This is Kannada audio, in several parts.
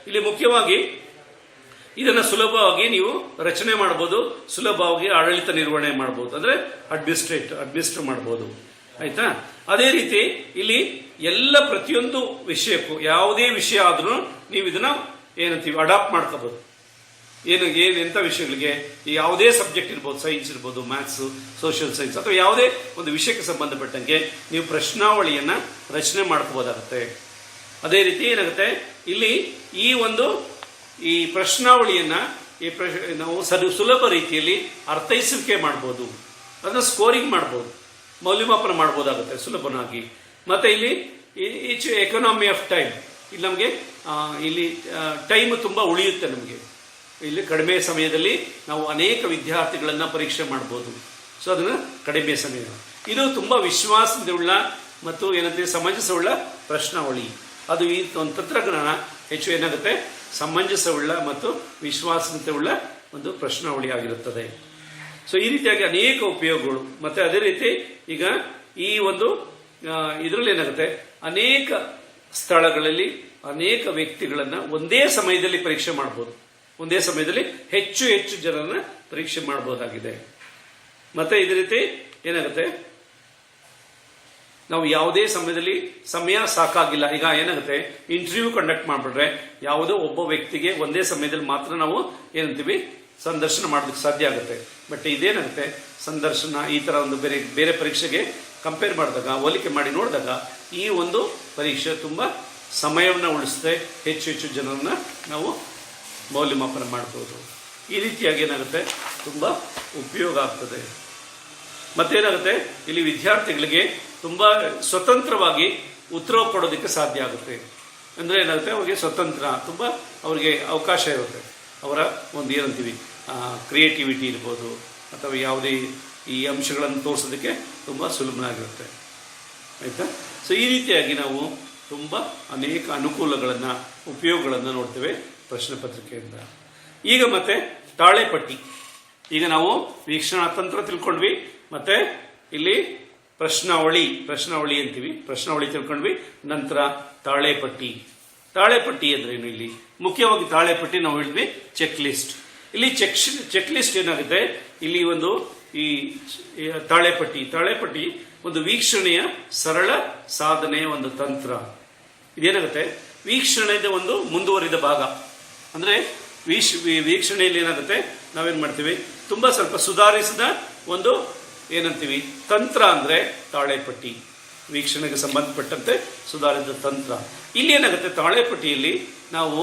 ಇಲ್ಲಿ ಮುಖ್ಯವಾಗಿ ಇದನ್ನು ಸುಲಭವಾಗಿ ನೀವು ರಚನೆ ಮಾಡಬಹುದು, ಸುಲಭವಾಗಿ ಆಡಳಿತ ನಿರ್ವಹಣೆ ಮಾಡಬಹುದು, ಅಂದ್ರೆ ಅಡ್ಮಿನಿಸ್ಟ್ರೇಟ್ ಮಾಡಬಹುದು. ಆಯ್ತಾ? ಅದೇ ರೀತಿ ಇಲ್ಲಿ ಎಲ್ಲ ಪ್ರತಿಯೊಂದು ವಿಷಯಕ್ಕೂ ಯಾವುದೇ ವಿಷಯ ಆದ್ರೂ ನೀವು ಇದನ್ನ ಏನಂತೀವಿ ಅಡಾಪ್ಟ್ ಮಾಡ್ಕೋಬಹುದು. ಎಂಥ ವಿಷಯಗಳಿಗೆ ಯಾವುದೇ ಸಬ್ಜೆಕ್ಟ್ ಇರ್ಬೋದು, ಸೈನ್ಸ್ ಇರ್ಬೋದು, ಮ್ಯಾಥ್ಸ್, ಸೋಷಿಯಲ್ ಸೈನ್ಸ್ ಅಥವಾ ಯಾವುದೇ ಒಂದು ವಿಷಯಕ್ಕೆ ಸಂಬಂಧಪಟ್ಟಂಗೆ ನೀವು ಪ್ರಶ್ನಾವಳಿಯನ್ನ ರಚನೆ ಮಾಡ್ಕೋಬಹುದಾಗುತ್ತೆ. ಅದೇ ರೀತಿ ಏನಾಗುತ್ತೆ, ಇಲ್ಲಿ ಈ ಪ್ರಶ್ನಾವಳಿಯನ್ನ ನಾವು ಸುಲಭ ರೀತಿಯಲ್ಲಿ ಅರ್ಥೈಸುವಿಕೆ ಮಾಡ್ಬೋದು, ಅದನ್ನ ಸ್ಕೋರಿಂಗ್ ಮಾಡ್ಬೋದು, ಮೌಲ್ಯಮಾಪನ ಮಾಡ್ಬೋದಾಗುತ್ತೆ ಸುಲಭನಾಗಿ. ಮತ್ತೆ ಇಲ್ಲಿ ಎಕಾನಮಿ ಆಫ್ ಟೈಮ್, ಇಲ್ಲಿ ನಮಗೆ ಇಲ್ಲಿ ಟೈಮ್ ತುಂಬಾ ಉಳಿಯುತ್ತೆ ನಮಗೆ. ಇಲ್ಲಿ ಕಡಿಮೆ ಸಮಯದಲ್ಲಿ ನಾವು ಅನೇಕ ವಿದ್ಯಾರ್ಥಿಗಳನ್ನ ಪರೀಕ್ಷೆ ಮಾಡಬಹುದು. ಸೊ ಅದನ್ನ ಕಡಿಮೆ ಸಮಯ, ಇದು ತುಂಬಾ ವಿಶ್ವಾಸವುಳ್ಳ ಮತ್ತು ಏನಂದ್ರೆ ಸಮಂಜಸವುಳ್ಳ ಪ್ರಶ್ನಾವಳಿ. ಅದು ಈ ಒಂದು ತಂತ್ರಜ್ಞಾನ ಹೆಚ್ಚು ಏನಾಗುತ್ತೆ, ಸಮಂಜಸವುಳ್ಳ ಮತ್ತು ವಿಶ್ವಾಸಯುತವುಳ್ಳ ಒಂದು ಪ್ರಶ್ನಾವಳಿ ಆಗಿರುತ್ತದೆ. ಸೊ ಈ ರೀತಿಯಾಗಿ ಅನೇಕ ಉಪಯೋಗಗಳು. ಮತ್ತೆ ಅದೇ ರೀತಿ ಈಗ ಈ ಒಂದು ಇದರಲ್ಲಿ ಏನಾಗುತ್ತೆ, ಅನೇಕ ಸ್ಥಳಗಳಲ್ಲಿ ಅನೇಕ ವ್ಯಕ್ತಿಗಳನ್ನ ಒಂದೇ ಸಮಯದಲ್ಲಿ ಪರೀಕ್ಷೆ ಮಾಡಬಹುದು, ಒಂದೇ ಸಮಯದಲ್ಲಿ ಹೆಚ್ಚು ಜನರನ್ನ ಪರೀಕ್ಷೆ ಮಾಡಬಹುದಾಗಿದೆ. ಮತ್ತೆ ಇದೇ ರೀತಿ ಏನಾಗುತ್ತೆ, ನಾವು ಯಾವುದೇ ಸಮಯದಲ್ಲಿ ಸಮಯ ಸಾಕಾಗಿಲ್ಲ. ಈಗ ಏನಾಗುತ್ತೆ, ಇಂಟರ್ವ್ಯೂ ಕಂಡಕ್ಟ್ ಮಾಡ್ಬಿಟ್ರೆ ಯಾವುದೋ ಒಬ್ಬ ವ್ಯಕ್ತಿಗೆ ಒಂದೇ ಸಮಯದಲ್ಲಿ ಮಾತ್ರ ನಾವು ಏನಂತೀವಿ ಸಂದರ್ಶನ ಮಾಡೋದಕ್ಕೆ ಸಾಧ್ಯ ಆಗುತ್ತೆ. ಬಟ್ ಇದೇನಾಗುತ್ತೆ, ಸಂದರ್ಶನ ಈ ತರ ಒಂದು ಬೇರೆ ಪರೀಕ್ಷೆಗೆ ಕಂಪೇರ್ ಮಾಡಿದಾಗ, ಹೋಲಿಕೆ ಮಾಡಿ ನೋಡಿದಾಗ ಈ ಒಂದು ಪರೀಕ್ಷೆ ತುಂಬಾ ಸಮಯವನ್ನು ಉಳಿಸುತ್ತೆ, ಹೆಚ್ಚು ಜನರನ್ನ ನಾವು ಮೌಲ್ಯಮಾಪನ ಮಾಡಬಹುದು. ಈ ರೀತಿಯಾಗಿ ಏನಾಗುತ್ತೆ, ತುಂಬಾ ಉಪಯೋಗ ಆಗ್ತದೆ. ಮತ್ತೇನಾಗುತ್ತೆ, ಇಲ್ಲಿ ವಿದ್ಯಾರ್ಥಿಗಳಿಗೆ ತುಂಬಾ ಸ್ವತಂತ್ರವಾಗಿ ಉತ್ತರ ಕೊಡೋದಕ್ಕೆ ಸಾಧ್ಯ ಆಗುತ್ತೆ. ಅಂದ್ರೆ ಏನಾಗುತ್ತೆ, ಅವರಿಗೆ ಸ್ವತಂತ್ರ ತುಂಬಾ ಅವರಿಗೆ ಅವಕಾಶ ಇರುತ್ತೆ. ಅವರ ಒಂದು ಏನಂತೀವಿ ಕ್ರಿಯೇಟಿವಿಟಿ ಇರ್ಬೋದು ಅಥವಾ ಯಾವುದೇ ಈ ಅಂಶಗಳನ್ನು ತೋರಿಸೋದಕ್ಕೆ ತುಂಬಾ ಸುಲಭನಾಗಿರುತ್ತೆ. ಆಯ್ತಾ? ಸೊ ಈ ರೀತಿಯಾಗಿ ನಾವು ತುಂಬಾ ಅನೇಕ ಅನುಕೂಲಗಳನ್ನ, ಉಪಯೋಗಗಳನ್ನ ನೋಡ್ತೇವೆ ಪ್ರಶ್ನೆ ಪತ್ರಿಕೆಯಿಂದ. ಈಗ ಮತ್ತೆ ತಾಳೆಪಟ್ಟಿ. ಈಗ ನಾವು ವೀಕ್ಷಣಾ ತಂತ್ರ ತಿಳ್ಕೊಂಡ್ವಿ, ಮತ್ತೆ ಇಲ್ಲಿ ಪ್ರಶ್ನಾವಳಿ ಅಂತೀವಿ, ಪ್ರಶ್ನಾವಳಿ ತಿಳ್ಕೊಂಡ್ವಿ. ನಂತರ ತಾಳೆಪಟ್ಟಿ ಅಂದ್ರೆ ಏನು, ಇಲ್ಲಿ ಮುಖ್ಯವಾಗಿ ತಾಳೆಪಟ್ಟಿ ನಾವು ಹೇಳಿದ್ವಿ ಚೆಕ್ ಲಿಸ್ಟ್. ಇಲ್ಲಿ ಚೆಕ್ ಲಿಸ್ಟ್ ಏನಾಗುತ್ತೆ, ಇಲ್ಲಿ ಒಂದು ಈ ತಾಳೆಪಟ್ಟಿ ಒಂದು ವೀಕ್ಷಣೆಯ ಸರಳ ಸಾಧನೆಯ ಒಂದು ತಂತ್ರ. ಇದೇನಾಗುತ್ತೆ, ವೀಕ್ಷಣೆಯ ಒಂದು ಮುಂದುವರಿದ ಭಾಗ. ಅಂದ್ರೆ ವೀಕ್ಷಣೆಯಲ್ಲಿ ಏನಾಗುತ್ತೆ, ನಾವೇನ್ ಮಾಡ್ತೀವಿ, ತುಂಬಾ ಸ್ವಲ್ಪ ಸುಧಾರಿಸಿದ ಒಂದು ಏನಂತೀವಿ ತಂತ್ರ ಅಂದ್ರೆ ತಾಳೆಪಟ್ಟಿ. ವೀಕ್ಷಣೆಗೆ ಸಂಬಂಧಪಟ್ಟಂತೆ ಸುಧಾರಿತ ತಂತ್ರ. ಇಲ್ಲಿ ಏನಾಗುತ್ತೆ, ತಾಳೆಪಟ್ಟಿಯಲ್ಲಿ ನಾವು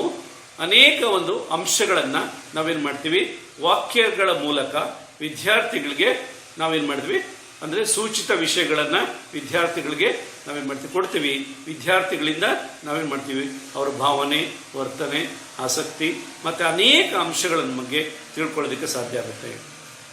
ಅನೇಕ ಒಂದು ಅಂಶಗಳನ್ನ ನಾವೇನ್ ಮಾಡ್ತೀವಿ, ವಾಕ್ಯಗಳ ಮೂಲಕ ವಿದ್ಯಾರ್ಥಿಗಳಿಗೆ ನಾವೇನ್ ಮಾಡ್ತೀವಿ ಅಂದ್ರೆ ಸೂಚಿತ ವಿಷಯಗಳನ್ನ ವಿದ್ಯಾರ್ಥಿಗಳಿಗೆ ನಾವೇನ್ ಮಾಡ್ತೀವಿ ಕೊಡ್ತೀವಿ. ವಿದ್ಯಾರ್ಥಿಗಳಿಂದ ನಾವೇನ್ ಮಾಡ್ತೀವಿ, ಅವರ ಭಾವನೆ, ವರ್ತನೆ, ಆಸಕ್ತಿ ಮತ್ತೆ ಅನೇಕ ಅಂಶಗಳ ಬಗ್ಗೆ ತಿಳ್ಕೊಳ್ಳೋದಕ್ಕೆ ಸಾಧ್ಯ ಆಗುತ್ತೆ.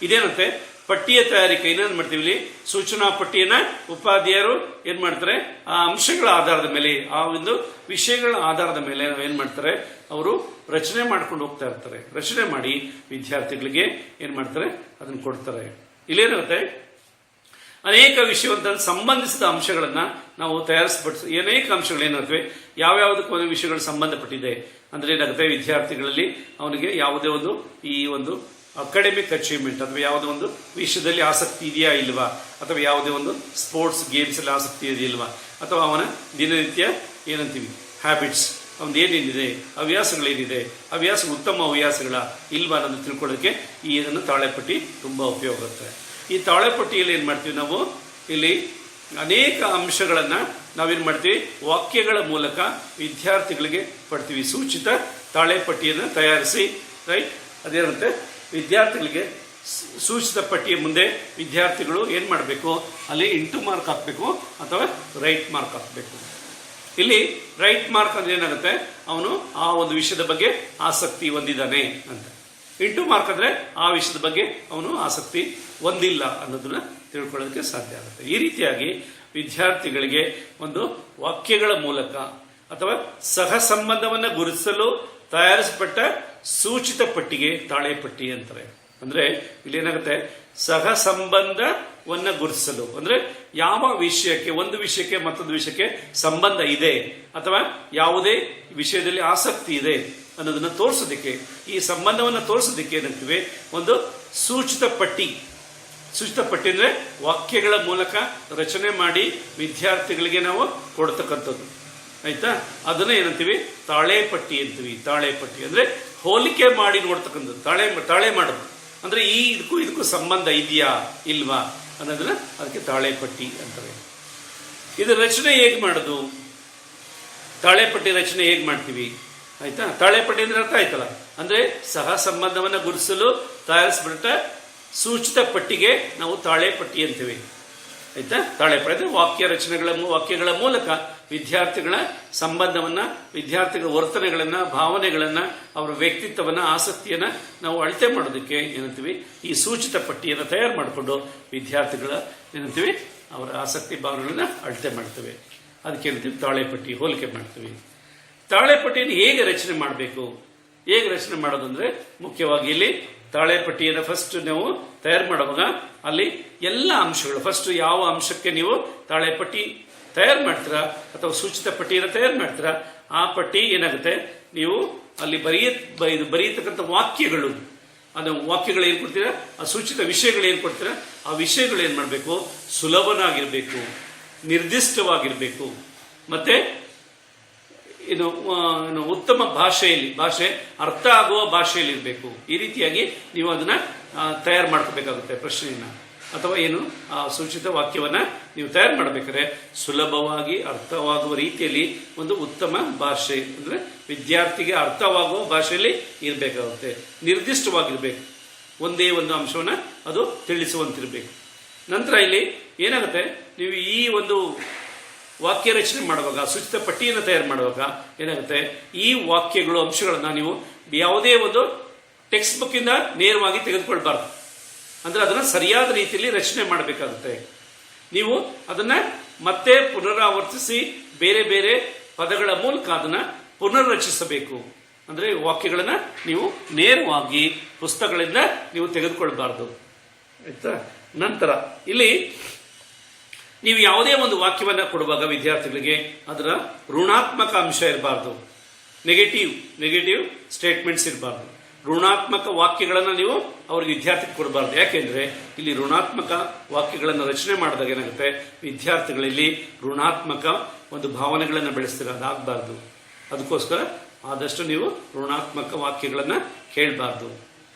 ಇದೇನಂತೆ ಪಟ್ಟಿಯ ತಯಾರಿಕೆ ಏನೇನ್ ಮಾಡ್ತೀವಿ, ಇಲ್ಲಿ ಸೂಚನಾ ಪಟ್ಟಿಯನ್ನ ಉಪಾಧ್ಯಾಯರು ಏನ್ ಮಾಡ್ತಾರೆ, ಆ ಅಂಶಗಳ ಆಧಾರದ ಮೇಲೆ, ಆ ಒಂದು ವಿಷಯಗಳ ಆಧಾರದ ಮೇಲೆ ಏನ್ ಮಾಡ್ತಾರೆ, ಅವರು ರಚನೆ ಮಾಡ್ಕೊಂಡು ಹೋಗ್ತಾ ಇರ್ತಾರೆ. ರಚನೆ ಮಾಡಿ ವಿದ್ಯಾರ್ಥಿಗಳಿಗೆ ಏನ್ ಮಾಡ್ತಾರೆ, ಅದನ್ನ ಕೊಡ್ತಾರೆ. ಇಲ್ಲೇನಾಗುತ್ತೆ, ಅನೇಕ ವಿಷಯವಂತ ಸಂಬಂಧಿಸಿದ ಅಂಶಗಳನ್ನ ನಾವು ತಯಾರಿಸಪಡಿಸ ಅನೇಕ ಅಂಶಗಳು ಏನಾಗ್ತವೆ, ಯಾವ್ಯಾವುದಕ್ಕೂ ಒಂದು ವಿಷಯಗಳು ಸಂಬಂಧಪಟ್ಟಿದೆ ಅಂದ್ರೆ ಏನಾಗುತ್ತೆ, ವಿದ್ಯಾರ್ಥಿಗಳಲ್ಲಿ ಅವನಿಗೆ ಯಾವುದೇ ಒಂದು ಈ ಒಂದು ಅಕಾಡೆಮಿಕ್ ಅಚೀವ್ಮೆಂಟ್ ಅಥವಾ ಯಾವುದೋ ಒಂದು ವಿಷಯದಲ್ಲಿ ಆಸಕ್ತಿ ಇದೆಯಾ ಇಲ್ವಾ, ಅಥವಾ ಯಾವುದೇ ಒಂದು ಸ್ಪೋರ್ಟ್ಸ್ ಗೇಮ್ಸ್ ಅಲ್ಲಿ ಆಸಕ್ತಿ ಇದೆಯಿಲ್ವಾ, ಅಥವಾ ಅವನ ದಿನನಿತ್ಯ ಏನಂತೀವಿ ಹ್ಯಾಬಿಟ್ಸ್, ಅವನ್ ಏನೇನಿದೆ, ಹವ್ಯಾಸಗಳೇನಿದೆ, ಉತ್ತಮ ಹವ್ಯಾಸಗಳ ಇಲ್ವಾ ಅನ್ನೋದು ತಿಳ್ಕೊಳ್ಳೋದಕ್ಕೆ ಈ ಇದನ್ನು ತಾಳೆಪಟ್ಟಿ ತುಂಬಾ ಉಪಯೋಗ ಆಗುತ್ತೆ. ಈ ತಾಳೆಪಟ್ಟಿಯಲ್ಲಿ ಏನ್ ಮಾಡ್ತೀವಿ, ನಾವು ಇಲ್ಲಿ ಅನೇಕ ಅಂಶಗಳನ್ನ ನಾವೇನ್ ಮಾಡ್ತೀವಿ, ವಾಕ್ಯಗಳ ಮೂಲಕ ವಿದ್ಯಾರ್ಥಿಗಳಿಗೆ ಕೊಡ್ತೀವಿ. ಸೂಚಿತ ತಾಳೆಪಟ್ಟಿಯನ್ನು ತಯಾರಿಸಿ, ರೈಟ್, ಅದೇನಂತೆ ವಿದ್ಯಾರ್ಥಿಗಳಿಗೆ ಸೂಚಿತ ಪಟ್ಟಿಯ ಮುಂದೆ ವಿದ್ಯಾರ್ಥಿಗಳು ಏನ್ ಮಾಡಬೇಕು, ಅಲ್ಲಿ ಇಂಟು ಮಾರ್ಕ್ ಹಾಕ್ಬೇಕು ಅಥವಾ ರೈಟ್ ಮಾರ್ಕ್ ಹಾಕ್ಬೇಕು. ಇಲ್ಲಿ ರೈಟ್ ಮಾರ್ಕ್ ಅಂದ್ರೆ ಏನಾಗುತ್ತೆ, ಅವನು ಆ ಒಂದು ವಿಷಯದ ಬಗ್ಗೆ ಆಸಕ್ತಿ ಹೊಂದಿದ್ದಾನೆ ಅಂತ. ಇಂಟು ಮಾರ್ಕ್ ಅಂದ್ರೆ ಆ ವಿಷಯದ ಬಗ್ಗೆ ಅವನು ಆಸಕ್ತಿ ಹೊಂದಿಲ್ಲ ಅನ್ನೋದನ್ನ ತಿಳ್ಕೊಳ್ಳೋದಕ್ಕೆ ಸಾಧ್ಯ ಆಗುತ್ತೆ. ಈ ರೀತಿಯಾಗಿ ವಿದ್ಯಾರ್ಥಿಗಳಿಗೆ ಒಂದು ವಾಕ್ಯಗಳ ಮೂಲಕ ಅಥವಾ ಸಹ ಸಂಬಂಧವನ್ನ ಗುರುತಿಸಲು ತಯಾರಿಸಲ್ಪಟ್ಟ ಸೂಚಿತ ಪಟ್ಟಿಗೆ ತಾಳೆಪಟ್ಟಿ ಅಂತಾರೆ. ಅಂದ್ರೆ ಇಲ್ಲಿ ಏನಾಗುತ್ತೆ, ಸಹ ಸಂಬಂಧವನ್ನ ಗುರುತಿಸಲು ಅಂದ್ರೆ ಯಾವ ವಿಷಯಕ್ಕೆ, ಒಂದು ವಿಷಯಕ್ಕೆ ಮತ್ತೊಂದು ವಿಷಯಕ್ಕೆ ಸಂಬಂಧ ಇದೆ ಅಥವಾ ಯಾವುದೇ ವಿಷಯದಲ್ಲಿ ಆಸಕ್ತಿ ಇದೆ ಅನ್ನೋದನ್ನ ತೋರಿಸೋದಕ್ಕೆ, ಈ ಸಂಬಂಧವನ್ನ ತೋರಿಸೋದಕ್ಕೆ ಏನಂತೀವಿ, ಒಂದು ಸೂಚಿತ ಪಟ್ಟಿ. ಸೂಚಿತ ಪಟ್ಟಿ ಅಂದ್ರೆ ವಾಕ್ಯಗಳ ಮೂಲಕ ರಚನೆ ಮಾಡಿ ವಿದ್ಯಾರ್ಥಿಗಳಿಗೆ ನಾವು ಕೊಡ್ತಕ್ಕಂಥದ್ದು. ಆಯ್ತಾ? ಅದನ್ನ ಏನಂತೀವಿ, ತಾಳೆ ಪಟ್ಟಿ ಅಂತೀವಿ. ತಾಳೆ ಪಟ್ಟಿ ಅಂದ್ರೆ ಹೋಲಿಕೆ ಮಾಡಿ ನೋಡ್ತಕ್ಕಂಥದ್ದು. ತಾಳೆ ಮಾಡೋದು ಅಂದ್ರೆ ಈ ಇದಕ್ಕೂ ಸಂಬಂಧ ಇದೆಯಾ ಇಲ್ವಾ ಅನ್ನೋದನ್ನ ಅದಕ್ಕೆ ತಾಳೆ ಪಟ್ಟಿ ಅಂತಾರೆ. ಇದು ರಚನೆ ಹೇಗೆ ಮಾಡೋದು, ತಾಳೆ ಪಟ್ಟಿ ರಚನೆ ಹೇಗೆ ಮಾಡ್ತೀವಿ? ಆಯ್ತಾ? ತಾಳೆ ಪಟ್ಟಿ ಅಂದ್ರೆ ಅರ್ಥ ಆಯ್ತಲ್ಲ, ಅಂದ್ರೆ ಸಹ ಸಂಬಂಧವನ್ನ ಗುರುತಿಸಲು ತಯಾರಿಸ್ಬಿಟ್ಟ ಸೂಚಿತ ಪಟ್ಟಿಗೆ ನಾವು ತಾಳೆ ಪಟ್ಟಿ ಅಂತೀವಿ. ಆಯ್ತಾ? ತಾಳೆ ಪಟ್ಟಿ ಅಂದ್ರೆ ವಾಕ್ಯಗಳ ಮೂಲಕ ವಿದ್ಯಾರ್ಥಿಗಳ ಸಂಬಂಧವನ್ನ, ವಿದ್ಯಾರ್ಥಿಗಳ ವರ್ತನೆಗಳನ್ನ, ಭಾವನೆಗಳನ್ನ, ಅವರ ವ್ಯಕ್ತಿತ್ವವನ್ನ, ಆಸಕ್ತಿಯನ್ನ ನಾವು ಅಳತೆ ಮಾಡೋದಕ್ಕೆ ಏನಂತೀವಿ, ಈ ಸೂಚಿತ ಪಟ್ಟಿಯನ್ನು ತಯಾರು ಮಾಡಿಕೊಂಡು ವಿದ್ಯಾರ್ಥಿಗಳ ಏನಂತೀವಿ, ಅವರ ಆಸಕ್ತಿ ಭಾವನೆಗಳನ್ನ ಅಳತೆ ಮಾಡ್ತೇವೆ. ಅದಕ್ಕೆ ಏನಂತೀವಿ, ತಾಳೆ ಪಟ್ಟಿ, ಹೋಲಿಕೆ ಮಾಡ್ತೀವಿ. ತಾಳೆ ಪಟ್ಟಿಯನ್ನು ಹೇಗೆ ರಚನೆ ಮಾಡಬೇಕು, ಹೇಗೆ ರಚನೆ ಮಾಡೋದು ಅಂದ್ರೆ, ಮುಖ್ಯವಾಗಿ ಇಲ್ಲಿ ತಾಳೆ ಪಟ್ಟಿಯನ್ನು ಫಸ್ಟ್ ನೀವು ತಯಾರು ಮಾಡುವಾಗ ಅಲ್ಲಿ ಎಲ್ಲ ಅಂಶಗಳು, ಫಸ್ಟ್ ಯಾವ ಅಂಶಕ್ಕೆ ನೀವು ತಾಳೆ ಪಟ್ಟಿ ತಯಾರು ಮಾಡ್ತೀರಾ ಅಥವಾ ಸೂಚಿತ ಪಟ್ಟಿಯನ್ನು ತಯಾರು ಮಾಡ್ತೀರಾ, ಆ ಪಟ್ಟಿ ಏನಾಗುತ್ತೆ, ನೀವು ಅಲ್ಲಿ ಬರೆಯತಕ್ಕಂಥ ವಾಕ್ಯಗಳು, ಅದು ವಾಕ್ಯಗಳು ಏನ್ ಕೊಡ್ತೀರಾ, ಆ ಸೂಚಿತ ವಿಷಯಗಳು ಏನ್ ಕೊಡ್ತೀರಾ, ಆ ವಿಷಯಗಳು ಏನ್ ಮಾಡಬೇಕು, ಸುಲಭನಾಗಿರ್ಬೇಕು, ನಿರ್ದಿಷ್ಟವಾಗಿರ್ಬೇಕು, ಮತ್ತೆ ಇನ್ನು ಉತ್ತಮ ಭಾಷೆ ಅರ್ಥ ಆಗುವ ಭಾಷೆಯಲ್ಲಿ ಇರಬೇಕು. ಈ ರೀತಿಯಾಗಿ ನೀವು ಅದನ್ನ ತಯಾರು ಮಾಡ್ಕೋಬೇಕಾಗುತ್ತೆ ಪ್ರಶ್ನೆಯನ್ನ, ಅಥವಾ ಏನು ಆ ಸೂಚಿತ ವಾಕ್ಯವನ್ನ ನೀವು ತಯಾರು ಮಾಡಬೇಕಾದ್ರೆ ಸುಲಭವಾಗಿ ಅರ್ಥವಾಗುವ ರೀತಿಯಲ್ಲಿ ಒಂದು ಉತ್ತಮ ಭಾಷೆ ಅಂದ್ರೆ ವಿದ್ಯಾರ್ಥಿಗೆ ಅರ್ಥವಾಗುವ ಭಾಷೆಯಲ್ಲಿ ಇರಬೇಕಾಗುತ್ತೆ. ನಿರ್ದಿಷ್ಟವಾಗಿರ್ಬೇಕು, ಒಂದೇ ಒಂದು ಅಂಶವನ್ನ ಅದು ತಿಳಿಸುವಂತಿರ್ಬೇಕು. ನಂತರ ಇಲ್ಲಿ ಏನಾಗುತ್ತೆ, ನೀವು ಈ ಒಂದು ವಾಕ್ಯ ರಚನೆ ಮಾಡುವಾಗ, ಸೂಚಿತ ಪಟ್ಟಿಯನ್ನು ತಯಾರು ಮಾಡುವಾಗ ಏನಾಗುತ್ತೆ, ಈ ವಾಕ್ಯಗಳು, ಅಂಶಗಳನ್ನ ನೀವು ಯಾವುದೇ ಒಂದು ಟೆಕ್ಸ್ಟ್ ಬುಕ್ ಇಂದ ನೇರವಾಗಿ ತೆಗೆದುಕೊಳ್ಬಾರ್ದು. ಅಂದ್ರೆ ಅದನ್ನ ಸರಿಯಾದ ರೀತಿಯಲ್ಲಿ ರಚನೆ ಮಾಡಬೇಕಾಗುತ್ತೆ. ನೀವು ಅದನ್ನ ಮತ್ತೆ ಪುನರಾವರ್ತಿಸಿ ಬೇರೆ ಬೇರೆ ಪದಗಳ ಮೂಲಕ ಅದನ್ನ ಪುನರ್ರಚಿಸಬೇಕು. ಅಂದ್ರೆ ವಾಕ್ಯಗಳನ್ನ ನೀವು ನೇರವಾಗಿ ಪುಸ್ತಕಗಳಿಂದ ನೀವು ತೆಗೆದುಕೊಳ್ಬಾರ್ದು. ಆಯ್ತಾ? ನಂತರ ಇಲ್ಲಿ ನೀವು ಯಾವುದೇ ಒಂದು ವಾಕ್ಯವನ್ನ ಕೊಡುವಾಗ ವಿದ್ಯಾರ್ಥಿಗಳಿಗೆ ಅದರ ಋಣಾತ್ಮಕ ಅಂಶ ಇರಬಾರ್ದು, ನೆಗೆಟಿವ್ ಸ್ಟೇಟ್ಮೆಂಟ್ಸ್ ಇರಬಾರ್ದು. ಋಣಾತ್ಮಕ ವಾಕ್ಯಗಳನ್ನು ನೀವು ಅವ್ರಿಗೆ ವಿದ್ಯಾರ್ಥಿಗೆ ಕೊಡಬಾರ್ದು. ಯಾಕೆಂದ್ರೆ ಇಲ್ಲಿ ಋಣಾತ್ಮಕ ವಾಕ್ಯಗಳನ್ನು ರಚನೆ ಮಾಡಿದಾಗ ಏನಾಗುತ್ತೆ, ವಿದ್ಯಾರ್ಥಿಗಳಲ್ಲಿ ಋಣಾತ್ಮಕ ಒಂದು ಭಾವನೆಗಳನ್ನು ಬೆಳೆಸ್ತೀರ, ಅದಾಗಬಾರ್ದು. ಅದಕ್ಕೋಸ್ಕರ ಆದಷ್ಟು ನೀವು ಋಣಾತ್ಮಕ ವಾಕ್ಯಗಳನ್ನ ಕೇಳಬಾರ್ದು.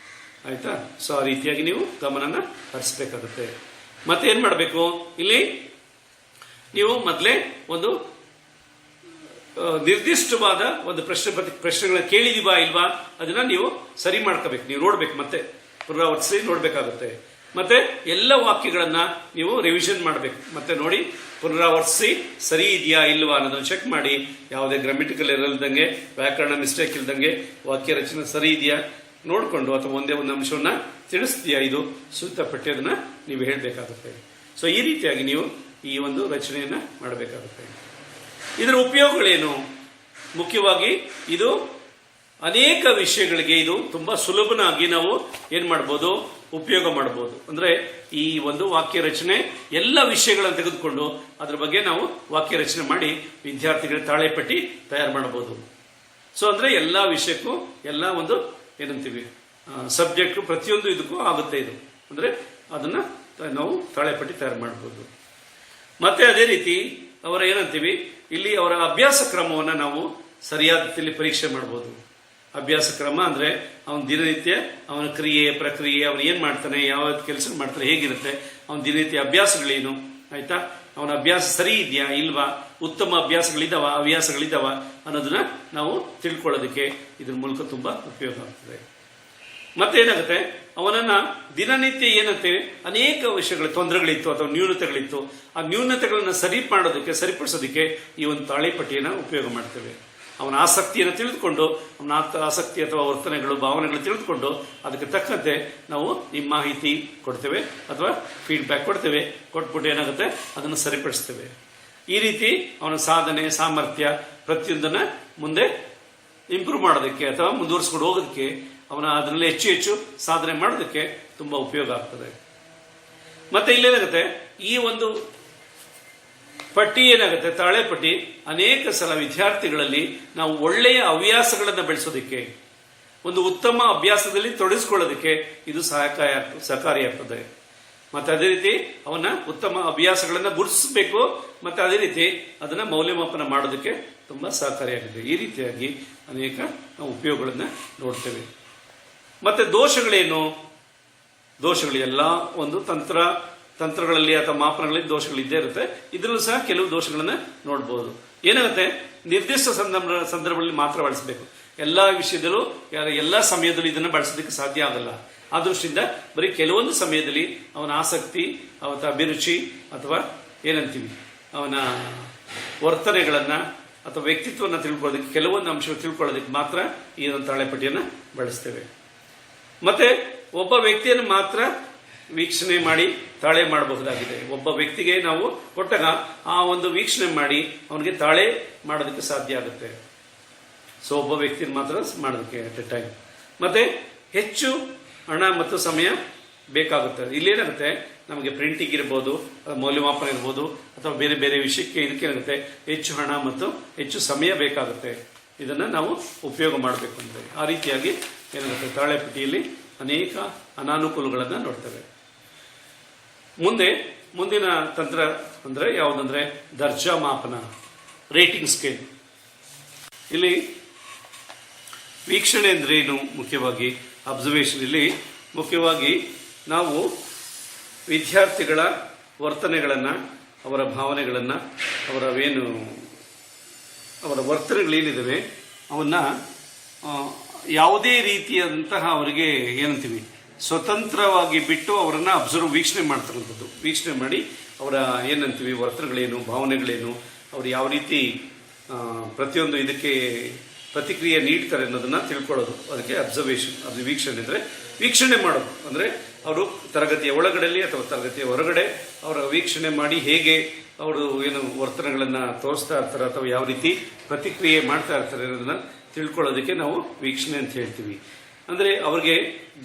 ಆಯ್ತಾ? ಸೊ ಆ ರೀತಿಯಾಗಿ ನೀವು ಗಮನನ ಹರಿಸಬೇಕಾಗುತ್ತೆ. ಮತ್ತೆ ಏನ್ ಮಾಡಬೇಕು, ಇಲ್ಲಿ ನೀವು ಮೊದಲೇ ಒಂದು ನಿರ್ದಿಷ್ಟವಾದ ಒಂದು ಪ್ರಶ್ನೆಗಳನ್ನ ಕೇಳಿದೀವಾ ಇಲ್ವಾ ಅದನ್ನ ನೀವು ಸರಿ ಮಾಡ್ಕೋಬೇಕು. ನೀವು ನೋಡ್ಬೇಕು, ಮತ್ತೆ ಪುನರಾವರ್ತಿಸಿ ನೋಡ್ಬೇಕಾಗುತ್ತೆ. ಮತ್ತೆ ಎಲ್ಲ ವಾಕ್ಯಗಳನ್ನ ನೀವು ರಿವಿಷನ್ ಮಾಡಬೇಕು. ಮತ್ತೆ ನೋಡಿ, ಪುನರಾವರ್ತಿಸಿ ಸರಿ ಇದೆಯಾ ಇಲ್ವಾ ಅನ್ನೋದನ್ನ ಚೆಕ್ ಮಾಡಿ, ಯಾವುದೇ ಗ್ರಾಮೆಟಿಕಲ್ ಎರರ್ ಇಲ್ದಂಗೆ, ವ್ಯಾಕರಣ ಮಿಸ್ಟೇಕ್ ಇಲ್ದಂಗೆ, ವಾಕ್ಯ ರಚನೆ ಸರಿ ಇದೆಯಾ ನೋಡಿಕೊಂಡು, ಅಥವಾ ಒಂದೇ ಒಂದು ಅಂಶವನ್ನ ತಿಳಿಸ್ತೀಯಾ, ಇದು ಸೂಚಿತ ಪಟ್ಟಿ, ಅದನ್ನ ನೀವು ಹೇಳಬೇಕಾಗುತ್ತೆ. ಸೊ ಈ ರೀತಿಯಾಗಿ ನೀವು ಈ ಒಂದು ರಚನೆಯನ್ನ ಮಾಡಬೇಕಾಗುತ್ತೆ. ಇದರ ಉಪಯೋಗಗಳೇನು? ಮುಖ್ಯವಾಗಿ ಇದು ಅನೇಕ ವಿಷಯಗಳಿಗೆ ಇದು ತುಂಬಾ ಸುಲಭನಾಗಿ ನಾವು ಏನ್ ಮಾಡಬಹುದು, ಉಪಯೋಗ ಮಾಡಬಹುದು. ಅಂದ್ರೆ ಈ ಒಂದು ವಾಕ್ಯ ರಚನೆ ಎಲ್ಲ ವಿಷಯಗಳನ್ನು ತೆಗೆದುಕೊಂಡು ಅದ್ರ ಬಗ್ಗೆ ನಾವು ವಾಕ್ಯ ರಚನೆ ಮಾಡಿ ವಿದ್ಯಾರ್ಥಿಗಳ ತಾಳೆ ಪಟ್ಟಿ ತಯಾರು ಮಾಡಬಹುದು. ಸೊ ಅಂದ್ರೆ ಎಲ್ಲಾ ವಿಷಯಕ್ಕೂ, ಎಲ್ಲ ಒಂದು ಏನಂತೀವಿ ಸಬ್ಜೆಕ್ಟ್, ಪ್ರತಿಯೊಂದು ಇದಕ್ಕೂ ಆಗುತ್ತೆ ಇದು. ಅಂದ್ರೆ ಅದನ್ನ ನಾವು ತಾಳೆ ಪಟ್ಟಿ ತಯಾರು ಮಾಡಬಹುದು. ಮತ್ತೆ ಅದೇ ರೀತಿ ಅವರ ಏನಂತೀವಿ, ಇಲ್ಲಿ ಅವರ ಅಭ್ಯಾಸ ಕ್ರಮವನ್ನ ನಾವು ಸರಿಯಾದ ರೀತಿಯಲ್ಲಿ ಪರೀಕ್ಷೆ ಮಾಡಬಹುದು. ಅಭ್ಯಾಸ ಕ್ರಮ ಅಂದ್ರೆ ಅವನ ದಿನನಿತ್ಯ ಅವನ ಕ್ರಿಯೆ ಪ್ರಕ್ರಿಯೆ, ಅವನು ಏನ್ ಮಾಡ್ತಾನೆ, ಯಾವ ಕೆಲಸ ಮಾಡ್ತಾನೆ, ಹೇಗಿರುತ್ತೆ, ಅವನ ದಿನನಿತ್ಯ ಅಭ್ಯಾಸಗಳೇನು, ಆಯ್ತಾ, ಅವನ ಅಭ್ಯಾಸ ಸರಿ ಇದೆಯಾ ಇಲ್ವಾ, ಉತ್ತಮ ಹವ್ಯಾಸಗಳಿದಾವ ಅನ್ನೋದನ್ನ ನಾವು ತಿಳ್ಕೊಳ್ಳೋದಕ್ಕೆ ಇದ್ರ ಮೂಲಕ ತುಂಬಾ ಉಪಯೋಗ ಆಗ್ತದೆ. ಮತ್ತೆ ಏನಾಗುತ್ತೆ, ಅವನನ್ನ ದಿನನಿತ್ಯ ಏನಂತೆ ಅನೇಕ ವಿಷಯಗಳ ತೊಂದರೆಗಳಿತ್ತು ಅಥವಾ ನ್ಯೂನತೆಗಳಿತ್ತು, ಆ ನ್ಯೂನತೆಗಳನ್ನ ಸರಿಪಡಿಸೋದಕ್ಕೆ ಈ ಒಂದು ತಾಳೆ ಪಟ್ಟಿಯನ್ನು ಉಪಯೋಗ ಮಾಡ್ತೇವೆ. ಅವನ ಆಸಕ್ತಿಯನ್ನು ತಿಳಿದುಕೊಂಡು, ಅವನ ಆಸಕ್ತಿ ಅಥವಾ ವರ್ತನೆಗಳು, ಭಾವನೆಗಳು ತಿಳಿದುಕೊಂಡು ಅದಕ್ಕೆ ತಕ್ಕಂತೆ ನಾವು ಈ ಮಾಹಿತಿ ಕೊಡ್ತೇವೆ ಅಥವಾ ಫೀಡ್ಬ್ಯಾಕ್ ಕೊಡ್ತೇವೆ. ಕೊಟ್ಬಿಟ್ಟು ಏನಾಗುತ್ತೆ, ಅದನ್ನು ಸರಿಪಡಿಸ್ತೇವೆ. ಈ ರೀತಿ ಅವನ ಸಾಧನೆ, ಸಾಮರ್ಥ್ಯ ಪ್ರತಿಯೊಂದನ್ನ ಮುಂದೆ ಇಂಪ್ರೂವ್ ಮಾಡೋದಕ್ಕೆ ಅಥವಾ ಮುಂದುವರಿಸ್ಕೊಂಡು ಹೋಗೋದಕ್ಕೆ, ಅವನ ಅದರಲ್ಲಿ ಹೆಚ್ಚು ಸಾಧನೆ ಮಾಡೋದಕ್ಕೆ ತುಂಬಾ ಉಪಯೋಗ ಆಗ್ತದೆ. ಮತ್ತೆ ಇಲ್ಲೇನಾಗುತ್ತೆ, ಈ ಒಂದು ಪಟ್ಟಿ ಏನಾಗುತ್ತೆ, ತಾಳೆ ಪಟ್ಟಿ ಅನೇಕ ಸಲ ವಿದ್ಯಾರ್ಥಿಗಳಲ್ಲಿ ನಾವು ಒಳ್ಳೆಯ ಹವ್ಯಾಸಗಳನ್ನು ಬೆಳೆಸೋದಕ್ಕೆ, ಒಂದು ಉತ್ತಮ ಅಭ್ಯಾಸದಲ್ಲಿ ತೊಡಗಿಸ್ಕೊಳ್ಳೋದಕ್ಕೆ ಇದು ಸಹಕಾರಿಯಾಗ್ತದೆ. ಮತ್ತೆ ಅದೇ ರೀತಿ ಅವನ ಉತ್ತಮ ಅಭ್ಯಾಸಗಳನ್ನು ಗುರುತಿಸಬೇಕು, ಮತ್ತೆ ಅದೇ ರೀತಿ ಅದನ್ನ ಮೌಲ್ಯಮಾಪನ ಮಾಡೋದಕ್ಕೆ ತುಂಬಾ ಸಹಕಾರಿಯಾಗಿದೆ. ಈ ರೀತಿಯಾಗಿ ಅನೇಕ ನಾವು ಉಪಯೋಗಗಳನ್ನ ನೋಡ್ತೇವೆ. ಮತ್ತೆ ದೋಷಗಳೇನು? ದೋಷಗಳು ಎಲ್ಲ ಒಂದು ತಂತ್ರಗಳಲ್ಲಿ ಅಥವಾ ಮಾಪನಗಳಲ್ಲಿ ದೋಷಗಳಿದ್ದೇ ಇರುತ್ತೆ. ಇದರಲ್ಲೂ ಸಹ ಕೆಲವು ದೋಷಗಳನ್ನ ನೋಡಬಹುದು. ಏನಾಗುತ್ತೆ, ನಿರ್ದಿಷ್ಟ ಸಂದರ್ಭದಲ್ಲಿ ಮಾತ್ರ ಬಳಸಬೇಕು. ಎಲ್ಲಾ ವಿಷಯದಲ್ಲೂ ಎಲ್ಲಾ ಸಮಯದಲ್ಲೂ ಇದನ್ನು ಬಳಸೋದಕ್ಕೆ ಸಾಧ್ಯ ಆಗಲ್ಲ. ಆ ದೃಷ್ಟಿಯಿಂದ ಬರೀ ಕೆಲವೊಂದು ಸಮಯದಲ್ಲಿ ಅವನ ಆಸಕ್ತಿ, ಅವನ ಅಭಿರುಚಿ ಅಥವಾ ಏನಂತೀವಿ ಅವನ ವರ್ತನೆಗಳನ್ನ ಅಥವಾ ವ್ಯಕ್ತಿತ್ವವನ್ನು ತಿಳ್ಕೊಳ್ಳೋದಕ್ಕೆ, ಕೆಲವೊಂದು ಅಂಶಗಳು ತಿಳ್ಕೊಳ್ಳೋದಕ್ಕೆ ಮಾತ್ರ ಈ ಒಂದು ತಾಳೆಪಟ್ಟಿಯನ್ನು ಬಳಸ್ತೇವೆ. ಮತ್ತೆ ಒಬ್ಬ ವ್ಯಕ್ತಿಯನ್ನು ಮಾತ್ರ ವೀಕ್ಷಣೆ ಮಾಡಿ ತಾಳೆ ಮಾಡಬಹುದಾಗಿದೆ. ಒಬ್ಬ ವ್ಯಕ್ತಿಗೆ ನಾವು ಕೊಟ್ಟಾಗ ಆ ಒಂದು ವೀಕ್ಷಣೆ ಮಾಡಿ ಅವನಿಗೆ ತಾಳೆ ಮಾಡೋದಕ್ಕೆ ಸಾಧ್ಯ ಆಗುತ್ತೆ. ಸೊ ಒಬ್ಬ ವ್ಯಕ್ತಿಯನ್ನು ಮಾತ್ರ ಮಾಡೋದಕ್ಕೆ ಅಟ್ ಎ ಟೈಮ್. ಮತ್ತೆ ಹೆಚ್ಚು ಹಣ ಮತ್ತು ಸಮಯ ಬೇಕಾಗುತ್ತೆ. ಇಲ್ಲೇನಾಗುತ್ತೆ, ನಮಗೆ ಪ್ರಿಂಟಿಂಗ್ ಇರ್ಬೋದು, ಮೌಲ್ಯಮಾಪನ ಇರ್ಬೋದು, ಅಥವಾ ಬೇರೆ ಬೇರೆ ವಿಷಯಕ್ಕೆ ಇದಕ್ಕೇನಾಗುತ್ತೆ, ಹೆಚ್ಚು ಹಣ ಮತ್ತು ಹೆಚ್ಚು ಸಮಯ ಬೇಕಾಗುತ್ತೆ. ಇದನ್ನ ನಾವು ಉಪಯೋಗ ಮಾಡಬೇಕು ಅಂದ್ರೆ ಆ ರೀತಿಯಾಗಿ ಏನಾಗುತ್ತೆ, ತಾಳೆಪಟ್ಟಿಯಲ್ಲಿ ಅನೇಕ ಅನಾನುಕೂಲಗಳನ್ನ ನೋಡ್ತೇವೆ. ಮುಂದಿನ ತಂತ್ರ ಅಂದ್ರೆ ಯಾವುದಂದ್ರೆ ದರ್ಜಾ ಮಾಪನ, ರೇಟಿಂಗ್ ಸ್ಕೇಲ್. ಇಲ್ಲಿ ವೀಕ್ಷಣೆ ಅಂದ್ರೆ ಏನು? ಮುಖ್ಯವಾಗಿ ಅಬ್ಸರ್ವೇಷನ್. ಇಲ್ಲಿ ಮುಖ್ಯವಾಗಿ ನಾವು ವಿದ್ಯಾರ್ಥಿಗಳ ವರ್ತನೆಗಳನ್ನ, ಅವರ ಭಾವನೆಗಳನ್ನ, ಅವರ ವರ್ತನೆಗಳೇನಿದ್ದಾವೆ ಅವನ್ನ ಯಾವುದೇ ರೀತಿಯಾದಂತಹ ಅವರಿಗೆ ಏನಂತೀವಿ ಸ್ವತಂತ್ರವಾಗಿ ಬಿಟ್ಟು ಅವರನ್ನ ವೀಕ್ಷಣೆ ಮಾಡ್ತಕ್ಕಂಥದ್ದು. ವೀಕ್ಷಣೆ ಮಾಡಿ ಅವರ ಏನಂತೀವಿ ವರ್ತನೆಗಳೇನು, ಭಾವನೆಗಳೇನು, ಅವರು ಯಾವ ರೀತಿ ಪ್ರತಿಯೊಂದು ಇದಕ್ಕೆ ಪ್ರತಿಕ್ರಿಯೆ ನೀಡ್ತಾರೆ ಅನ್ನೋದನ್ನ ತಿಳ್ಕೊಳ್ಳೋದು. ಅದಕ್ಕೆ ಅಬ್ಸರ್ವೇಷನ್, ಅದು ವೀಕ್ಷಣೆ ಅಂದ್ರೆ ವೀಕ್ಷಣೆ ಮಾಡೋದು. ಅಂದ್ರೆ ಅವರು ತರಗತಿಯ ಒಳಗಡೆಯಲ್ಲಿ ಅಥವಾ ತರಗತಿಯ ಹೊರಗಡೆ ಅವರ ವೀಕ್ಷಣೆ ಮಾಡಿ ಹೇಗೆ ಅವರು ಏನು ವರ್ತನೆಗಳನ್ನ ತೋರಿಸ್ತಾ ಇರ್ತಾರೆ ಅಥವಾ ಯಾವ ರೀತಿ ಪ್ರತಿಕ್ರಿಯೆ ಮಾಡ್ತಾ ಇರ್ತಾರೆ ಅನ್ನೋದನ್ನ ತಿಳ್ಕೊಳ್ಳೋದಕ್ಕೆ ನಾವು ವೀಕ್ಷಣೆ ಅಂತ ಹೇಳ್ತೀವಿ. ಅಂದ್ರೆ ಅವ್ರಿಗೆ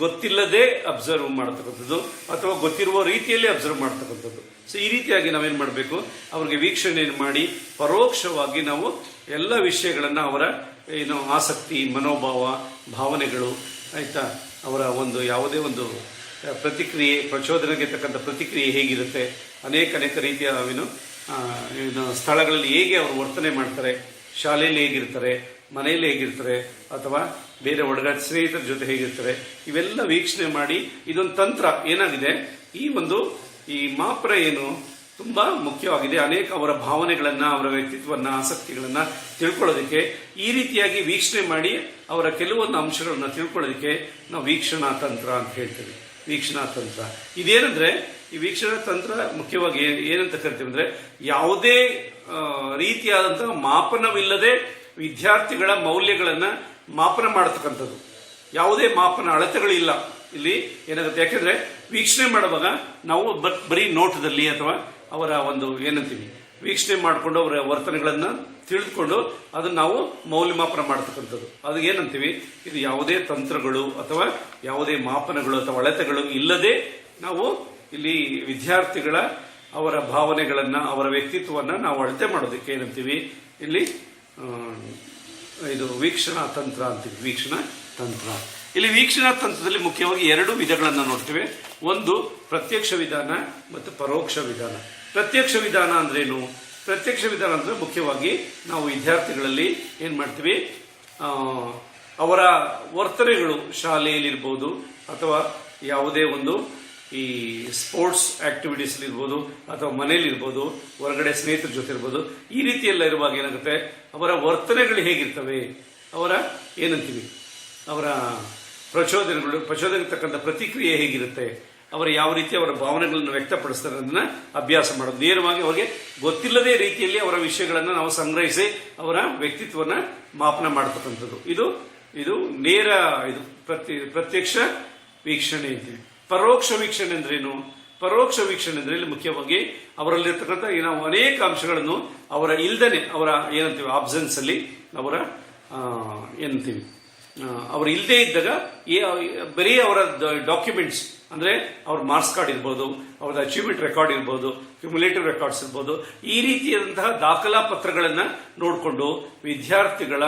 ಗೊತ್ತಿಲ್ಲದೆ ಅಬ್ಸರ್ವ್ ಮಾಡತಕ್ಕಂಥದ್ದು ಅಥವಾ ಗೊತ್ತಿರುವ ರೀತಿಯಲ್ಲಿ ಅಬ್ಸರ್ವ್ ಮಾಡ್ತಕ್ಕಂಥದ್ದು. ಸೊ ಈ ರೀತಿಯಾಗಿ ನಾವೇನ್ ಮಾಡಬೇಕು, ಅವ್ರಿಗೆ ವೀಕ್ಷಣೆ ಮಾಡಿ ಪರೋಕ್ಷವಾಗಿ ನಾವು ಎಲ್ಲ ವಿಷಯಗಳನ್ನ ಅವರ ಏನು ಆಸಕ್ತಿ, ಮನೋಭಾವ, ಭಾವನೆಗಳು, ಆಯ್ತಾ, ಅವರ ಒಂದು ಯಾವುದೇ ಒಂದು ಪ್ರತಿಕ್ರಿಯೆ, ಪ್ರಚೋದನೆಗೆ ತಕ್ಕಂಥ ಪ್ರತಿಕ್ರಿಯೆ ಹೇಗಿರುತ್ತೆ, ಅನೇಕ ರೀತಿಯ ಸ್ಥಳಗಳಲ್ಲಿ ಹೇಗೆ ಅವರು ವರ್ತನೆ ಮಾಡ್ತಾರೆ, ಶಾಲೆಯಲ್ಲಿ ಹೇಗಿರ್ತಾರೆ, ಮನೆಯಲ್ಲಿ ಹೇಗಿರ್ತಾರೆ, ಅಥವಾ ಬೇರೆ ಸ್ನೇಹಿತರ ಜೊತೆ ಹೇಗಿರ್ತಾರೆ, ಇವೆಲ್ಲ ವೀಕ್ಷಣೆ ಮಾಡಿ ಇದೊಂದು ತಂತ್ರ ಏನಾಗಿದೆ. ಈ ಮಾಪನ ಏನು ತುಂಬಾ ಮುಖ್ಯವಾಗಿದೆ. ಅನೇಕ ಅವರ ಭಾವನೆಗಳನ್ನ, ಅವರ ವ್ಯಕ್ತಿತ್ವವನ್ನ, ಆಸಕ್ತಿಗಳನ್ನ ತಿಳ್ಕೊಳ್ಳೋದಕ್ಕೆ ಈ ರೀತಿಯಾಗಿ ವೀಕ್ಷಣೆ ಮಾಡಿ ಅವರ ಕೆಲವೊಂದು ಅಂಶಗಳನ್ನ ತಿಳ್ಕೊಳ್ಳೋದಕ್ಕೆ ನಾವು ವೀಕ್ಷಣಾ ತಂತ್ರ ಅಂತ ಹೇಳ್ತೀವಿ. ವೀಕ್ಷಣಾ ತಂತ್ರ ಇದೇನಂದ್ರೆ, ಈ ವೀಕ್ಷಣಾ ತಂತ್ರ ಮುಖ್ಯವಾಗಿ ಏನಂತ ಕರಿತೀವಿ ಅಂದ್ರೆ, ಯಾವುದೇ ರೀತಿಯಾದಂತಹ ಮಾಪನವಿಲ್ಲದೆ ವಿದ್ಯಾರ್ಥಿಗಳ ಮೌಲ್ಯಗಳನ್ನ ಮಾಪನ ಮಾಡತಕ್ಕಂಥದ್ದು. ಯಾವುದೇ ಮಾಪನ ಅಳತೆಗಳಿಲ್ಲ ಇಲ್ಲಿ. ಏನಾಗುತ್ತೆ, ಯಾಕೆಂದ್ರೆ ವೀಕ್ಷಣೆ ಮಾಡುವಾಗ ನಾವು ಬರೀ ನೋಟದಲ್ಲಿ ಅಥವಾ ಅವರ ಒಂದು ಏನಂತೀವಿ ವೀಕ್ಷಣೆ ಮಾಡಿಕೊಂಡು ಅವರ ವರ್ತನೆಗಳನ್ನ ತಿಳಿದುಕೊಂಡು ಅದನ್ನ ನಾವು ಮೌಲ್ಯಮಾಪನ ಮಾಡತಕ್ಕಂಥದ್ದು. ಅದು ಏನಂತೀವಿ, ಇದು ಯಾವುದೇ ತಂತ್ರಗಳು ಅಥವಾ ಯಾವುದೇ ಮಾಪನಗಳು ಅಥವಾ ಅಳತೆಗಳು ಇಲ್ಲದೆ ನಾವು ಇಲ್ಲಿ ವಿದ್ಯಾರ್ಥಿಗಳ ಅವರ ಭಾವನೆಗಳನ್ನ, ಅವರ ವ್ಯಕ್ತಿತ್ವವನ್ನ ನಾವು ಅಳತೆ ಮಾಡೋದಕ್ಕೆ ಏನಂತೀವಿ, ಇಲ್ಲಿ ಇದು ವೀಕ್ಷಣಾ ತಂತ್ರ ಅಂತೀವಿ. ವೀಕ್ಷಣಾ ತಂತ್ರ. ಇಲ್ಲಿ ವೀಕ್ಷಣಾ ತಂತ್ರದಲ್ಲಿ ಮುಖ್ಯವಾಗಿ ಎರಡು ವಿಧಗಳನ್ನ ನೋಡ್ತೇವೆ. ಒಂದು ಪ್ರತ್ಯಕ್ಷ ವಿಧಾನ ಮತ್ತು ಪರೋಕ್ಷ ವಿಧಾನ. ಪ್ರತ್ಯಕ್ಷ ವಿಧಾನ ಅಂದ್ರೇನು? ಪ್ರತ್ಯಕ್ಷ ವಿಧಾನ ಅಂದ್ರೆ ಮುಖ್ಯವಾಗಿ ನಾವು ವಿದ್ಯಾರ್ಥಿಗಳಲ್ಲಿ ಏನ್ ಮಾಡ್ತೀವಿ, ಅವರ ವರ್ತನೆಗಳು ಶಾಲೆಯಲ್ಲಿರ್ಬೋದು ಅಥವಾ ಯಾವುದೇ ಒಂದು ಈ ಸ್ಪೋರ್ಟ್ಸ್ ಆಕ್ಟಿವಿಟೀಸ್ ಇರ್ಬೋದು ಅಥವಾ ಮನೇಲಿರ್ಬೋದು, ಹೊರಗಡೆ ಸ್ನೇಹಿತರ ಜೊತೆ ಇರ್ಬೋದು, ಈ ರೀತಿಯೆಲ್ಲ ಇರುವಾಗ ಏನಾಗುತ್ತೆ, ಅವರ ವರ್ತನೆಗಳು ಹೇಗಿರ್ತವೆ, ಅವರ ಏನಂತೀವಿ ಅವರ ಪ್ರಚೋದನೆಗೆ ತಕ್ಕಂಥ ಪ್ರತಿಕ್ರಿಯೆ ಹೇಗಿರುತ್ತೆ, ಅವರು ಯಾವ ರೀತಿ ಅವರ ಭಾವನೆಗಳನ್ನು ವ್ಯಕ್ತಪಡಿಸ್ತಾರೆ ಅದನ್ನ ಅಭ್ಯಾಸ ಮಾಡೋದು. ನೇರವಾಗಿ ಅವರಿಗೆ ಗೊತ್ತಿಲ್ಲದೇ ರೀತಿಯಲ್ಲಿ ಅವರ ವಿಷಯಗಳನ್ನು ನಾವು ಸಂಗ್ರಹಿಸಿ ಅವರ ವ್ಯಕ್ತಿತ್ವನ ಮಾಪನ ಮಾಡತಕ್ಕಂಥದ್ದು. ಇದು ನೇರ ಪ್ರತ್ಯಕ್ಷ ವೀಕ್ಷಣೆ ಅಂತೀವಿ. ಪರೋಕ್ಷ ವೀಕ್ಷಣೆ ಅಂದ್ರೇನು? ಪರೋಕ್ಷ ವೀಕ್ಷಣೆ ಅಂದ್ರೆ ಇಲ್ಲಿ ಮುಖ್ಯವಾಗಿ ಅವರಲ್ಲಿರ್ತಕ್ಕಂಥ ನಾವು ಅನೇಕ ಅಂಶಗಳನ್ನು ಅವರ ಇಲ್ದೇನೆ, ಅವರ ಏನಂತೀವಿ ಆಬ್ಸೆನ್ಸ್ ಅಲ್ಲಿ, ಅವರ ಏನಂತೀವಿ ಅವರು ಇಲ್ಲದೆ ಇದ್ದಾಗ ಬರೀ ಅವರ ಡಾಕ್ಯುಮೆಂಟ್ಸ್ ಅಂದರೆ ಅವ್ರ ಮಾರ್ಕ್ಸ್ ಕಾರ್ಡ್ ಇರ್ಬೋದು, ಅವ್ರದ್ದು ಅಚೀವ್ಮೆಂಟ್ ರೆಕಾರ್ಡ್ ಇರ್ಬೋದು, ಕ್ಯುಮುಲೇಟಿವ್ ರೆಕಾರ್ಡ್ಸ್ ಇರ್ಬೋದು, ಈ ರೀತಿಯಾದಂತಹ ದಾಖಲಾ ಪತ್ರಗಳನ್ನು ನೋಡಿಕೊಂಡು ವಿದ್ಯಾರ್ಥಿಗಳ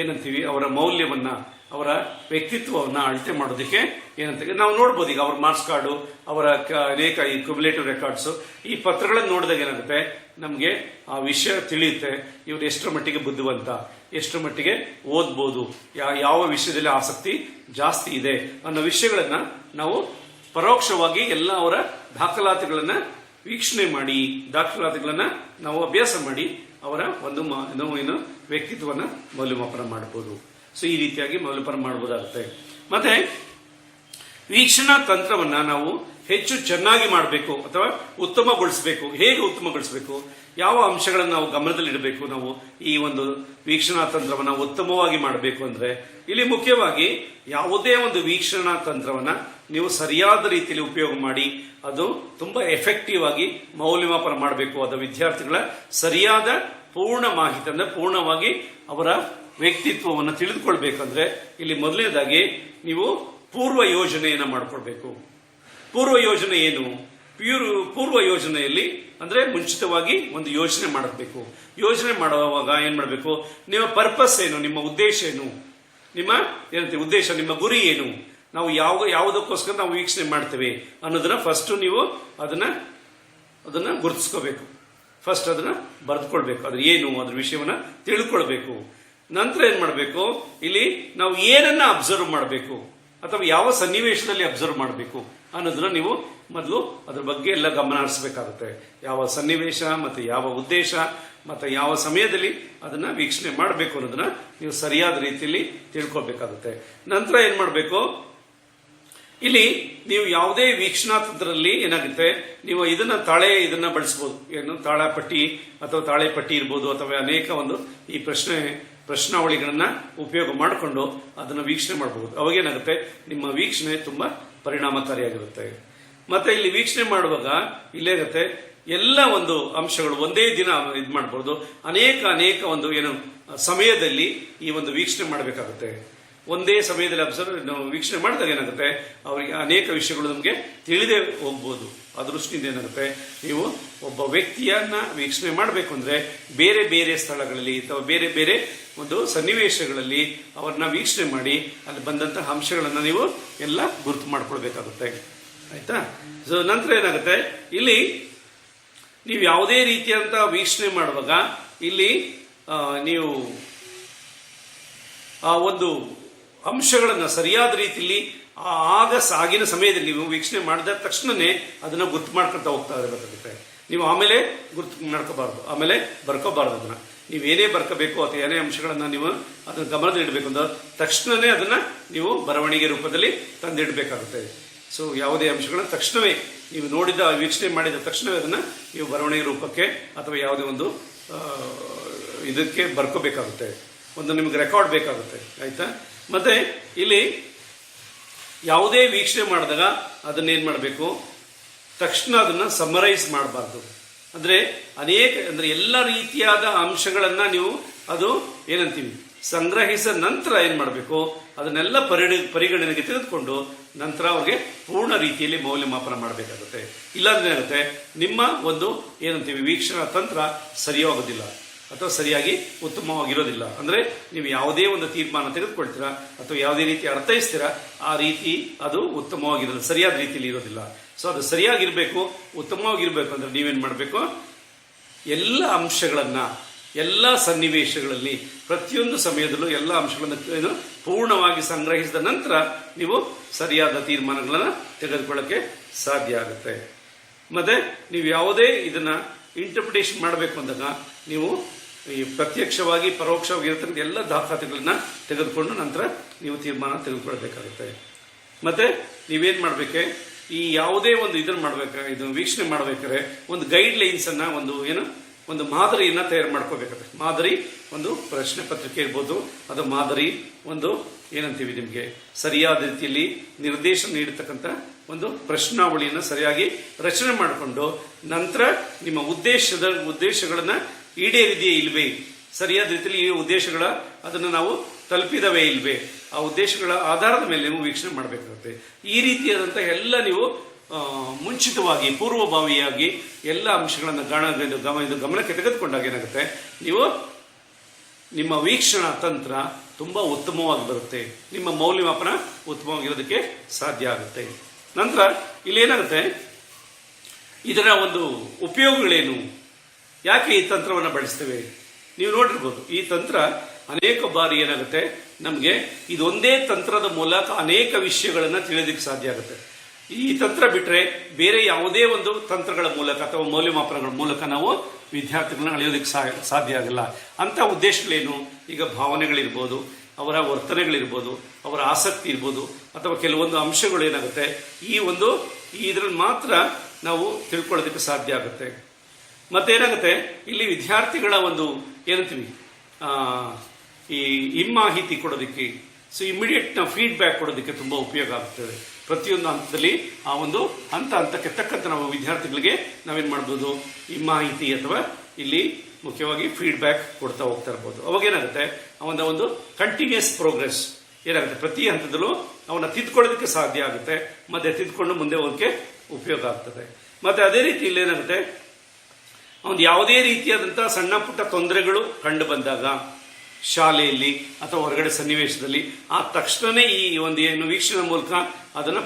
ಏನಂತೀವಿ ಅವರ ಮೌಲ್ಯವನ್ನ, ಅವರ ವ್ಯಕ್ತಿತ್ವವನ್ನು ಅಳತೆ ಮಾಡೋದಕ್ಕೆ ಏನಂತೀವಿ ನಾವು ನೋಡ್ಬೋದು. ಈಗ ಅವ್ರ ಮಾರ್ಕ್ಸ್ ಕಾರ್ಡು, ಅವರ ಅನೇಕ ಈ ಕ್ಯುಮುಲೇಟಿವ್ ರೆಕಾರ್ಡ್ಸು, ಈ ಪತ್ರಗಳನ್ನು ನೋಡಿದಾಗ ಏನಾಗುತ್ತೆ, ನಮಗೆ ಆ ವಿಷಯ ತಿಳಿಯುತ್ತೆ. ಇವರು ಎಷ್ಟರ ಮಟ್ಟಿಗೆ ಬುದ್ಧಿವಂತ, ಎಷ್ಟರ ಮಟ್ಟಿಗೆ ಓದ್ಬೋದು, ಯಾವ ವಿಷಯದಲ್ಲಿ ಆಸಕ್ತಿ ಜಾಸ್ತಿ ಇದೆ ಅನ್ನೋ ವಿಷಯಗಳನ್ನ ನಾವು ಪರೋಕ್ಷವಾಗಿ ಎಲ್ಲ ಅವರ ದಾಖಲಾತಿಗಳನ್ನ ವೀಕ್ಷಣೆ ಮಾಡಿ, ದಾಖಲಾತಿಗಳನ್ನ ನಾವು ಅಭ್ಯಾಸ ಮಾಡಿ ಅವರ ಒಂದು ಏನು ವ್ಯಕ್ತಿತ್ವವನ್ನು ಮೌಲ್ಯಮಾಪನ ಮಾಡಬಹುದು. ಸೊ ಈ ರೀತಿಯಾಗಿ ಮೌಲ್ಯಮಾಪನ ಮಾಡಬಹುದಾಗುತ್ತೆ. ಮತ್ತೆ ವೀಕ್ಷಣಾ ತಂತ್ರವನ್ನ ನಾವು ಹೆಚ್ಚು ಚೆನ್ನಾಗಿ ಮಾಡಬೇಕು ಅಥವಾ ಉತ್ತಮಗೊಳಿಸಬೇಕು. ಹೇಗೆ ಉತ್ತಮಗೊಳಿಸಬೇಕು, ಯಾವ ಅಂಶಗಳನ್ನು ನಾವು ಗಮನದಲ್ಲಿಡಬೇಕು, ನಾವು ಈ ಒಂದು ವೀಕ್ಷಣಾ ತಂತ್ರವನ್ನ ಉತ್ತಮವಾಗಿ ಮಾಡಬೇಕು ಅಂದ್ರೆ ಇಲ್ಲಿ ಮುಖ್ಯವಾಗಿ ಯಾವುದೇ ಒಂದು ವೀಕ್ಷಣಾ ತಂತ್ರವನ್ನ ನೀವು ಸರಿಯಾದ ರೀತಿಯಲ್ಲಿ ಉಪಯೋಗ ಮಾಡಿ ಅದು ತುಂಬಾ ಎಫೆಕ್ಟಿವ್ ಆಗಿ ಮೌಲ್ಯಮಾಪನ ಮಾಡಬೇಕು. ಅದು ವಿದ್ಯಾರ್ಥಿಗಳ ಸರಿಯಾದ ಪೂರ್ಣ ಮಾಹಿತಿ ಅಂದ್ರೆ ಪೂರ್ಣವಾಗಿ ಅವರ ವ್ಯಕ್ತಿತ್ವವನ್ನು ತಿಳಿದುಕೊಳ್ಬೇಕಂದ್ರೆ ಇಲ್ಲಿ ಮೊದಲನೇದಾಗಿ ನೀವು ಪೂರ್ವ ಯೋಜನೆಯನ್ನ ಮಾಡಿಕೊಳ್ಬೇಕು. ಪೂರ್ವ ಯೋಜನೆ ಏನು? ಪೂರ್ವ ಯೋಜನೆಯಲ್ಲಿ ಅಂದ್ರೆ ಮುಂಚಿತವಾಗಿ ಒಂದು ಯೋಜನೆ ಮಾಡಬೇಕು. ಯೋಜನೆ ಮಾಡುವಾಗ ಏನ್ ಮಾಡಬೇಕು, ನಿಮ್ಮ ಪರ್ಪಸ್ ಏನು, ನಿಮ್ಮ ಉದ್ದೇಶ ಏನು, ನಿಮ್ಮ ಏನಂತೆ ಉದ್ದೇಶ, ನಿಮ್ಮ ಗುರಿ ಏನು, ನಾವು ಯಾವುದಕ್ಕೋಸ್ಕರ ನಾವು ವೀಕ್ಷಣೆ ಮಾಡ್ತೇವೆ ಅನ್ನೋದನ್ನ ಫಸ್ಟ್ ನೀವು ಅದನ್ನ ಗುರುತಿಸ್ಕೋಬೇಕು. ಫಸ್ಟ್ ಅದನ್ನ ಬರೆದುಕೊಳ್ಬೇಕು, ಅದ್ರ ಏನು, ಅದ್ರ ವಿಷಯವನ್ನ ತಿಳ್ಕೊಳ್ಬೇಕು. ನಂತರ ಏನ್ ಮಾಡಬೇಕು, ಇಲ್ಲಿ ನಾವು ಏನನ್ನ ಅಬ್ಸರ್ವ್ ಮಾಡಬೇಕು ಅಥವಾ ಯಾವ ಸನ್ನಿವೇಶದಲ್ಲಿ ಅಬ್ಸರ್ವ್ ಮಾಡಬೇಕು ಅನ್ನೋದನ್ನ ನೀವು ಮೊದಲು ಅದ್ರ ಬಗ್ಗೆ ಎಲ್ಲ ಗಮನ ಹರಿಸಬೇಕಾಗುತ್ತೆ. ಯಾವ ಸನ್ನಿವೇಶ ಮತ್ತೆ ಯಾವ ಉದ್ದೇಶ ಮತ್ತೆ ಯಾವ ಸಮಯದಲ್ಲಿ ಅದನ್ನ ವೀಕ್ಷಣೆ ಮಾಡಬೇಕು ಅನ್ನೋದನ್ನ ನೀವು ಸರಿಯಾದ ರೀತಿಯಲ್ಲಿ ತಿಳ್ಕೊಳ್ಬೇಕಾಗುತ್ತೆ. ನಂತರ ಏನ್ ಮಾಡಬೇಕು, ಇಲ್ಲಿ ನೀವು ಯಾವುದೇ ವೀಕ್ಷಣಾ ತಂತ್ರದಲ್ಲಿ ಏನಾಗುತ್ತೆ, ನೀವು ಇದನ್ನ ಬಳಸಬಹುದು. ಏನು ತಾಳಪಟ್ಟಿ ಅಥವಾ ತಾಳೆ ಪಟ್ಟಿ ಇರ್ಬೋದು ಅಥವಾ ಅನೇಕ ಒಂದು ಈ ಪ್ರಶ್ನಾವಳಿಗಳನ್ನ ಉಪಯೋಗ ಮಾಡಿಕೊಂಡು ಅದನ್ನ ವೀಕ್ಷಣೆ ಮಾಡಬಹುದು. ಅವಾಗೇನಾಗುತ್ತೆ, ನಿಮ್ಮ ವೀಕ್ಷಣೆ ತುಂಬಾ ಪರಿಣಾಮಕಾರಿಯಾಗಿರುತ್ತೆ. ಮತ್ತೆ ಇಲ್ಲಿ ವೀಕ್ಷಣೆ ಮಾಡುವಾಗ ಇಲ್ಲೇರುತ್ತೆ ಎಲ್ಲ ಒಂದು ಅಂಶಗಳು ಒಂದೇ ದಿನ ಇದು ಮಾಡಬಹುದು. ಅನೇಕ ಒಂದು ಏನು ಸಮಯದಲ್ಲಿ ಈ ಒಂದು ವೀಕ್ಷಣೆ ಮಾಡಬೇಕಾಗುತ್ತೆ. ಒಂದೇ ಸಮಯದಲ್ಲಿ ನಾವು ವೀಕ್ಷಣೆ ಮಾಡಿದಾಗ ಏನಾಗುತ್ತೆ, ಅವರಿಗೆ ಅನೇಕ ವಿಷಯಗಳು ನಮಗೆ ತಿಳಿದೇ ಹೋಗ್ಬೋದು. ಆ ದೃಷ್ಟಿಯಿಂದ ಏನಾಗುತ್ತೆ, ನೀವು ಒಬ್ಬ ವ್ಯಕ್ತಿಯನ್ನ ವೀಕ್ಷಣೆ ಮಾಡಬೇಕು ಅಂದ್ರೆ ಬೇರೆ ಬೇರೆ ಸ್ಥಳಗಳಲ್ಲಿ ಅಥವಾ ಬೇರೆ ಬೇರೆ ಒಂದು ಸನ್ನಿವೇಶಗಳಲ್ಲಿ ಅವ್ರನ್ನ ವೀಕ್ಷಣೆ ಮಾಡಿ ಅಲ್ಲಿ ಬಂದಂತಹ ಅಂಶಗಳನ್ನ ನೀವು ಎಲ್ಲ ಗುರುತು ಮಾಡ್ಕೊಳ್ಬೇಕಾಗುತ್ತೆ. ಆಯ್ತಾ? ಸೊ ನಂತರ ಏನಾಗುತ್ತೆ, ಇಲ್ಲಿ ನೀವು ಯಾವುದೇ ರೀತಿಯಂತ ವೀಕ್ಷಣೆ ಮಾಡುವಾಗ ಇಲ್ಲಿ ನೀವು ಆ ಒಂದು ಅಂಶಗಳನ್ನ ಸರಿಯಾದ ರೀತಿಯಲ್ಲಿ ಆಗಿನ ಸಮಯದಲ್ಲಿ ನೀವು ವೀಕ್ಷಣೆ ಮಾಡಿದ ತಕ್ಷಣನೇ ಅದನ್ನ ಗುರ್ತು ಮಾಡ್ಕೊಳ್ತಾ ಹೋಗ್ತಾ ಇರಬೇಕಾಗುತ್ತೆ. ನೀವು ಆಮೇಲೆ ಗುರ್ತು ಮಾಡ್ಕೋಬಾರ್ದು, ಆಮೇಲೆ ಬರ್ಕೋಬಾರ್ದು. ಅದನ್ನ ನೀವೇನೇ ಬರ್ಕೋಬೇಕು ಅಥವಾ ಏನೇ ಅಂಶಗಳನ್ನ ನೀವು ಅದನ್ನ ಗಮನದಲ್ಲಿ ಇಡಬೇಕು ಅಂದ್ರೆ ತಕ್ಷಣನೇ ಅದನ್ನ ನೀವು ಬರವಣಿಗೆ ರೂಪದಲ್ಲಿ ತಂದಿಡಬೇಕಾಗುತ್ತೆ. ಸೊ ಯಾವುದೇ ಅಂಶಗಳನ್ನ ತಕ್ಷಣವೇ ನೀವು ನೋಡಿದ ವೀಕ್ಷಣೆ ಮಾಡಿದ ತಕ್ಷಣವೇ ಅದನ್ನ ನೀವು ಬರವಣಿಗೆ ರೂಪಕ್ಕೆ ಅಥವಾ ಯಾವುದೇ ಒಂದು ಇದಕ್ಕೆ ಬರ್ಕೋಬೇಕಾಗುತ್ತೆ. ಒಂದು ನಿಮ್ಗೆ ರೆಕಾರ್ಡ್ ಬೇಕಾಗುತ್ತೆ. ಆಯ್ತಾ? ಮತ್ತೆ ಇಲ್ಲಿ ಯಾವುದೇ ವೀಕ್ಷಣೆ ಮಾಡಿದಾಗ ಅದನ್ನೇನ್ ಮಾಡಬೇಕು, ತಕ್ಷಣ ಅದನ್ನ ಸಮರೈಸ್ ಮಾಡಬಾರ್ದು. ಅಂದ್ರೆ ಎಲ್ಲ ರೀತಿಯಾದ ಅಂಶಗಳನ್ನ ನೀವು ಅದು ಏನಂತೀವಿ ಸಂಗ್ರಹಿಸಿದ ನಂತರ ಏನ್ ಮಾಡಬೇಕು, ಅದನ್ನೆಲ್ಲ ಪರಿಗಣನೆಗೆ ತೆಗೆದುಕೊಂಡು ನಂತರ ಅವ್ರಿಗೆ ಪೂರ್ಣ ರೀತಿಯಲ್ಲಿ ಮೌಲ್ಯಮಾಪನ ಮಾಡಬೇಕಾಗುತ್ತೆ. ಇಲ್ಲಾಂದ್ರೆ ಏನಾಗುತ್ತೆ, ನಿಮ್ಮ ಒಂದು ಏನಂತೀವಿ ವೀಕ್ಷಣಾ ತಂತ್ರ ಸರಿಯಾಗೋದಿಲ್ಲ ಅಥವಾ ಸರಿಯಾಗಿ ಉತ್ತಮವಾಗಿರೋದಿಲ್ಲ. ಅಂದ್ರೆ ನೀವು ಯಾವುದೇ ಒಂದು ತೀರ್ಮಾನ ತೆಗೆದುಕೊಳ್ತೀರಾ ಅಥವಾ ಯಾವುದೇ ರೀತಿ ಅರ್ಥೈಸ್ತೀರಾ ಆ ರೀತಿ ಅದು ಉತ್ತಮವಾಗಿರೋದಿಲ್ಲ, ಸರಿಯಾದ ರೀತಿಯಲ್ಲಿ ಇರೋದಿಲ್ಲ. ಸೊ ಅದು ಸರಿಯಾಗಿರ್ಬೇಕು, ಉತ್ತಮವಾಗಿರ್ಬೇಕು ಅಂದ್ರೆ ನೀವೇನ್ ಮಾಡಬೇಕು, ಎಲ್ಲ ಅಂಶಗಳನ್ನ ಎಲ್ಲ ಸನ್ನಿವೇಶಗಳಲ್ಲಿ ಪ್ರತಿಯೊಂದು ಸಮಯದಲ್ಲೂ ಎಲ್ಲ ಅಂಶಗಳನ್ನು ಪೂರ್ಣವಾಗಿ ಸಂಗ್ರಹಿಸಿದ ನಂತರ ನೀವು ಸರಿಯಾದ ತೀರ್ಮಾನಗಳನ್ನ ತೆಗೆದುಕೊಳ್ಳಕ್ಕೆ ಸಾಧ್ಯ ಆಗುತ್ತೆ. ಮತ್ತೆ ನೀವು ಯಾವುದೇ ಇದನ್ನ ಇಂಟರ್ಪ್ರಿಟೇಷನ್ ಮಾಡಬೇಕು ಅಂದಾಗ ನೀವು ಈ ಪ್ರತ್ಯಕ್ಷವಾಗಿ ಪರೋಕ್ಷವಾಗಿ ಇರತಕ್ಕಂಥ ಎಲ್ಲ ದಾಖಲಾತಿಗಳನ್ನ ತೆಗೆದುಕೊಂಡು ನಂತರ ನೀವು ತೀರ್ಮಾನ ತೆಗೆದುಕೊಳ್ಬೇಕಾಗುತ್ತೆ. ಮತ್ತೆ ನೀವೇನ್ ಮಾಡ್ಬೇಕೆ, ಈ ಯಾವುದೇ ಒಂದು ಇದನ್ನ ಇದು ವೀಕ್ಷಣೆ ಮಾಡ್ಬೇಕಾದ್ರೆ ಒಂದು ಗೈಡ್ ಲೈನ್ಸ್ ಅನ್ನ ಒಂದು ಮಾದರಿಯನ್ನ ತಯಾರು ಮಾಡ್ಕೋಬೇಕಾಗುತ್ತೆ. ಮಾದರಿ ಒಂದು ಪ್ರಶ್ನೆ ಪತ್ರಿಕೆ ಇರ್ಬೋದು, ಅದು ಮಾದರಿ ಒಂದು ಏನಂತೀವಿ ನಿಮ್ಗೆ ಸರಿಯಾದ ರೀತಿಯಲ್ಲಿ ನಿರ್ದೇಶನ ನೀಡತಕ್ಕಂಥ ಒಂದು ಪ್ರಶ್ನಾವಳಿಯನ್ನು ಸರಿಯಾಗಿ ರಚನೆ ಮಾಡಿಕೊಂಡು ನಂತರ ನಿಮ್ಮ ಉದ್ದೇಶಗಳನ್ನ ಈಡೇರಿದೆಯೇ ಇಲ್ವೇ, ಸರಿಯಾದ ರೀತಿಯಲ್ಲಿ ಈ ಉದ್ದೇಶಗಳ ಅದನ್ನು ನಾವು ತಲುಪಿದವೇ ಇಲ್ವೇ, ಆ ಉದ್ದೇಶಗಳ ಆಧಾರದ ಮೇಲೆ ನೀವು ವೀಕ್ಷಣೆ ಮಾಡಬೇಕಾಗುತ್ತೆ. ಈ ರೀತಿಯಾದಂಥ ಎಲ್ಲ ನೀವು ಮುಂಚಿತವಾಗಿ ಪೂರ್ವಭಾವಿಯಾಗಿ ಎಲ್ಲ ಅಂಶಗಳನ್ನು ಗಮನಕ್ಕೆ ತೆಗೆದುಕೊಂಡಾಗ ಏನಾಗುತ್ತೆ, ನೀವು ನಿಮ್ಮ ವೀಕ್ಷಣಾ ತಂತ್ರ ತುಂಬ ಉತ್ತಮವಾಗಿ ಬರುತ್ತೆ, ನಿಮ್ಮ ಮೌಲ್ಯಮಾಪನ ಉತ್ತಮವಾಗಿರೋದಕ್ಕೆ ಸಾಧ್ಯ ಆಗುತ್ತೆ. ನಂತರ ಇಲ್ಲೇನಾಗುತ್ತೆ, ಇದರ ಒಂದು ಉಪಯೋಗಗಳೇನು, ಯಾಕೆ ಈ ತಂತ್ರವನ್ನು ಬಳಸ್ತೇವೆ? ನೀವು ನೋಡಿರ್ಬೋದು, ಈ ತಂತ್ರ ಅನೇಕ ಬಾರಿ ಏನಾಗುತ್ತೆ, ನಮಗೆ ಇದೊಂದೇ ತಂತ್ರದ ಮೂಲಕ ಅನೇಕ ವಿಷಯಗಳನ್ನು ತಿಳಿಯೋದಕ್ಕೆ ಸಾಧ್ಯ ಆಗುತ್ತೆ. ಈ ತಂತ್ರ ಬಿಟ್ಟರೆ ಬೇರೆ ಯಾವುದೇ ಒಂದು ತಂತ್ರಗಳ ಮೂಲಕ ಅಥವಾ ಮೌಲ್ಯಮಾಪನಗಳ ಮೂಲಕ ನಾವು ವಿದ್ಯಾರ್ಥಿಗಳನ್ನ ಅಳೆಯೋದಕ್ಕೆ ಸಾಧ್ಯ ಆಗಲ್ಲ. ಅಂಥ ಉದ್ದೇಶಗಳೇನು? ಈಗ ಭಾವನೆಗಳಿರ್ಬೋದು, ಅವರ ವರ್ತನೆಗಳಿರ್ಬೋದು, ಅವರ ಆಸಕ್ತಿ ಇರ್ಬೋದು, ಅಥವಾ ಕೆಲವೊಂದು ಅಂಶಗಳು ಏನಾಗುತ್ತೆ, ಇದ್ರಲ್ಲಿ ಮಾತ್ರ ನಾವು ತಿಳ್ಕೊಳ್ಳೋದಕ್ಕೆ ಸಾಧ್ಯ ಆಗುತ್ತೆ. ಮತ್ತೇನಾಗುತ್ತೆ, ಇಲ್ಲಿ ವಿದ್ಯಾರ್ಥಿಗಳ ಒಂದು ಏನಂತೀವಿ ಈ ಇಮ್ಮಾಹಿತಿ ಕೊಡೋದಕ್ಕೆ, ಸೊ ಇಮಿಡಿಯೇಟ್ ನಾವು ಫೀಡ್ಬ್ಯಾಕ್ ಕೊಡೋದಕ್ಕೆ ತುಂಬ ಉಪಯೋಗ ಆಗ್ತದೆ. ಪ್ರತಿಯೊಂದು ಹಂತದಲ್ಲಿ ಆ ಒಂದು ಹಂತಕ್ಕೆ ತಕ್ಕಂತೆ ನಾವು ವಿದ್ಯಾರ್ಥಿಗಳಿಗೆ ನಾವೇನು ಮಾಡ್ಬೋದು, ಈ ಮಾಹಿತಿ ಅಥವಾ ಇಲ್ಲಿ ಮುಖ್ಯವಾಗಿ ಫೀಡ್ಬ್ಯಾಕ್ ಕೊಡ್ತಾ ಹೋಗ್ತಾ ಇರ್ಬೋದು. ಅವಾಗೇನಾಗುತ್ತೆ, ಅವನ ಒಂದು ಕಂಟಿನ್ಯೂಸ್ ಪ್ರೋಗ್ರೆಸ್ ಏನಾಗುತ್ತೆ, ಪ್ರತಿ ಹಂತದಲ್ಲೂ ಅವನ್ನ ತಿದ್ಕೊಳ್ಳೋದಕ್ಕೆ ಸಾಧ್ಯ ಆಗುತ್ತೆ, ಮತ್ತೆ ತಿದ್ಕೊಂಡು ಮುಂದೆ ಹೋಗೋಕ್ಕೆ ಉಪಯೋಗ ಆಗ್ತದೆ. ಮತ್ತೆ ಅದೇ ರೀತಿ ಇಲ್ಲಿ ಏನಾಗುತ್ತೆ, ಅವನು ಯಾವುದೇ ರೀತಿಯಾದಂಥ ಸಣ್ಣ ಪುಟ್ಟ ತೊಂದರೆಗಳು ಕಂಡು ಬಂದಾಗ ಶಾಲೆಯಲ್ಲಿ ಅಥವಾ ಹೊರಗಡೆ ಸನ್ನಿವೇಶದಲ್ಲಿ ಆ ತಕ್ಷಣವೇ ಈ ಒಂದು ಏನು ವೀಕ್ಷಣೆ ಮೂಲಕ ಅದನ್ನು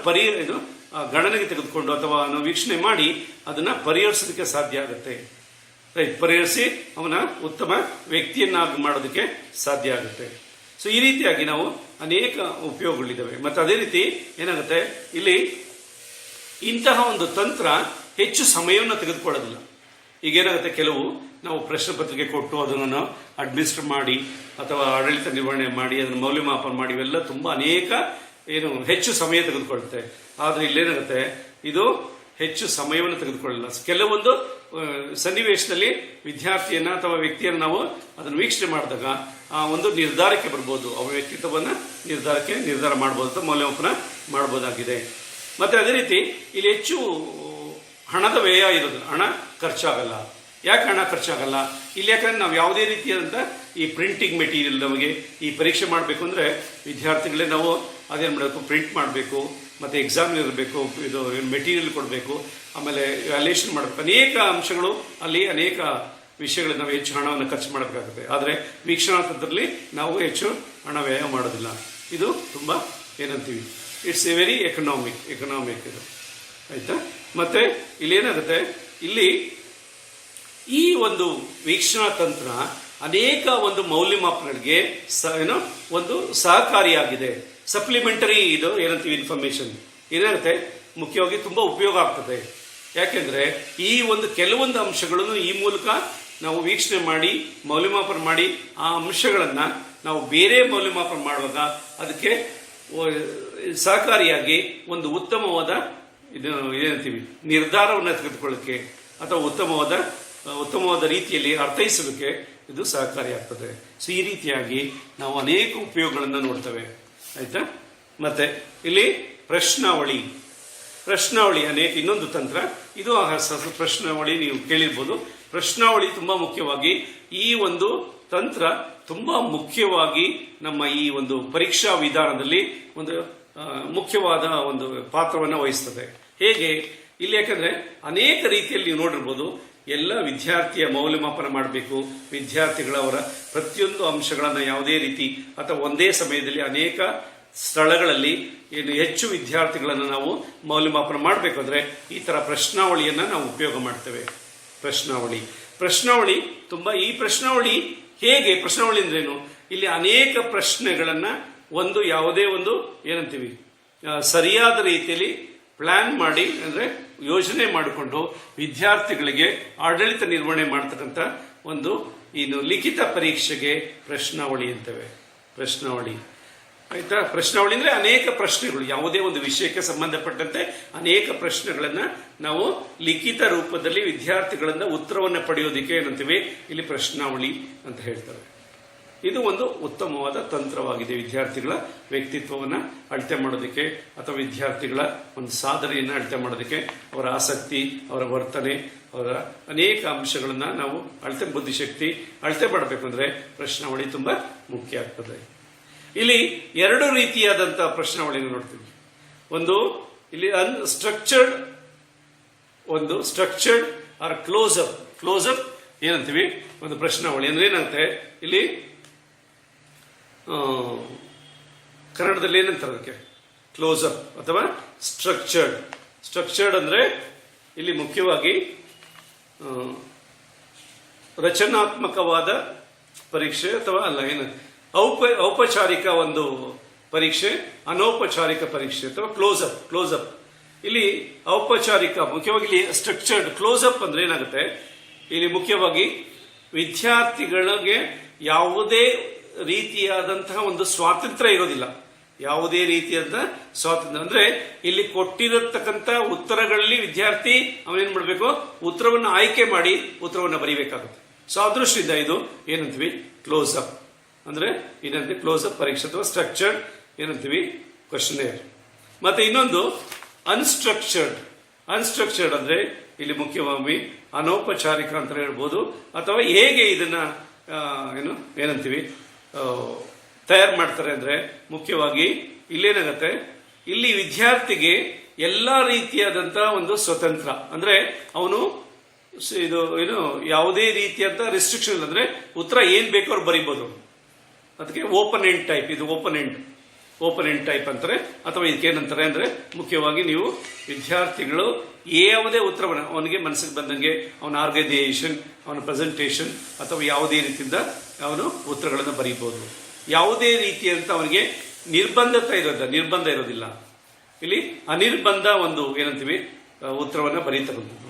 ಗಣನೆಗೆ ತೆಗೆದುಕೊಂಡು ಅಥವಾ ನಾವು ವೀಕ್ಷಣೆ ಮಾಡಿ ಅದನ್ನು ಪರಿಹರಿಸೋದಕ್ಕೆ ಸಾಧ್ಯ ಆಗುತ್ತೆ. ಪರಿಹರಿಸಿ ಅವನ ಉತ್ತಮ ವ್ಯಕ್ತಿಯನ್ನಾಗಿ ಮಾಡೋದಕ್ಕೆ ಸಾಧ್ಯ ಆಗುತ್ತೆ. ಸೊ ಈ ರೀತಿಯಾಗಿ ನಾವು ಅನೇಕ ಉಪಯೋಗಗಳಿದ್ದಾವೆ. ಮತ್ತು ಅದೇ ರೀತಿ ಏನಾಗುತ್ತೆ, ಇಲ್ಲಿ ಇಂತಹ ಒಂದು ತಂತ್ರ ಹೆಚ್ಚು ಸಮಯವನ್ನು ತೆಗೆದುಕೊಳ್ಳೋದಿಲ್ಲ. ಈಗೇನಾಗುತ್ತೆ, ಕೆಲವು ನಾವು ಪ್ರಶ್ನೆ ಪತ್ರಿಕೆ ಕೊಟ್ಟು ಅದನ್ನು ಅಡ್ಮಿನಿಸ್ಟ್ರೇಟ್ ಮಾಡಿ ಅಥವಾ ಆಡಳಿತ ನಿರ್ವಹಣೆ ಮಾಡಿ ಅದನ್ನು ಮೌಲ್ಯಮಾಪನ ಮಾಡಿ ಇವೆಲ್ಲ ತುಂಬ ಅನೇಕ ಹೆಚ್ಚು ಸಮಯ ತೆಗೆದುಕೊಳ್ಳುತ್ತೆ. ಆದರೆ ಇಲ್ಲೇನಾಗುತ್ತೆ, ಇದು ಹೆಚ್ಚು ಸಮಯವನ್ನು ತೆಗೆದುಕೊಳ್ಳಲ್ಲ. ಕೆಲವೊಂದು ಸನ್ನಿವೇಶದಲ್ಲಿ ವಿದ್ಯಾರ್ಥಿಯನ್ನ ಅಥವಾ ವ್ಯಕ್ತಿಯನ್ನು ನಾವು ಅದನ್ನು ವೀಕ್ಷಣೆ ಮಾಡಿದಾಗ ಆ ಒಂದು ನಿರ್ಧಾರಕ್ಕೆ ಬರ್ಬೋದು, ಅವರ ವ್ಯಕ್ತಿತ್ವವನ್ನು ನಿರ್ಧಾರ ಮಾಡ್ಬೋದು ಅಥವಾ ಮೌಲ್ಯಮಾಪನ ಮಾಡ್ಬೋದಾಗಿದೆ. ಮತ್ತೆ ಅದೇ ರೀತಿ ಇಲ್ಲಿ ಹೆಚ್ಚು ಹಣದ ವ್ಯಯ ಇರೋದು, ಹಣ ಖರ್ಚಾಗಲ್ಲ. ಯಾಕೆ ಹಣ ಖರ್ಚಾಗಲ್ಲ ಇಲ್ಲಿ? ಯಾಕಂದ್ರೆ ನಾವು ಯಾವುದೇ ರೀತಿಯಾದಂಥ ಈ ಪ್ರಿಂಟಿಂಗ್ ಮೆಟೀರಿಯಲ್ ನಮಗೆ ಈ ಪರೀಕ್ಷೆ ಮಾಡಬೇಕು ಅಂದರೆ ವಿದ್ಯಾರ್ಥಿಗಳೇ ನಾವು ಅದೇನು ಮಾಡಬೇಕು, ಪ್ರಿಂಟ್ ಮಾಡಬೇಕು, ಮತ್ತು ಎಕ್ಸಾಮ್ ಇರಬೇಕು, ಇದು ಮೆಟೀರಿಯಲ್ ಕೊಡಬೇಕು, ಆಮೇಲೆ ವ್ಯಾಲ್ಯೂಯೇಷನ್ ಮಾಡಬೇಕು, ಅನೇಕ ಅಂಶಗಳು ಅಲ್ಲಿ ಅನೇಕ ವಿಷಯಗಳಲ್ಲಿ ನಾವು ಹೆಚ್ಚು ಹಣವನ್ನು ಖರ್ಚು ಮಾಡಬೇಕಾಗುತ್ತೆ. ಆದರೆ ವೀಕ್ಷಣಾ ತಂತ್ರದಲ್ಲಿ ನಾವು ಹೆಚ್ಚು ಹಣ ವ್ಯಯ ಮಾಡೋದಿಲ್ಲ. ಇದು ತುಂಬ ಏನಂತೀವಿ, ಇಟ್ಸ್ ಎ ವೆರಿ ಎಕನಾಮಿಕ್ ಇದು, ಆಯ್ತಾ. ಮತ್ತೆ ಇಲ್ಲೇನಾಗುತ್ತೆ, ಇಲ್ಲಿ ಈ ಒಂದು ವೀಕ್ಷಣಾ ತಂತ್ರ ಅನೇಕ ಒಂದು ಮೌಲ್ಯಮಾಪನಗಳಿಗೆ ಒಂದು ಸಹಕಾರಿಯಾಗಿದೆ. ಸಪ್ಲಿಮೆಂಟರಿ ಇದು ಏನಂತೀವಿ ಇನ್ಫಾರ್ಮೇಶನ್ ಏನಾಗುತ್ತೆ, ಮುಖ್ಯವಾಗಿ ತುಂಬ ಉಪಯೋಗ ಆಗ್ತದೆ. ಯಾಕೆಂದ್ರೆ ಈ ಒಂದು ಕೆಲವೊಂದು ಅಂಶಗಳನ್ನು ಈ ಮೂಲಕ ನಾವು ವೀಕ್ಷಣೆ ಮಾಡಿ ಮೌಲ್ಯಮಾಪನ ಮಾಡಿ ಆ ಅಂಶಗಳನ್ನು ನಾವು ಬೇರೆ ಮೌಲ್ಯಮಾಪನ ಮಾಡುವಾಗ ಅದಕ್ಕೆ ಸಹಕಾರಿಯಾಗಿ ಒಂದು ಉತ್ತಮವಾದ ಏನಂತೀವಿ ನಿರ್ಧಾರವನ್ನು ತೆಗೆದುಕೊಳ್ಳಕ್ಕೆ ಅಥವಾ ಉತ್ತಮವಾದ ರೀತಿಯಲ್ಲಿ ಅರ್ಥೈಸೋದಕ್ಕೆ ಇದು ಸಹಕಾರಿಯಾಗ್ತದೆ. ಸೊ ಈ ರೀತಿಯಾಗಿ ನಾವು ಅನೇಕ ಉಪಯೋಗಗಳನ್ನು ನೋಡ್ತೇವೆ, ಆಯ್ತಾ. ಮತ್ತೆ ಇಲ್ಲಿ ಪ್ರಶ್ನಾವಳಿ ಅನೇಕ ಇನ್ನೊಂದು ತಂತ್ರ ಇದು. ಪ್ರಶ್ನಾವಳಿ ನೀವು ಕೇಳಿರ್ಬೋದು. ಪ್ರಶ್ನಾವಳಿ ತುಂಬಾ ಮುಖ್ಯವಾಗಿ ಈ ಒಂದು ತಂತ್ರ ತುಂಬಾ ಮುಖ್ಯವಾಗಿ ನಮ್ಮ ಈ ಒಂದು ಪರೀಕ್ಷಾ ವಿಧಾನದಲ್ಲಿ ಒಂದು ಮುಖ್ಯವಾದ ಒಂದು ಪಾತ್ರವನ್ನು ವಹಿಸ್ತದೆ. ಹೇಗೆ ಇಲ್ಲಿ? ಯಾಕಂದ್ರೆ ಅನೇಕ ರೀತಿಯಲ್ಲಿ ನೀವು ನೋಡಿರ್ಬೋದು, ಎಲ್ಲ ವಿದ್ಯಾರ್ಥಿಯ ಮೌಲ್ಯಮಾಪನ ಮಾಡಬೇಕು, ವಿದ್ಯಾರ್ಥಿಗಳವರ ಪ್ರತಿಯೊಂದು ಅಂಶಗಳನ್ನು ಯಾವುದೇ ರೀತಿ ಅಥವಾ ಒಂದೇ ಸಮಯದಲ್ಲಿ ಅನೇಕ ಸ್ಥಳಗಳಲ್ಲಿ ಏನು ಹೆಚ್ಚು ವಿದ್ಯಾರ್ಥಿಗಳನ್ನು ನಾವು ಮೌಲ್ಯಮಾಪನ ಮಾಡಬೇಕಾದ್ರೆ ಈ ತರ ಪ್ರಶ್ನಾವಳಿಯನ್ನ ನಾವು ಉಪಯೋಗ ಮಾಡ್ತೇವೆ. ಪ್ರಶ್ನಾವಳಿ ತುಂಬಾ ಈ ಪ್ರಶ್ನಾವಳಿ ಹೇಗೆ? ಪ್ರಶ್ನಾವಳಿ ಅಂದ್ರೇನು? ಇಲ್ಲಿ ಅನೇಕ ಪ್ರಶ್ನೆಗಳನ್ನ ಯಾವುದೇ ಒಂದು ಏನಂತೀವಿ ಸರಿಯಾದ ರೀತಿಯಲ್ಲಿ ಪ್ಲಾನ್ ಮಾಡಿ ಅಂದ್ರೆ ಯೋಜನೆ ಮಾಡಿಕೊಂಡು ವಿದ್ಯಾರ್ಥಿಗಳಿಗೆ ಆಡಳಿತ ನಿರ್ವಹಣೆ ಮಾಡ್ತಕ್ಕಂಥ ಒಂದು ಲಿಖಿತ ಪರೀಕ್ಷೆಗೆ ಪ್ರಶ್ನಾವಳಿ ಅಂತೇವೆ. ಆಯ್ತಾ. ಪ್ರಶ್ನಾವಳಿ ಅಂದ್ರೆ ಅನೇಕ ಪ್ರಶ್ನೆಗಳು, ಯಾವುದೇ ಒಂದು ವಿಷಯಕ್ಕೆ ಸಂಬಂಧಪಟ್ಟಂತೆ ಅನೇಕ ಪ್ರಶ್ನೆಗಳನ್ನ ನಾವು ಲಿಖಿತ ರೂಪದಲ್ಲಿ ವಿದ್ಯಾರ್ಥಿಗಳಿಂದ ಉತ್ತರವನ್ನು ಪಡೆಯೋದಿಕ್ಕೆ ಏನಂತೀವಿ ಇಲ್ಲಿ ಪ್ರಶ್ನಾವಳಿ ಅಂತ ಹೇಳ್ತಾರೆ. ಇದು ಒಂದು ಉತ್ತಮವಾದ ತಂತ್ರವಾಗಿದೆ ವಿದ್ಯಾರ್ಥಿಗಳ ವ್ಯಕ್ತಿತ್ವವನ್ನು ಅಳತೆ ಮಾಡೋದಕ್ಕೆ ಅಥವಾ ವಿದ್ಯಾರ್ಥಿಗಳ ಒಂದು ಸಾಧನೆಯನ್ನು ಅಳತೆ ಮಾಡೋದಕ್ಕೆ, ಅವರ ಆಸಕ್ತಿ, ಅವರ ವರ್ತನೆ, ಅವರ ಅನೇಕ ಅಂಶಗಳನ್ನ ನಾವು ಬುದ್ಧಿಶಕ್ತಿ ಅಳತೆ ಮಾಡಬೇಕಂದ್ರೆ ಪ್ರಶ್ನಾವಳಿ ತುಂಬಾ ಮುಖ್ಯ ಆಗ್ತದೆ. ಇಲ್ಲಿ ಎರಡು ರೀತಿಯಾದಂತಹ ಪ್ರಶ್ನಾವಳಿಯನ್ನು ನೋಡ್ತೀವಿ. ಒಂದು ಇಲ್ಲಿ ಅನ್ಸ್ಟ್ರಕ್ಚರ್ಡ್, ಒಂದು ಸ್ಟ್ರಕ್ಚರ್ಡ್ ಆರ್ ಕ್ಲೋಸರ್. ಕ್ಲೋಸರ್ ಏನಂತೀವಿ, ಒಂದು ಪ್ರಶ್ನಾವಳಿ ಅಂದ್ರೆ ಏನಾಗುತ್ತೆ, ಇಲ್ಲಿ ಕನ್ನಡದಲ್ಲಿ ಏನಂತಾರೆ ಅದಕ್ಕೆ, ಕ್ಲೋಸರ್ ಅಥವಾ ಸ್ಟ್ರಕ್ಚರ್ಡ್. ಸ್ಟ್ರಕ್ಚರ್ಡ್ ಅಂದ್ರೆ ಇಲ್ಲಿ ಮುಖ್ಯವಾಗಿ ರಚನಾತ್ಮಕವಾದ ಪರೀಕ್ಷೆ ಅಥವಾ ಅಲ್ಲ, ಏನು ಔಪಚಾರಿಕ ಒಂದು ಪರೀಕ್ಷೆ, ಅನೌಪಚಾರಿಕ ಪರೀಕ್ಷೆ ಅಥವಾ ಕ್ಲೋಸಪ್. ಕ್ಲೋಸಪ್ ಇಲ್ಲಿ ಔಪಚಾರಿಕ, ಮುಖ್ಯವಾಗಿ ಇಲ್ಲಿ ಸ್ಟ್ರಕ್ಚರ್ಡ್. ಕ್ಲೋಸಪ್ ಅಂದ್ರೆ ಏನಾಗುತ್ತೆ, ಇಲ್ಲಿ ಮುಖ್ಯವಾಗಿ ವಿದ್ಯಾರ್ಥಿಗಳಿಗೆ ಯಾವುದೇ ರೀತಿಯಾದಂತಹ ಒಂದು ಸ್ವಾತಂತ್ರ್ಯ ಇರೋದಿಲ್ಲ. ಯಾವುದೇ ರೀತಿಯಾದ ಸ್ವಾತಂತ್ರ್ಯ ಅಂದ್ರೆ ಇಲ್ಲಿ ಕೊಟ್ಟಿರತಕ್ಕಂಥ ಉತ್ತರಗಳಲ್ಲಿ ವಿದ್ಯಾರ್ಥಿ ಅವನೇನ್ ಮಾಡಬೇಕು, ಉತ್ತರವನ್ನು ಆಯ್ಕೆ ಮಾಡಿ ಉತ್ತರವನ್ನು ಬರೀಬೇಕಾಗುತ್ತೆ. ಸೊ ಅದೃಷ್ಟಿಯಿಂದ ಇದು ಏನಂತೀವಿ, ಕ್ಲೋಸಪ್ ಅಂದ್ರೆ ಏನಂತೀವಿ, ಕ್ಲೋಸಪ್ ಪರೀಕ್ಷೆ ಅಥವಾ ಸ್ಟ್ರಕ್ಚರ್ಡ್ ಏನಂತೀವಿ, ಕ್ವಶನೇರ್. ಮತ್ತೆ ಇನ್ನೊಂದು ಅನ್ಸ್ಟ್ರಕ್ಚರ್ಡ್. ಅನ್ಸ್ಟ್ರಕ್ಚರ್ಡ್ ಅಂದ್ರೆ ಇಲ್ಲಿ ಮುಖ್ಯವಾಗಿ ಅನೌಪಚಾರಿಕ ಅಂತ ಹೇಳ್ಬೋದು, ಅಥವಾ ಹೇಗೆ ಇದನ್ನ ಏನಂತೀವಿ ತಯಾರು ಮಾಡ್ತಾರೆ ಅಂದ್ರೆ ಮುಖ್ಯವಾಗಿ ಇಲ್ಲೇನಾಗತ್ತೆ, ಇಲ್ಲಿ ವಿದ್ಯಾರ್ಥಿಗೆ ಎಲ್ಲಾ ರೀತಿಯಾದಂತಹ ಒಂದು ಸ್ವತಂತ್ರ, ಅಂದ್ರೆ ಅವನು ಇದು ಯಾವುದೇ ರೀತಿಯಾದ ರೆಸ್ಟ್ರಿಕ್ಷನ್ ಇಲ್ಲ, ಅಂದ್ರೆ ಉತ್ತರ ಏನ್ ಬೇಕೋ ಅವ್ರು ಬರೀಬಹುದು. ಅದಕ್ಕೆ ಓಪನ್ ಎಂಡ್ ಟೈಪ್, ಇದು ಓಪನ್ ಎಂಡ್ ಟೈಪ್ ಅಂತಾರೆ. ಅಥವಾ ಇದಕ್ಕೇನಂತಾರೆ ಅಂದ್ರೆ ಮುಖ್ಯವಾಗಿ ನೀವು ವಿದ್ಯಾರ್ಥಿಗಳು ಯಾವುದೇ ಉತ್ತರವನ್ನು ಅವನಿಗೆ ಮನಸ್ಸಿಗೆ ಬಂದಂಗೆ ಅವನ ಆರ್ಗನೈಸೇಷನ್, ಅವನ ಪ್ರೆಸೆಂಟೇಷನ್ ಅಥವಾ ಯಾವುದೇ ರೀತಿಯಿಂದ ಅವನು ಉತ್ತರಗಳನ್ನು ಬರೀಬಹುದು. ಯಾವುದೇ ರೀತಿಯಂತ ಅವನಿಗೆ ನಿರ್ಬಂಧ ಇರೋದಿಲ್ಲ. ಇಲ್ಲಿ ಅನಿರ್ಬಂಧ ಒಂದು ಏನಂತೀವಿ ಉತ್ತರವನ್ನು ಬರೀತಕ್ಕಂಥದ್ದು.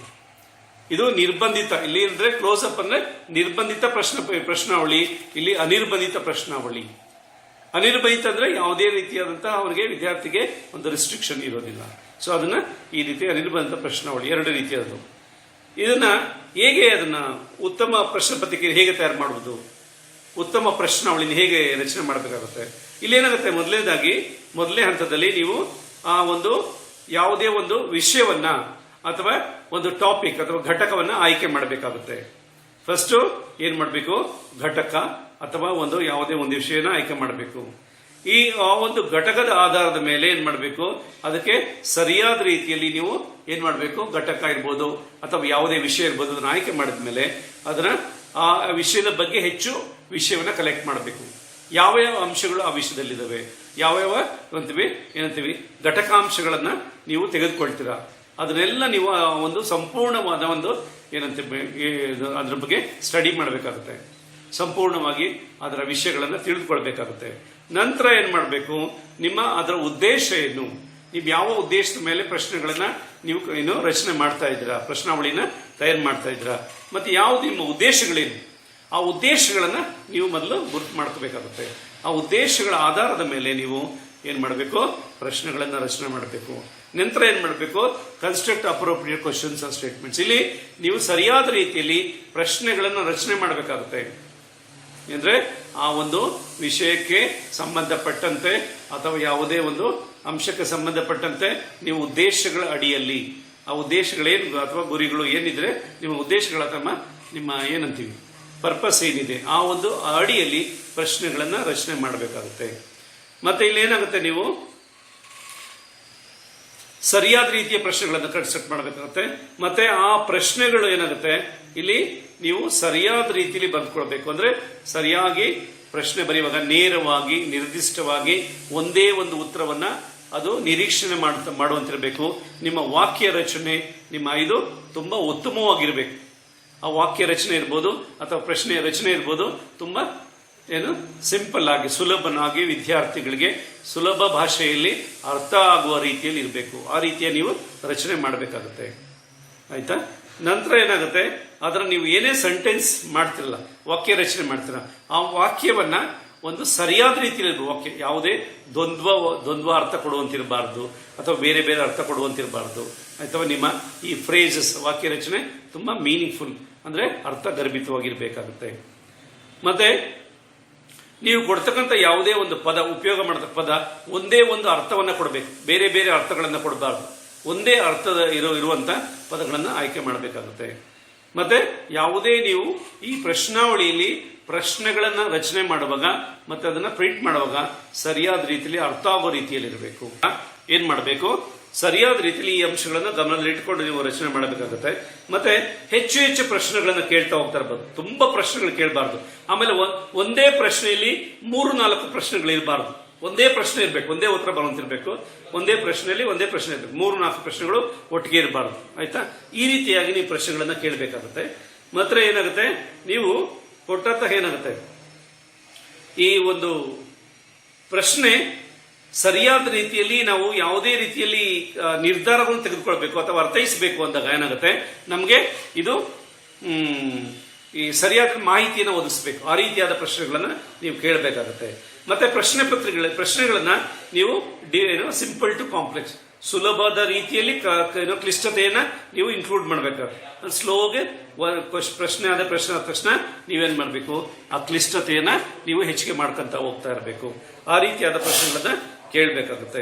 ಇದು ನಿರ್ಬಂಧಿತ. ಇಲ್ಲಿ ಅಂದ್ರೆ ಕ್ಲೋಸಪ್ ಅಂದ್ರೆ ನಿರ್ಬಂಧಿತ ಪ್ರಶ್ನಾವಳಿ, ಇಲ್ಲಿ ಅನಿರ್ಬಂಧಿತ ಪ್ರಶ್ನಾವಳಿ. ಅನಿರ್ಬಂಧಿತ ಅಂದ್ರೆ ಯಾವುದೇ ರೀತಿಯಾದಂತಹ ಅವರಿಗೆ ವಿದ್ಯಾರ್ಥಿಗೆ ಒಂದು ರಿಸ್ಟ್ರಿಕ್ಷನ್ ಇರೋದಿಲ್ಲ. ಸೊ ಅದನ್ನ ಈ ರೀತಿ ಅನಿರ್ಬಂಧಿತ ಪ್ರಶ್ನಾವಳಿ, ಎರಡು ರೀತಿಯಾದವು. ಇದನ್ನ ಹೇಗೆ ಅದನ್ನ ಉತ್ತಮ ಪ್ರಶ್ನೆ ಪತ್ರಿಕೆ ಹೇಗೆ ತಯಾರು ಮಾಡುವುದು, ಉತ್ತಮ ಪ್ರಶ್ನಾವಳಿನ ಹೇಗೆ ರಚನೆ ಮಾಡಬೇಕಾಗುತ್ತೆ. ಇಲ್ಲೇನಾಗುತ್ತೆ, ಮೊದಲನೇ ಹಂತದಲ್ಲಿ ನೀವು ಆ ಒಂದು ಯಾವುದೇ ಒಂದು ವಿಷಯವನ್ನ ಅಥವಾ ಒಂದು ಟಾಪಿಕ್ ಅಥವಾ ಘಟಕವನ್ನ ಆಯ್ಕೆ ಮಾಡಬೇಕಾಗುತ್ತೆ. ಫಸ್ಟ್ ಏನ್ ಮಾಡಬೇಕು, ಘಟಕ ಅಥವಾ ಒಂದು ಯಾವುದೇ ಒಂದು ವಿಷಯನ ಆಯ್ಕೆ ಮಾಡಬೇಕು. ಆ ಒಂದು ಘಟಕದ ಆಧಾರದ ಮೇಲೆ ಏನ್ ಮಾಡಬೇಕು, ಅದಕ್ಕೆ ಸರಿಯಾದ ರೀತಿಯಲ್ಲಿ ನೀವು ಏನ್ ಮಾಡಬೇಕು, ಘಟಕ ಇರ್ಬೋದು ಅಥವಾ ಯಾವುದೇ ವಿಷಯ ಇರ್ಬೋದು, ಅದನ್ನ ಆಯ್ಕೆ ಮಾಡಿದ ಮೇಲೆ ಅದನ್ನ ಆ ವಿಷಯದ ಬಗ್ಗೆ ಹೆಚ್ಚು ವಿಷಯವನ್ನ ಕಲೆಕ್ಟ್ ಮಾಡಬೇಕು. ಯಾವ ಅಂಶಗಳು ಆ ವಿಷಯದಲ್ಲಿದ್ದಾವೆ, ಯಾವ ಏನಂತೀವಿ ಘಟಕಾಂಶಗಳನ್ನ ನೀವು ತೆಗೆದುಕೊಳ್ತೀರಾ, ಅದನ್ನೆಲ್ಲ ನೀವು ಒಂದು ಸಂಪೂರ್ಣವಾದ ಒಂದು ಏನಂತೀವಿ ಅದ್ರ ಬಗ್ಗೆ ಸ್ಟಡಿ ಮಾಡಬೇಕಾಗುತ್ತೆ. ಸಂಪೂರ್ಣವಾಗಿ ಅದರ ವಿಷಯಗಳನ್ನ ತಿಳಿದುಕೊಳ್ಬೇಕಾಗುತ್ತೆ. ನಂತರ ಏನ್ ಮಾಡಬೇಕು, ಅದರ ಉದ್ದೇಶ ಏನು, ನೀವು ಯಾವ ಉದ್ದೇಶದ ಮೇಲೆ ಪ್ರಶ್ನೆಗಳನ್ನ ನೀವು ರಚನೆ ಮಾಡ್ತಾ ಇದ್ದೀರಾ, ಪ್ರಶ್ನಾವಳಿನ ತಯಾರು ಮಾಡ್ತಾ ಇದ್ದೀರಾ, ಮತ್ತೆ ಯಾವ್ದು ನಿಮ್ಮ ಉದ್ದೇಶಗಳೇನು, ಆ ಉದ್ದೇಶಗಳನ್ನ ನೀವು ಮೊದಲು ಗುರುತು ಮಾಡ್ಕೋಬೇಕಾಗುತ್ತೆ. ಆ ಉದ್ದೇಶಗಳ ಆಧಾರದ ಮೇಲೆ ನೀವು ಏನ್ ಮಾಡಬೇಕು, ಪ್ರಶ್ನೆಗಳನ್ನ ರಚನೆ ಮಾಡಬೇಕು. ನಂತರ ಏನ್ ಮಾಡಬೇಕು, construct appropriate questions and statements. ಇಲ್ಲಿ ನೀವು ಸರಿಯಾದ ರೀತಿಯಲ್ಲಿ ಪ್ರಶ್ನೆಗಳನ್ನು ರಚನೆ ಮಾಡಬೇಕಾಗುತ್ತೆ. ಅಂದ್ರೆ ಆ ಒಂದು ವಿಷಯಕ್ಕೆ ಸಂಬಂಧಪಟ್ಟಂತೆ ಅಥವಾ ಯಾವುದೇ ಒಂದು ಅಂಶಕ್ಕೆ ಸಂಬಂಧಪಟ್ಟಂತೆ ನೀವು ಉದ್ದೇಶಗಳ ಅಡಿಯಲ್ಲಿ, ಆ ಉದ್ದೇಶಗಳೇನು ಅಥವಾ ಗುರಿಗಳು ಏನಿದ್ರೆ ನಿಮ್ಮ ಉದ್ದೇಶಗಳ ಅಥವಾ ನಿಮ್ಮ ಏನಂತೀವಿ ಪರ್ಪಸ್ ಏನಿದೆ ಆ ಒಂದು ಅಡಿಯಲ್ಲಿ ಪ್ರಶ್ನೆಗಳನ್ನ ರಚನೆ ಮಾಡಬೇಕಾಗುತ್ತೆ. ಮತ್ತೆ ಇಲ್ಲಿ ಏನಾಗುತ್ತೆ, ನೀವು ಸರಿಯಾದ ರೀತಿಯ ಪ್ರಶ್ನೆಗಳನ್ನು ಕನ್ಸ್ಟ್ರಕ್ಟ್ ಮಾಡಬೇಕಾಗುತ್ತೆ. ಮತ್ತೆ ಆ ಪ್ರಶ್ನೆಗಳು ಏನಾಗುತ್ತೆ, ಇಲ್ಲಿ ನೀವು ಸರಿಯಾದ ರೀತಿಯಲ್ಲಿ ಬರೆದುಕೊಳ್ಬೇಕು. ಅಂದ್ರೆ ಸರಿಯಾಗಿ ಪ್ರಶ್ನೆ ಬರೆಯುವಾಗ ನೇರವಾಗಿ ನಿರ್ದಿಷ್ಟವಾಗಿ ಒಂದೇ ಒಂದು ಉತ್ತರವನ್ನ ಅದು ನಿರೀಕ್ಷಣೆ ಮಾಡುವಂತಿರಬೇಕು. ನಿಮ್ಮ ವಾಕ್ಯ ರಚನೆ ಇದು ತುಂಬಾ ಉತ್ತಮವಾಗಿರ್ಬೇಕು. ಆ ವಾಕ್ಯ ರಚನೆ ಇರ್ಬೋದು ಅಥವಾ ಪ್ರಶ್ನೆಯ ರಚನೆ ಇರ್ಬೋದು ತುಂಬಾ ಸಿಂಪಲ್ ಆಗಿ ಸುಲಭನಾಗಿ ವಿದ್ಯಾರ್ಥಿಗಳಿಗೆ ಸುಲಭ ಭಾಷೆಯಲ್ಲಿ ಅರ್ಥ ಆಗುವ ರೀತಿಯಲ್ಲಿ ಇರಬೇಕು. ಆ ರೀತಿಯ ನೀವು ರಚನೆ ಮಾಡಬೇಕಾಗುತ್ತೆ. ಆಯ್ತಾ? ನಂತರ ಏನಾಗುತ್ತೆ, ಅದರ ನೀವು ಏನೇ ಸೆಂಟೆನ್ಸ್ ಮಾಡ್ತಿರಲ್ಲ, ವಾಕ್ಯ ರಚನೆ ಮಾಡ್ತೀರ, ಆ ವಾಕ್ಯವನ್ನ ಒಂದು ಸರಿಯಾದ ರೀತಿಯಲ್ಲಿ ವಾಕ್ಯ ಯಾವುದೇ ದ್ವಂದ್ವ ಅರ್ಥ ಕೊಡುವಂತಿರಬಾರ್ದು ಅಥವಾ ಬೇರೆ ಬೇರೆ ಅರ್ಥ ಕೊಡುವಂತಿರಬಾರ್ದು. ಅಥವಾ ನಿಮ್ಮ ಈ ಫ್ರೇಸಸ್ ವಾಕ್ಯ ರಚನೆ ತುಂಬಾ ಮೀನಿಂಗ್ಫುಲ್ ಅಂದ್ರೆ ಅರ್ಥ ಗರ್ಭಿತವಾಗಿರ್ಬೇಕಾಗುತ್ತೆ. ಮತ್ತೆ ನೀವು ಕೊಡ್ತಕ್ಕಂಥ ಯಾವುದೇ ಒಂದು ಪದ, ಉಪಯೋಗ ಮಾಡತಕ್ಕ ಪದ ಒಂದೇ ಒಂದು ಅರ್ಥವನ್ನ ಕೊಡಬೇಕು, ಬೇರೆ ಬೇರೆ ಅರ್ಥಗಳನ್ನ ಕೊಡಬಾರ್ದು. ಒಂದೇ ಅರ್ಥದ ಇರುವಂತ ಪದಗಳನ್ನ ಆಯ್ಕೆ ಮಾಡಬೇಕಾಗುತ್ತೆ. ಮತ್ತೆ ಯಾವುದೇ ನೀವು ಈ ಪ್ರಶ್ನಾವಳಿಯಲ್ಲಿ ಪ್ರಶ್ನೆಗಳನ್ನು ರಚನೆ ಮಾಡುವಾಗ ಮತ್ತೆ ಅದನ್ನ ಪ್ರಿಂಟ್ ಮಾಡುವಾಗ ಸರಿಯಾದ ರೀತಿಯಲ್ಲಿ ಅರ್ಥ ಆಗೋ ರೀತಿಯಲ್ಲಿ ಇರಬೇಕು. ಏನ್ ಮಾಡಬೇಕು, ಸರಿಯಾದ ರೀತಿಯಲ್ಲಿ ಈ ಅಂಶಗಳನ್ನು ಗಮನದಲ್ಲಿಟ್ಟುಕೊಂಡು ನೀವು ರಚನೆ ಮಾಡಬೇಕಾಗುತ್ತೆ. ಮತ್ತೆ ಹೆಚ್ಚು ಹೆಚ್ಚು ಪ್ರಶ್ನೆಗಳನ್ನು ಕೇಳ್ತಾ ಹೋಗ್ತಾ ಇರಬಹುದು, ತುಂಬಾ ಪ್ರಶ್ನೆಗಳು ಕೇಳಬಾರ್ದು. ಆಮೇಲೆ ಒಂದೇ ಪ್ರಶ್ನೆಯಲ್ಲಿ 3-4 ಪ್ರಶ್ನೆಗಳು ಇರಬಾರ್ದು. ಒಂದೇ ಪ್ರಶ್ನೆ ಇರಬೇಕು, ಒಂದೇ ಉತ್ತರ ಬರುವಂತಿರ್ಬೇಕು. ಒಂದೇ ಪ್ರಶ್ನೆಯಲ್ಲಿ ಒಂದೇ ಪ್ರಶ್ನೆ ಇರಬೇಕು, 3-4 ಪ್ರಶ್ನೆಗಳು ಒಟ್ಟಿಗೆ ಇರಬಾರ್ದು. ಆಯ್ತಾ? ಈ ರೀತಿಯಾಗಿ ನೀವು ಪ್ರಶ್ನೆಗಳನ್ನ ಕೇಳಬೇಕಾಗುತ್ತೆ. ಮಾತ್ರ ಏನಾಗುತ್ತೆ, ನೀವು ಕೊಟ್ಟಂತಹ ಏನಾಗುತ್ತೆ, ಈ ಒಂದು ಪ್ರಶ್ನೆ ಸರಿಯಾದ ರೀತಿಯಲ್ಲಿ ನಾವು ಯಾವುದೇ ರೀತಿಯಲ್ಲಿ ನಿರ್ಧಾರವನ್ನು ತೆಗೆದುಕೊಳ್ಬೇಕು ಅಥವಾ ಅರ್ಥೈಸಬೇಕು ಅಂದಾಗ ಏನಾಗುತ್ತೆ, ನಮಗೆ ಇದು ಈ ಸರಿಯಾದ ಮಾಹಿತಿಯನ್ನು ಒದಗಿಸಬೇಕು. ಆ ರೀತಿಯಾದ ಪ್ರಶ್ನೆಗಳನ್ನ ನೀವು ಕೇಳಬೇಕಾಗುತ್ತೆ. ಮತ್ತೆ ಪ್ರಶ್ನೆಗಳನ್ನ ನೀವು ಸಿಂಪಲ್ ಟು ಕಾಂಪ್ಲೆಕ್ಸ್, ಸುಲಭದ ರೀತಿಯಲ್ಲಿ ಕ್ಲಿಷ್ಟತೆಯನ್ನ ನೀವು ಇನ್ಕ್ಲೂಡ್ ಮಾಡಬೇಕಾಗುತ್ತೆ. ಸ್ಲೋಗೆ ಪ್ರಶ್ನೆ ಆದ ತಕ್ಷಣ ನೀವೇನ್ ಮಾಡಬೇಕು, ಆ ಕ್ಲಿಷ್ಟತೆಯನ್ನ ನೀವು ಹೆಚ್ಚಿಗೆ ಮಾಡ್ಕೊಂತ ಹೋಗ್ತಾ ಇರಬೇಕು. ಆ ರೀತಿಯಾದ ಪ್ರಶ್ನೆಗಳನ್ನ ಕೇಳಬೇಕಾಗುತ್ತೆ.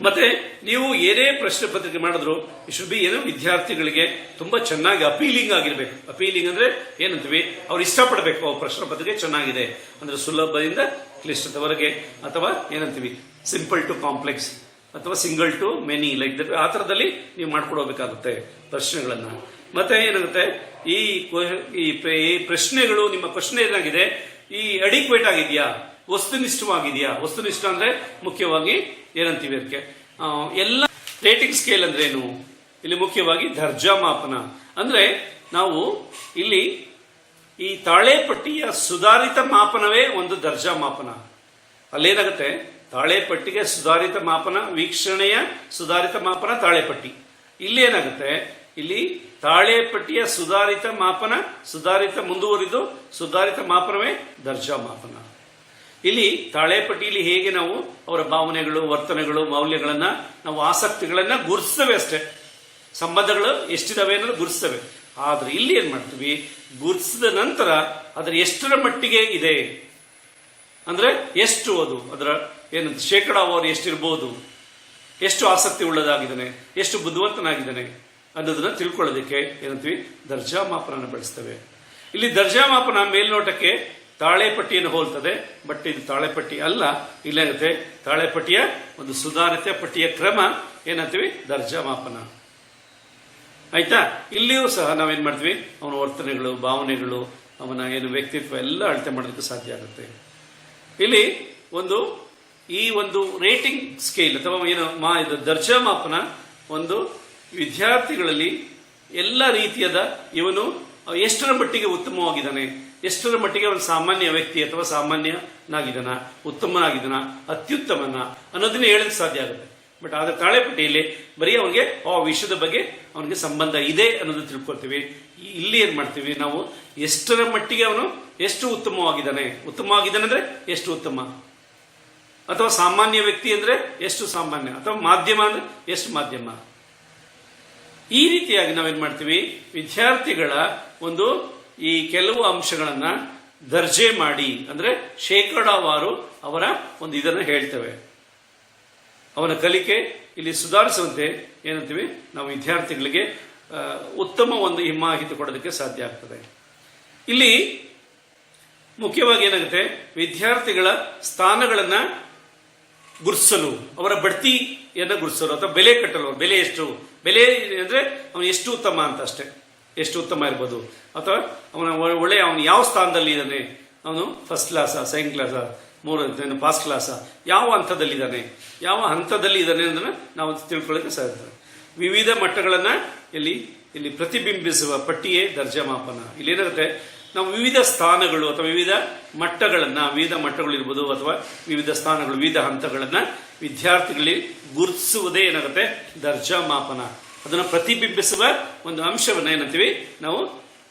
ಮತ್ತೆ ನೀವು ಏನೇ ಪ್ರಶ್ನೆ ಪತ್ರಿಕೆ ಮಾಡಿದ್ರು ಶುಡ್ ಬಿ ವಿದ್ಯಾರ್ಥಿಗಳಿಗೆ ತುಂಬಾ ಚೆನ್ನಾಗಿ ಅಪೀಲಿಂಗ್ ಆಗಿರ್ಬೇಕು. ಅಪೀಲಿಂಗ್ ಅಂದ್ರೆ ಏನಂತೀವಿ, ಅವ್ರು ಇಷ್ಟಪಡಬೇಕು. ಅವ್ರ ಪ್ರಶ್ನೆ ಪತ್ರಿಕೆ ಚೆನ್ನಾಗಿದೆ ಅಂದ್ರೆ ಸುಲಭದಿಂದ ಕ್ಲಿಷ್ಟದವರೆಗೆ, ಅಥವಾ ಏನಂತೀವಿ ಸಿಂಪಲ್ ಟು ಕಾಂಪ್ಲೆಕ್ಸ್ ಅಥವಾ single to many, like that ಆ ತರದಲ್ಲಿ ನೀವು ಮಾಡ್ಕೊಡಬೇಕಾಗುತ್ತೆ ಪ್ರಶ್ನೆಗಳನ್ನ. ಮತ್ತೆ ಏನಾಗುತ್ತೆ, ಈ ಪ್ರಶ್ನೆಗಳು ನಿಮ್ಮ ಪ್ರಶ್ನೆ ಏನಾಗಿದೆ, ಈ ಅಡಿಕ್ವೇಟ್ ಆಗಿದೆಯಾ, ವಸ್ತುನಿಷ್ಠವಾಗಿದೆಯಾ. ವಸ್ತುನಿಷ್ಠ ಅಂದ್ರೆ ಮುಖ್ಯವಾಗಿ ಏನಂತೀವಿ ಅದಕ್ಕೆ, ಎಲ್ಲ ರೇಟಿಂಗ್ ಸ್ಕೇಲ್ ಅಂದ್ರೆ ಏನು, ಇಲ್ಲಿ ಮುಖ್ಯವಾಗಿ ದರ್ಜಾ ಮಾಪನ ಅಂದ್ರೆ ನಾವು ಇಲ್ಲಿ ಈ ತಾಳೆಪಟ್ಟಿಯ ಸುಧಾರಿತ ಮಾಪನವೇ ಒಂದು ದರ್ಜಾ ಮಾಪನ. ಅಲ್ಲೇನಾಗುತ್ತೆ, ತಾಳೆಪಟ್ಟಿಗೆ ಸುಧಾರಿತ ಮಾಪನ, ವೀಕ್ಷಣೆಯ ಸುಧಾರಿತ ಮಾಪನ ತಾಳೆಪಟ್ಟಿ. ಇಲ್ಲಿ ಏನಾಗುತ್ತೆ, ಇಲ್ಲಿ ತಾಳೆಪಟ್ಟಿಯ ಸುಧಾರಿತ ಮಾಪನ, ಸುಧಾರಿತ ಮುಂದುವರಿದು ಸುಧಾರಿತ ಮಾಪನವೇ ದರ್ಜಾ ಮಾಪನ. ಇಲ್ಲಿ ತಾಳೆಪಟ್ಟಿಯಲ್ಲಿ ಹೇಗೆ ನಾವು ಅವರ ಭಾವನೆಗಳು, ವರ್ತನೆಗಳು, ಮೌಲ್ಯಗಳನ್ನ, ನಾವು ಆಸಕ್ತಿಗಳನ್ನ ಗುರುತಿಸ್ತೇವೆ ಅಷ್ಟೇ. ಸಂಬಂಧಗಳು ಎಷ್ಟಿದಾವೆ ಅನ್ನೋದು ಗುರುತಿಸ್ತೇವೆ. ಆದ್ರೆ ಇಲ್ಲಿ ಏನ್ ಮಾಡ್ತೀವಿ, ಗುರುತಿಸಿದ ನಂತರ ಅದರ ಎಷ್ಟರ ಮಟ್ಟಿಗೆ ಇದೆ ಅಂದ್ರೆ ಎಷ್ಟು, ಅದರ ಏನಂತ ಶೇಕಡಾವಾರು ಎಷ್ಟಿರ್ಬೋದು, ಎಷ್ಟು ಆಸಕ್ತಿ ಉಳ್ಳದಾಗಿದ್ದಾನೆ, ಎಷ್ಟು ಬುದ್ಧಿವಂತನಾಗಿದ್ದಾನೆ ಅನ್ನೋದನ್ನ ತಿಳ್ಕೊಳ್ಳೋದಕ್ಕೆ ಏನಂತೀವಿ, ದರ್ಜಾ ಮಾಪನ ಬಳಸ್ತೇವೆ. ಇಲ್ಲಿ ದರ್ಜಾ ಮಾಪನ ಮೇಲ್ನೋಟಕ್ಕೆ ತಾಳೆಪಟ್ಟಿಯನ್ನು ಹೋಲ್ತದೆ, ಬಟ್ ಇದು ತಾಳೆಪಟ್ಟಿ ಅಲ್ಲ. ಇಲ್ಲೇನಂತೆ, ತಾಳೆಪಟ್ಟಿಯ ಒಂದು ಸುಧಾರಿತ ಪಟ್ಟಿಯ ಕ್ರಮ ಏನಂತೀವಿ, ದರ್ಜಾ ಮಾಪನ. ಆಯ್ತಾ? ಇಲ್ಲಿಯೂ ಸಹ ನಾವೇನ್ ಮಾಡ್ತೀವಿ, ಅವನ ವರ್ತನೆಗಳು, ಭಾವನೆಗಳು, ಅವನ ಏನು ವ್ಯಕ್ತಿತ್ವ ಎಲ್ಲ ಅಳತೆ ಮಾಡೋದಕ್ಕೆ ಸಾಧ್ಯ ಆಗುತ್ತೆ. ಇಲ್ಲಿ ಈ ಒಂದು ರೇಟಿಂಗ್ ಸ್ಕೇಲ್ ಅಥವಾ ಇದು ದರ್ಜಾ ಮಾಪನ ಒಂದು ವಿದ್ಯಾರ್ಥಿಗಳಲ್ಲಿ ಎಲ್ಲ ರೀತಿಯಾದ ಇವನು ಎಷ್ಟರ ಮಟ್ಟಿಗೆ ಉತ್ತಮವಾಗಿದ್ದಾನೆ, ಎಷ್ಟರ ಮಟ್ಟಿಗೆ ಅವನು ಸಾಮಾನ್ಯ ವ್ಯಕ್ತಿ ಅಥವಾ ಸಾಮಾನ್ಯನಾಗಿದ್ದಾನ, ಉತ್ತಮನಾಗಿದ್ದಾನ, ಅತ್ಯುತ್ತಮನ ಅನ್ನೋದನ್ನ ಹೇಳಲಿಕ್ಕೆ ಸಾಧ್ಯ ಆಗುತ್ತೆ. ಬಟ್ ಆದ್ರೆ ತಾಳೆಪಟ್ಟಿಯಲ್ಲಿ ಬರೀ ಅವನಿಗೆ ಆ ವಿಷಯದ ಬಗ್ಗೆ ಅವನಿಗೆ ಸಂಬಂಧ ಇದೆ ಅನ್ನೋದು ತಿಳ್ಕೊಳ್ತೀವಿ. ಇಲ್ಲಿ ಏನ್ ಮಾಡ್ತೀವಿ ನಾವು, ಎಷ್ಟರ ಮಟ್ಟಿಗೆ ಅವನು ಎಷ್ಟು ಉತ್ತಮವಾಗಿದ್ದಾನೆ ಅಂದ್ರೆ ಎಷ್ಟು ಉತ್ತಮ, ಅಥವಾ ಸಾಮಾನ್ಯ ವ್ಯಕ್ತಿ ಅಂದ್ರೆ ಎಷ್ಟು ಸಾಮಾನ್ಯ, ಅಥವಾ ಮಾಧ್ಯಮ ಅಂದ್ರೆ ಎಷ್ಟು ಮಾಧ್ಯಮ. ಈ ರೀತಿಯಾಗಿ ನಾವೇನ್ ಮಾಡ್ತೀವಿ, ವಿದ್ಯಾರ್ಥಿಗಳ ಈ ಕೆಲವು ಅಂಶಗಳನ್ನ ದರ್ಜೆ ಮಾಡಿ ಅಂದ್ರೆ ಶೇಕಡಾವಾರು ಅವರ ಇದನ್ನು ಹೇಳ್ತೇವೆ. ಅವನ ಕಲಿಕೆ ಇಲ್ಲಿ ಸುಧಾರಿಸುವಂತೆ ಏನಂತೀವಿ ನಾವು ವಿದ್ಯಾರ್ಥಿಗಳಿಗೆ ಉತ್ತಮ ಮಾಹಿತಿ ಕೊಡೋದಕ್ಕೆ ಸಾಧ್ಯ ಆಗ್ತದೆ. ಇಲ್ಲಿ ಮುಖ್ಯವಾಗಿ ಏನಾಗುತ್ತೆ, ವಿದ್ಯಾರ್ಥಿಗಳ ಸ್ಥಾನಗಳನ್ನ ಗುರುತಿಸಲು, ಅವರ ಬಡ್ತಿಯನ್ನ ಗುರುತಿಸಲು ಅಥವಾ ಬೆಲೆ ಕಟ್ಟಲು. ಬೆಲೆ ಬೆಲೆ ಅಂದ್ರೆ ಅವನು ಎಷ್ಟು ಉತ್ತಮ ಅಂತ ಅಷ್ಟೇ, ಎಷ್ಟು ಉತ್ತಮ ಇರ್ಬೋದು, ಅಥವಾ ಅವನು ಯಾವ ಸ್ಥಾನದಲ್ಲಿ ಇದ್ದಾನೆ, ಅವನು ಫಸ್ಟ್ ಕ್ಲಾಸ, ಸೆಕೆಂಡ್ ಕ್ಲಾಸ, ಪಾಸ್ ಕ್ಲಾಸ, ಯಾವ ಹಂತದಲ್ಲಿದ್ದಾನೆ ಅನ್ನೋದನ್ನ ನಾವು ತಿಳ್ಕೊಳ್ಳೋಕೆ ಸಾಧ್ಯ. ವಿವಿಧ ಮಟ್ಟಗಳನ್ನ ಇಲ್ಲಿ ಪ್ರತಿಬಿಂಬಿಸುವ ಪಟ್ಟಿಯೇ ದರ್ಜಾ ಮಾಪನ. ಇಲ್ಲಿ ಏನಾಗುತ್ತೆ, ನಾವು ವಿವಿಧ ಸ್ಥಾನಗಳು ಅಥವಾ ವಿವಿಧ ಮಟ್ಟಗಳಿರ್ಬೋದು ಅಥವಾ ವಿವಿಧ ಸ್ಥಾನಗಳು, ವಿವಿಧ ಹಂತಗಳನ್ನ ವಿದ್ಯಾರ್ಥಿಗಳಿಗೆ ಗುರುತಿಸುವುದೇ ಏನಾಗುತ್ತೆ, ದರ್ಜಾ ಮಾಪನ. ಅದನ್ನು ಪ್ರತಿಬಿಂಬಿಸುವ ಒಂದು ಅಂಶವನ್ನ ಏನಂತೀವಿ ನಾವು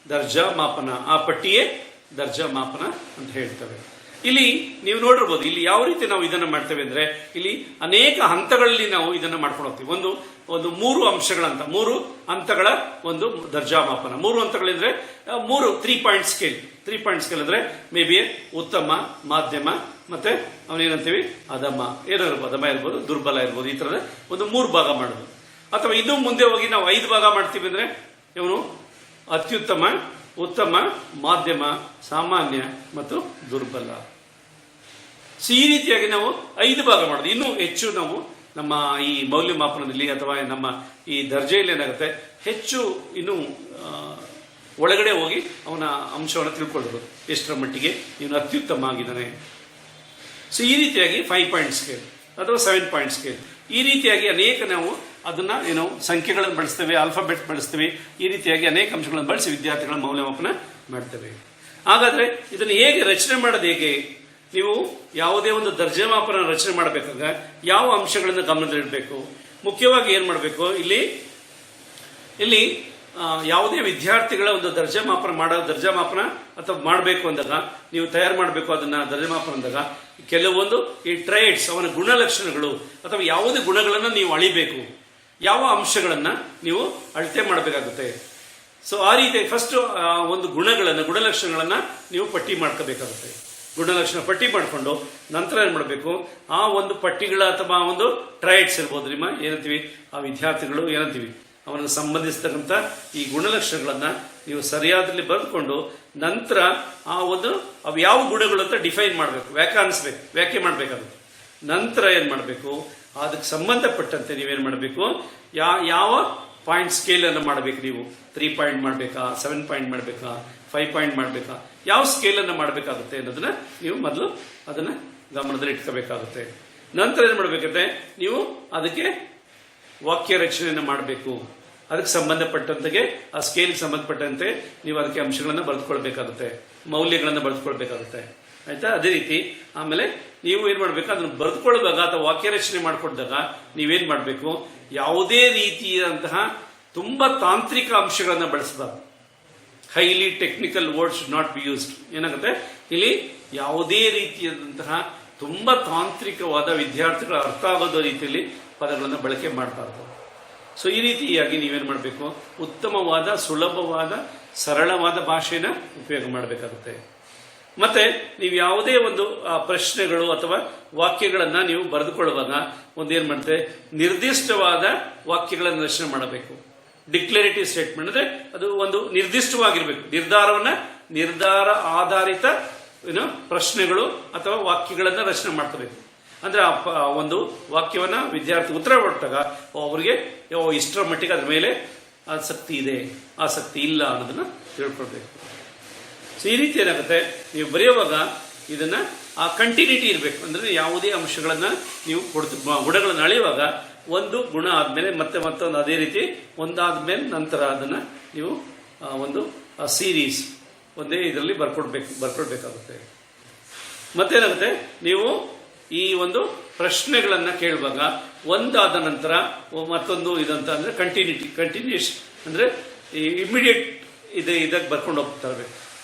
ದರ್ಜಾ ಮಾಪನ. ಆ ಪಟ್ಟಿಯೇ ದರ್ಜಾ ಮಾಪನ ಅಂತ ಹೇಳ್ತೇವೆ. ಇಲ್ಲಿ ನೀವು ನೋಡಿರ್ಬೋದು, ಇಲ್ಲಿ ಯಾವ ರೀತಿ ನಾವು ಇದನ್ನ ಮಾಡ್ತೇವೆ ಅಂದ್ರೆ, ಇಲ್ಲಿ ಅನೇಕ ಹಂತಗಳಲ್ಲಿ ನಾವು ಇದನ್ನ ಮಾಡ್ಕೊಂಡು ಹೋಗ್ತೀವಿ. ಒಂದು 3 ಅಂಶಗಳಂತ, 3 ಹಂತಗಳ ಒಂದು ದರ್ಜಾ ಮಾಪನ. 3 ಹಂತಗಳಿದ್ರೆ 3 ಪಾಯಿಂಟ್ ಸ್ಕೇಲ್. 3 ಪಾಯಿಂಟ್ ಸ್ಕೇಲ್ ಅಂದ್ರೆ ಮೇ ಬಿ ಉತ್ತಮ, ಮಾಧ್ಯಮ, ಮತ್ತೆ ಅವನೇನಂತೀವಿ ಅಧಮ. ಏನಿರ್ಬೋದು, ಅಧಮ ಇರ್ಬೋದು, ದುರ್ಬಲ ಇರ್ಬೋದು. ಈ ತರದ 3 ಭಾಗ ಮಾಡೋದು. ಅಥವಾ ಇದು ಮುಂದೆ ಹೋಗಿ ನಾವು 5 ಭಾಗ ಮಾಡ್ತೀವಿ ಅಂದ್ರೆ ಇವನು ಅತ್ಯುತ್ತಮ, ಉತ್ತಮ, ಮಾಧ್ಯಮ, ಸಾಮಾನ್ಯ ಮತ್ತು ದುರ್ಬಲ. ಸೊ ಈ ರೀತಿಯಾಗಿ ನಾವು 5 ಭಾಗ ಮಾಡೋದು. ಇನ್ನೂ ಹೆಚ್ಚು ನಾವು ನಮ್ಮ ಈ ಮೌಲ್ಯಮಾಪನದಲ್ಲಿ ಅಥವಾ ನಮ್ಮ ಈ ದರ್ಜೆಯಲ್ಲಿ ಏನಾಗುತ್ತೆ, ಹೆಚ್ಚು ಇನ್ನು ಒಳಗಡೆ ಹೋಗಿ ಅವನ ಅಂಶವನ್ನು ತಿಳ್ಕೊಳ್ಳೋದು, ಎಷ್ಟರ ಮಟ್ಟಿಗೆ ಇವನು ಅತ್ಯುತ್ತಮ ಆಗಿದ್ದಾನೆ. ಸೊ ಈ ರೀತಿಯಾಗಿ 5 ಪಾಯಿಂಟ್ ಸ್ಕೇಲ್ ಅಥವಾ 7 ಪಾಯಿಂಟ್ ಸ್ಕೇಲ್, ಈ ರೀತಿಯಾಗಿ ಅನೇಕ ನಾವು ಅದನ್ನ ಸಂಖ್ಯೆಗಳನ್ನು ಬಳಸ್ತೇವೆ, ಆಲ್ಫಾಬೆಟ್ ಬಳಸ್ತೇವೆ. ಈ ರೀತಿಯಾಗಿ ಅನೇಕ ಅಂಶಗಳನ್ನು ಬಳಸಿ ವಿದ್ಯಾರ್ಥಿಗಳ ಮೌಲ್ಯಮಾಪನ ಮಾಡ್ತೇವೆ. ಹಾಗಾದ್ರೆ ಇದನ್ನು ಹೇಗೆ ರಚನೆ ಮಾಡೋದು, ಹೇಗೆ ನೀವು ಯಾವುದೇ ಒಂದು ದರ್ಜೆ ಮಾಪನ ರಚನೆ ಮಾಡಬೇಕಾಗ ಯಾವ ಅಂಶಗಳನ್ನು ಗಮನದಲ್ಲಿಡಬೇಕು? ಮುಖ್ಯವಾಗಿ ಏನ್ ಮಾಡಬೇಕು, ಇಲ್ಲಿ ಯಾವುದೇ ವಿದ್ಯಾರ್ಥಿಗಳ ಒಂದು ದರ್ಜೆ ಮಾಪನ ಅಥವಾ ಮಾಡಬೇಕು ಅಂದಾಗ, ನೀವು ತಯಾರು ಮಾಡಬೇಕು ಅದನ್ನ ದರ್ಜೆ ಮಾಪನ ಅಂದಾಗ ಕೆಲವೊಂದು ಈ ಟ್ರೈಡ್ಸ್, ಅವನ ಗುಣಲಕ್ಷಣಗಳು ಅಥವಾ ಯಾವುದೇ ಗುಣಗಳನ್ನು ನೀವು ಅಳಿಬೇಕು, ಯಾವ ಅಂಶಗಳನ್ನ ನೀವು ಅಳತೆ ಮಾಡಬೇಕಾಗುತ್ತೆ. ಸೊ ಆ ರೀತಿ ಫಸ್ಟ್ ಒಂದು ಗುಣಲಕ್ಷಣಗಳನ್ನ ನೀವು ಪಟ್ಟಿ ಮಾಡ್ಕೋಬೇಕಾಗುತ್ತೆ. ಗುಣಲಕ್ಷಣ ಪಟ್ಟಿ ಮಾಡಿಕೊಂಡು ನಂತರ ಏನ್ ಮಾಡಬೇಕು, ಆ ಒಂದು ಪಟ್ಟಿಗಳ ಅಥವಾ ಒಂದು ಟ್ರೈಡ್ಸ್ ಇರ್ಬೋದು, ನಿಮ್ಮ ಏನಂತೀವಿ ಆ ವಿದ್ಯಾರ್ಥಿಗಳು ಏನಂತೀವಿ ಅವನಿಗೆ ಸಂಬಂಧಿಸಿದಂತ ಈ ಗುಣಲಕ್ಷಣಗಳನ್ನ ನೀವು ಸರಿಯಾದಲ್ಲಿ ಬರೆದುಕೊಂಡು ನಂತರ ಅವು ಯಾವ ಗುಣಗಳು ಅಂತ ಡಿಫೈನ್ ಮಾಡಬೇಕು, ವ್ಯಾಖ್ಯೆ ಮಾಡಬೇಕಾಗುತ್ತೆ. ನಂತರ ಏನ್ ಮಾಡಬೇಕು, ಅದಕ್ಕೆ ಸಂಬಂಧಪಟ್ಟಂತೆ ನೀವೇನ್ ಮಾಡಬೇಕು, ಯಾವ ಪಾಯಿಂಟ್ ಸ್ಕೇಲ್ ಅನ್ನು ಮಾಡಬೇಕು. ನೀವು 3 ಪಾಯಿಂಟ್ ಮಾಡಬೇಕಾ, 7 ಪಾಯಿಂಟ್ ಮಾಡಬೇಕಾ, 5 ಪಾಯಿಂಟ್ ಮಾಡಬೇಕಾ, ಯಾವ ಸ್ಕೇಲ್ ಅನ್ನು ಮಾಡಬೇಕಾಗುತ್ತೆ ಅನ್ನೋದನ್ನ ನೀವು ಮೊದಲು ಅದನ್ನ ಗಮನದಲ್ಲಿ ಇಟ್ಕೋಬೇಕಾಗುತ್ತೆ. ನಂತರ ಏನ್ ಮಾಡಬೇಕಾಗುತ್ತೆ, ನೀವು ಅದಕ್ಕೆ ವಾಕ್ಯ ರಚನೆಯನ್ನು ಮಾಡಬೇಕು. ಅದಕ್ಕೆ ಸಂಬಂಧಪಟ್ಟಂತೆಗೆ ಆ ಸ್ಕೇಲ್ಗೆ ಸಂಬಂಧಪಟ್ಟಂತೆ ನೀವು ಅದಕ್ಕೆ ಅಂಶಗಳನ್ನು ಬರೆದುಕೊಳ್ಬೇಕಾಗುತ್ತೆ, ಮೌಲ್ಯಗಳನ್ನು ಬರೆದುಕೊಳ್ಬೇಕಾಗುತ್ತೆ. ಆಯ್ತಾ? ಅದೇ ರೀತಿ ಆಮೇಲೆ ನೀವು ಏನ್ ಮಾಡ್ಬೇಕು, ಅದನ್ನು ಬರೆದುಕೊಳ್ಳುವಾಗ ಅಥವಾ ವಾಕ್ಯ ರಚನೆ ಮಾಡಿಕೊಡಿದಾಗ ನೀವೇನ್ ಮಾಡಬೇಕು, ಯಾವುದೇ ರೀತಿಯಾದಂತಹ ತುಂಬಾ ತಾಂತ್ರಿಕ ಅಂಶಗಳನ್ನು ಬಳಸಬಾರ್ದು. Highly technical word should not be used. ಏನಾಗುತ್ತೆ, ಇಲ್ಲಿ ಯಾವುದೇ ರೀತಿಯಾದಂತಹ ತುಂಬಾ ತಾಂತ್ರಿಕವಾದ ವಿದ್ಯಾರ್ಥಿಗಳ ಅರ್ಥ ಆಗೋದ ರೀತಿಯಲ್ಲಿ ಪದಗಳನ್ನು ಬಳಕೆ ಮಾಡಬಾರ್ದು. ಸೊ ಈ ರೀತಿಯಾಗಿ ನೀವೇನ್ ಮಾಡಬೇಕು, ಉತ್ತಮವಾದ, ಸುಲಭವಾದ, ಸರಳವಾದ ಭಾಷೆನ ಉಪಯೋಗ ಮಾಡಬೇಕಾಗುತ್ತೆ. ಮತ್ತೆ ನೀವು ಯಾವುದೇ ಒಂದು ಪ್ರಶ್ನೆಗಳು ಅಥವಾ ವಾಕ್ಯಗಳನ್ನ ನೀವು ಬರೆದುಕೊಳ್ಳುವಾಗ ಒಂದೇನ್ ಮಾಡುತ್ತೆ, ನಿರ್ದಿಷ್ಟವಾದ ವಾಕ್ಯಗಳನ್ನು ರಚನೆ ಮಾಡಬೇಕು. ಡಿಕ್ಲರೇಟಿವ್ ಸ್ಟೇಟ್ಮೆಂಟ್ ಅಂದ್ರೆ ಅದು ಒಂದು ನಿರ್ದಿಷ್ಟವಾಗಿರ್ಬೇಕು. ನಿರ್ಧಾರ ಆಧಾರಿತ ಪ್ರಶ್ನೆಗಳು ಅಥವಾ ವಾಕ್ಯಗಳನ್ನ ರಚನೆ ಮಾಡ್ಕೋಬೇಕು. ಅಂದ್ರೆ ಆ ಒಂದು ವಾಕ್ಯವನ್ನ ವಿದ್ಯಾರ್ಥಿ ಉತ್ತರ ಕೊಟ್ಟಾಗ ಅವರಿಗೆ ಇಷ್ಟರ ಮಟ್ಟಿಗೆ ಅದ್ರ ಮೇಲೆ ಆಸಕ್ತಿ ಇದೆ, ಆಸಕ್ತಿ ಇಲ್ಲ ಅನ್ನೋದನ್ನ ತಿಳ್ಕೊಳ್ಬೇಕು. ಸೊ ಈ ರೀತಿ ಏನಾಗುತ್ತೆ, ನೀವು ಬರೆಯುವಾಗ ಇದನ್ನ ಆ ಕಂಟಿನ್ಯೂಟಿ ಇರಬೇಕು. ಅಂದ್ರೆ ಯಾವುದೇ ಅಂಶಗಳನ್ನ ನೀವು ಗುಣಗಳನ್ನು ಅಳೆಯುವಾಗ ಒಂದು ಗುಣ ಆದ್ಮೇಲೆ ಮತ್ತೊಂದು ಅದೇ ರೀತಿ ಒಂದಾದ್ಮೇಲೆ ನಂತರ ಅದನ್ನ ನೀವು ಒಂದು ಸೀರೀಸ್ ಒಂದೇ ಇದರಲ್ಲಿ ಬರ್ಕೊಡ್ಬೇಕಾಗುತ್ತೆ. ಮತ್ತೇನಾಗುತ್ತೆ, ನೀವು ಈ ಒಂದು ಪ್ರಶ್ನೆಗಳನ್ನ ಕೇಳುವಾಗ ಒಂದಾದ ನಂತರ ಮತ್ತೊಂದು ಇದಂತ ಅಂದ್ರೆ ಕಂಟಿನ್ಯೂಸ್ ಅಂದ್ರೆ ಇಮಿಡಿಯೇಟ್ ಇದಕ್ಕೆ ಬರ್ಕೊಂಡು ಹೋಗ್ತಾ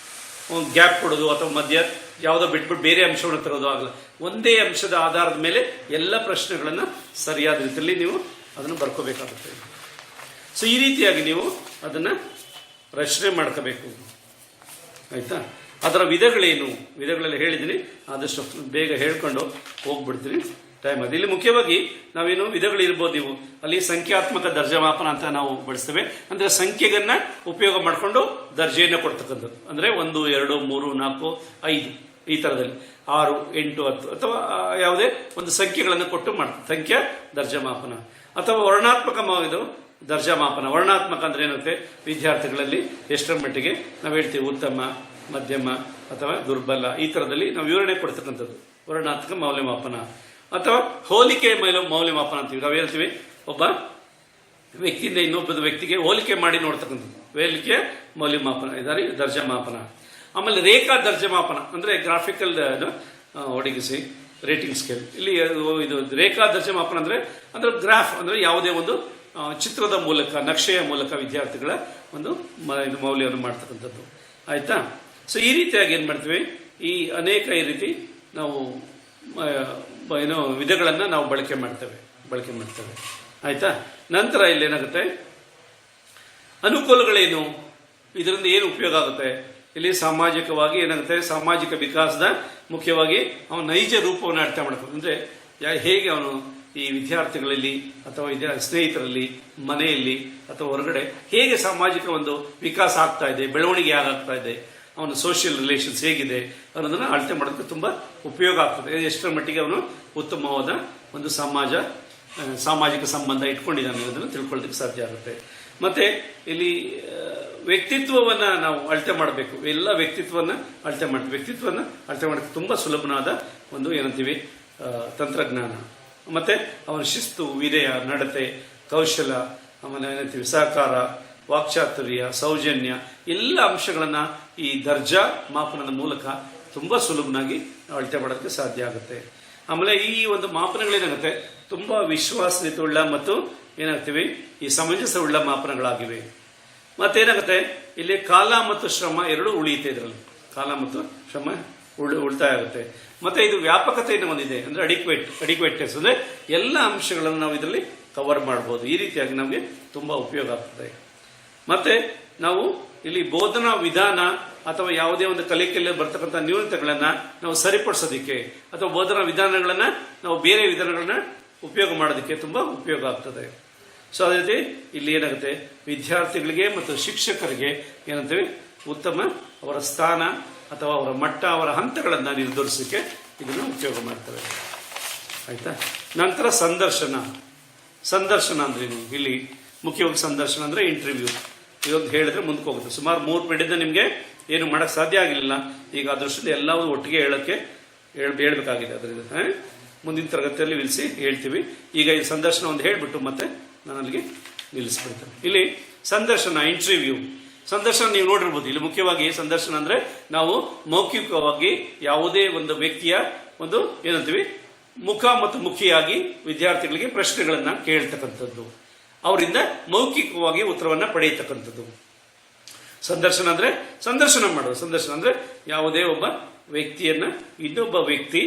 ಒಂದು ಗ್ಯಾಪ್ ಕೊಡೋದು ಅಥವಾ ಮಧ್ಯ ಯಾವುದೋ ಬಿಟ್ಬಿಟ್ಟು ಬೇರೆ ಅಂಶವನ್ನು ತರೋದು ಆಗಲ್ಲ. ಒಂದೇ ಅಂಶದ ಆಧಾರದ ಮೇಲೆ ಎಲ್ಲ ಪ್ರಶ್ನೆಗಳನ್ನ ಸರಿಯಾದ ರೀತಿಯಲ್ಲಿ ನೀವು ಅದನ್ನು ಬರ್ಕೋಬೇಕಾಗುತ್ತೆ. ಸೊ ಈ ರೀತಿಯಾಗಿ ನೀವು ಅದನ್ನ ರಚನೆ ಮಾಡ್ಕೋಬೇಕು. ಆಯ್ತಾ? ಅದರ ವಿಧಗಳೇನು, ವಿಧಗಳೆಲ್ಲ ಹೇಳಿದ್ದೀನಿ, ಆದಷ್ಟು ಬೇಗ ಹೇಳ್ಕೊಂಡು ಹೋಗ್ಬಿಡ್ತೀನಿ, ಟೈಮ್ ಅದು. ಇಲ್ಲಿ ಮುಖ್ಯವಾಗಿ ನಾವೇನು ವಿಧಗಳಿರ್ಬೋದು, ನೀವು ಅಲ್ಲಿ ಸಂಖ್ಯಾತ್ಮಕ ದರ್ಜಾಮಾಪನ ಅಂತ ನಾವು ಬಳಸ್ತೇವೆ. ಅಂದ್ರೆ ಸಂಖ್ಯೆಗನ್ನ ಉಪಯೋಗ ಮಾಡಿಕೊಂಡು ದರ್ಜೆಯನ್ನು ಕೊಡ್ತಕ್ಕಂಥದ್ದು. ಅಂದ್ರೆ 1, 2, 3, 4, 5 ಈ ತರದಲ್ಲಿ 6, 8, 10 ಅಥವಾ ಯಾವುದೇ ಒಂದು ಸಂಖ್ಯೆಗಳನ್ನು ಕೊಟ್ಟು ಮಾಡ್ತಾರೆ ಸಂಖ್ಯಾ ದರ್ಜಾಮಾಪನ. ಅಥವಾ ವರ್ಣಾತ್ಮಕ ದರ್ಜಾಮಾಪನ. ವರ್ಣಾತ್ಮಕ ಅಂದ್ರೆ ಏನಿರುತ್ತೆ, ವಿದ್ಯಾರ್ಥಿಗಳಲ್ಲಿ ಎಷ್ಟರ ಮಟ್ಟಿಗೆ ನಾವು ಹೇಳ್ತೀವಿ ಉತ್ತಮ, ಮಧ್ಯಮ ಅಥವಾ ದುರ್ಬಲ, ಈ ತರದಲ್ಲಿ ನಾವು ವಿವರಣೆ ಕೊಡ್ತಕ್ಕಂಥದ್ದು ವರ್ಣಾತ್ಮಕ ಮೌಲ್ಯಮಾಪನ. ಅಥವಾ ಹೋಲಿಕೆ ಮೌಲ್ಯಮಾಪನ ಅಂತೀವಿ. ನಾವು ಹೇಳ್ತೀವಿ ಒಬ್ಬ ವ್ಯಕ್ತಿಯಿಂದ ಇನ್ನೊಬ್ಬ ವ್ಯಕ್ತಿಗೆ ಹೋಲಿಕೆ ಮಾಡಿ ನೋಡ್ತಕ್ಕಂಥದ್ದು ಹೋಲಿಕೆ ಮೌಲ್ಯಮಾಪನ, ಇದಾರೆ ದರ್ಜಾಮಾಪನ. ಆಮೇಲೆ ರೇಖಾ ದರ್ಜಾಮಾಪನ ಅಂದ್ರೆ ಗ್ರಾಫಿಕಲ್ ಒಡಗಿಸಿ ರೇಟಿಂಗ್ ಸ್ಕೇಲ್. ಇಲ್ಲಿ ಇದು ರೇಖಾ ದರ್ಜಾಮಾಪನ ಅಂದ್ರೆ ಗ್ರಾಫ್ ಅಂದ್ರೆ ಯಾವುದೇ ಒಂದು ಚಿತ್ರದ ಮೂಲಕ, ನಕ್ಷೆಯ ಮೂಲಕ ವಿದ್ಯಾರ್ಥಿಗಳ ಒಂದು ಮೌಲ್ಯವನ್ನು ಮಾಡ್ತಕ್ಕಂಥದ್ದು. ಆಯ್ತಾ? ಸೊ ಈ ರೀತಿಯಾಗಿ ಏನ್ ಮಾಡ್ತೀವಿ, ಈ ಅನೇಕ ಈ ರೀತಿ ನಾವು ವಿಧಗಳನ್ನ ನಾವು ಬಳಕೆ ಮಾಡ್ತೇವೆ. ಆಯ್ತಾ? ನಂತರ ಇಲ್ಲಿ ಏನಾಗುತ್ತೆ, ಅನುಕೂಲಗಳೇನು, ಇದರಿಂದ ಏನು ಉಪಯೋಗ ಆಗುತ್ತೆ. ಇಲ್ಲಿ ಸಾಮಾಜಿಕವಾಗಿ ಏನಾಗುತ್ತೆ, ಸಾಮಾಜಿಕ ವಿಕಾಸದ ಮುಖ್ಯವಾಗಿ ಅವನ ನೈಜ ರೂಪವನ್ನು ಅರ್ಥ ಮಾಡ್ಕೊಂಡು, ಅಂದ್ರೆ ಹೇಗೆ ಅವನು ಈ ವಿದ್ಯಾರ್ಥಿಗಳಲ್ಲಿ ಅಥವಾ ಸ್ನೇಹಿತರಲ್ಲಿ, ಮನೆಯಲ್ಲಿ ಅಥವಾ ಹೊರಗಡೆ ಹೇಗೆ ಸಾಮಾಜಿಕ ಒಂದು ವಿಕಾಸ ಆಗ್ತಾ ಇದೆ, ಬೆಳವಣಿಗೆ ಹೇಗಾಗ್ತಾ ಇದೆ, ಅವನ ಸೋಷಿಯಲ್ ರಿಲೇಷನ್ಸ್ ಹೇಗಿದೆ ಅನ್ನೋದನ್ನ ಅಳತೆ ಮಾಡೋದಕ್ಕೆ ತುಂಬಾ ಉಪಯೋಗ ಆಗ್ತದೆ. ಎಷ್ಟರ ಮಟ್ಟಿಗೆ ಅವನು ಉತ್ತಮವಾದ ಒಂದು ಸಾಮಾಜಿಕ ಸಂಬಂಧ ಇಟ್ಕೊಂಡಿದ್ದಾನೆ ಅನ್ನೋದನ್ನು ತಿಳ್ಕೊಳ್ಳೋದಕ್ಕೆ ಸಾಧ್ಯ ಆಗುತ್ತೆ. ಮತ್ತೆ ಇಲ್ಲಿ ವ್ಯಕ್ತಿತ್ವವನ್ನ ನಾವು ಅಳತೆ ಮಾಡಬೇಕು. ಎಲ್ಲ ವ್ಯಕ್ತಿತ್ವವನ್ನ ಅಳತೆ ಮಾಡ್ತೀವಿ. ವ್ಯಕ್ತಿತ್ವವನ್ನ ಅಳತೆ ಮಾಡೋಕ್ಕೆ ತುಂಬಾ ಸುಲಭನಾದ ಒಂದು ಏನಂತೀವಿ ತಂತ್ರಜ್ಞಾನ. ಮತ್ತೆ ಅವನ ಶಿಸ್ತು, ವಿಧೇಯ, ನಡತೆ, ಕೌಶಲ, ಆಮೇಲೆ ಏನಂತೀವಿ ಸಹಕಾರ, ವಾಕ್ಚಾತುರ್ಯ, ಸೌಜನ್ಯ, ಎಲ್ಲ ಅಂಶಗಳನ್ನ ಈ ದರ್ಜಾ ಮಾಪನದ ಮೂಲಕ ತುಂಬಾ ಸುಲಭನಾಗಿ ಅಳತೆ ಮಾಡೋದಕ್ಕೆ ಸಾಧ್ಯ ಆಗುತ್ತೆ. ಆಮೇಲೆ ಈ ಒಂದು ಮಾಪನಗಳೇನಾಗುತ್ತೆ ತುಂಬಾ ವಿಶ್ವಾಸಯುತವುಳ್ಳ ಮತ್ತು ಏನಾಗ್ತೀವಿ ಈ ಸಮಂಜಸವುಳ್ಳ ಮಾಪನಗಳಾಗಿವೆ. ಮತ್ತೇನಾಗುತ್ತೆ ಇಲ್ಲಿ ಕಾಲ ಮತ್ತು ಶ್ರಮ ಎರಡೂ ಉಳಿಯುತ್ತೆ. ಇದರಲ್ಲಿ ಕಾಲ ಮತ್ತು ಶ್ರಮ ಉಳಿತಾಯ ಆಗುತ್ತೆ. ಮತ್ತೆ ಇದು ವ್ಯಾಪಕತೆಯನ್ನು ಹೊಂದಿದೆ. ಅಂದ್ರೆ ಅಡಿಕ್ವೇಟ್ನೆಸ್ ಅಂದ್ರೆ ಎಲ್ಲ ಅಂಶಗಳನ್ನು ನಾವು ಇದರಲ್ಲಿ ಕವರ್ ಮಾಡಬಹುದು. ಈ ರೀತಿಯಾಗಿ ನಮಗೆ ತುಂಬಾ ಉಪಯೋಗ ಆಗ್ತದೆ. ಮತ್ತೆ ನಾವು ಇಲ್ಲಿ ಬೋಧನಾ ವಿಧಾನ ಅಥವಾ ಯಾವುದೇ ಒಂದು ಕಲಿಕೆಯಲ್ಲಿ ಬರ್ತಕ್ಕಂಥ ನ್ಯೂನತೆಗಳನ್ನ ನಾವು ಸರಿಪಡಿಸೋದಿಕ್ಕೆ ಅಥವಾ ಬೋಧನಾ ವಿಧಾನಗಳನ್ನ ನಾವು ಬೇರೆ ವಿಧಾನಗಳನ್ನ ಉಪಯೋಗ ಮಾಡೋದಕ್ಕೆ ತುಂಬಾ ಉಪಯೋಗ ಆಗ್ತದೆ. ಸೊ ಅದೇ ರೀತಿ ಇಲ್ಲಿ ಏನಾಗುತ್ತೆ ವಿದ್ಯಾರ್ಥಿಗಳಿಗೆ ಮತ್ತು ಶಿಕ್ಷಕರಿಗೆ ಏನಂತೀವಿ ಉತ್ತಮ ಅವರ ಸ್ಥಾನ ಅಥವಾ ಅವರ ಮಟ್ಟ, ಅವರ ಹಂತಗಳನ್ನ ನಿರ್ಧರಿಸಲಿಕ್ಕೆ ಇದನ್ನು ಉಪಯೋಗ ಮಾಡ್ತವೆ. ಆಯ್ತಾ. ನಂತರ ಸಂದರ್ಶನ ಅಂದ್ರೆ ಇಲ್ಲಿ ಮುಖ್ಯವಾಗಿ ಸಂದರ್ಶನ ಅಂದ್ರೆ ಇಂಟರ್ವ್ಯೂ. ಇದೊಂದು ಹೇಳಿದ್ರೆ ಮುಂದಕ್ಕೆ ಹೋಗುತ್ತೆ. ಸುಮಾರು 3 ಪೀರಿಯಡ್ ನಿಮಗೆ ಏನು ಮಾಡಕ್ ಸಾಧ್ಯ ಆಗಿರಲಿಲ್ಲ. ಈಗ ಅದೃಷ್ಟದ ಎಲ್ಲವೂ ಒಟ್ಟಿಗೆ ಹೇಳ್ಬೇಕಾಗಿದೆ. ಅದರಿಂದ ಮುಂದಿನ ತರಗತಿಯಲ್ಲಿ ನಿಲ್ಲಿಸಿ ಹೇಳ್ತೀವಿ. ಈಗ ಈ ಸಂದರ್ಶನ ಒಂದು ಹೇಳ್ಬಿಟ್ಟು ಮತ್ತೆ ನಾನು ಅಲ್ಲಿಗೆ ನಿಲ್ಲಿಸ್ಬಿಡ್ತೇನೆ. ಇಲ್ಲಿ ಸಂದರ್ಶನ, ಇಂಟರ್ವ್ಯೂ, ಸಂದರ್ಶನ ನೀವು ನೋಡಿರ್ಬೋದು. ಇಲ್ಲಿ ಮುಖ್ಯವಾಗಿ ಸಂದರ್ಶನ ಅಂದ್ರೆ ನಾವು ಮೌಖಿಕವಾಗಿ ಯಾವುದೇ ಒಂದು ವ್ಯಕ್ತಿಯ ಒಂದು ಏನಂತೀವಿ ಮುಖ ಮತ್ತು ಮುಖಿಯಾಗಿ ವಿದ್ಯಾರ್ಥಿಗಳಿಗೆ ಪ್ರಶ್ನೆಗಳನ್ನ ಕೇಳ್ತಕ್ಕಂಥದ್ದು, ಅವರಿಂದ ಮೌಖಿಕವಾಗಿ ಉತ್ತರವನ್ನ ಪಡೆಯತಕ್ಕಂಥದ್ದು. ಸಂದರ್ಶನ ಅಂದ್ರೆ ಸಂದರ್ಶನ ಮಾಡೋದು. ಸಂದರ್ಶನ ಅಂದ್ರೆ ಯಾವುದೇ ಒಬ್ಬ ವ್ಯಕ್ತಿಯನ್ನ ಇನ್ನೊಬ್ಬ ವ್ಯಕ್ತಿ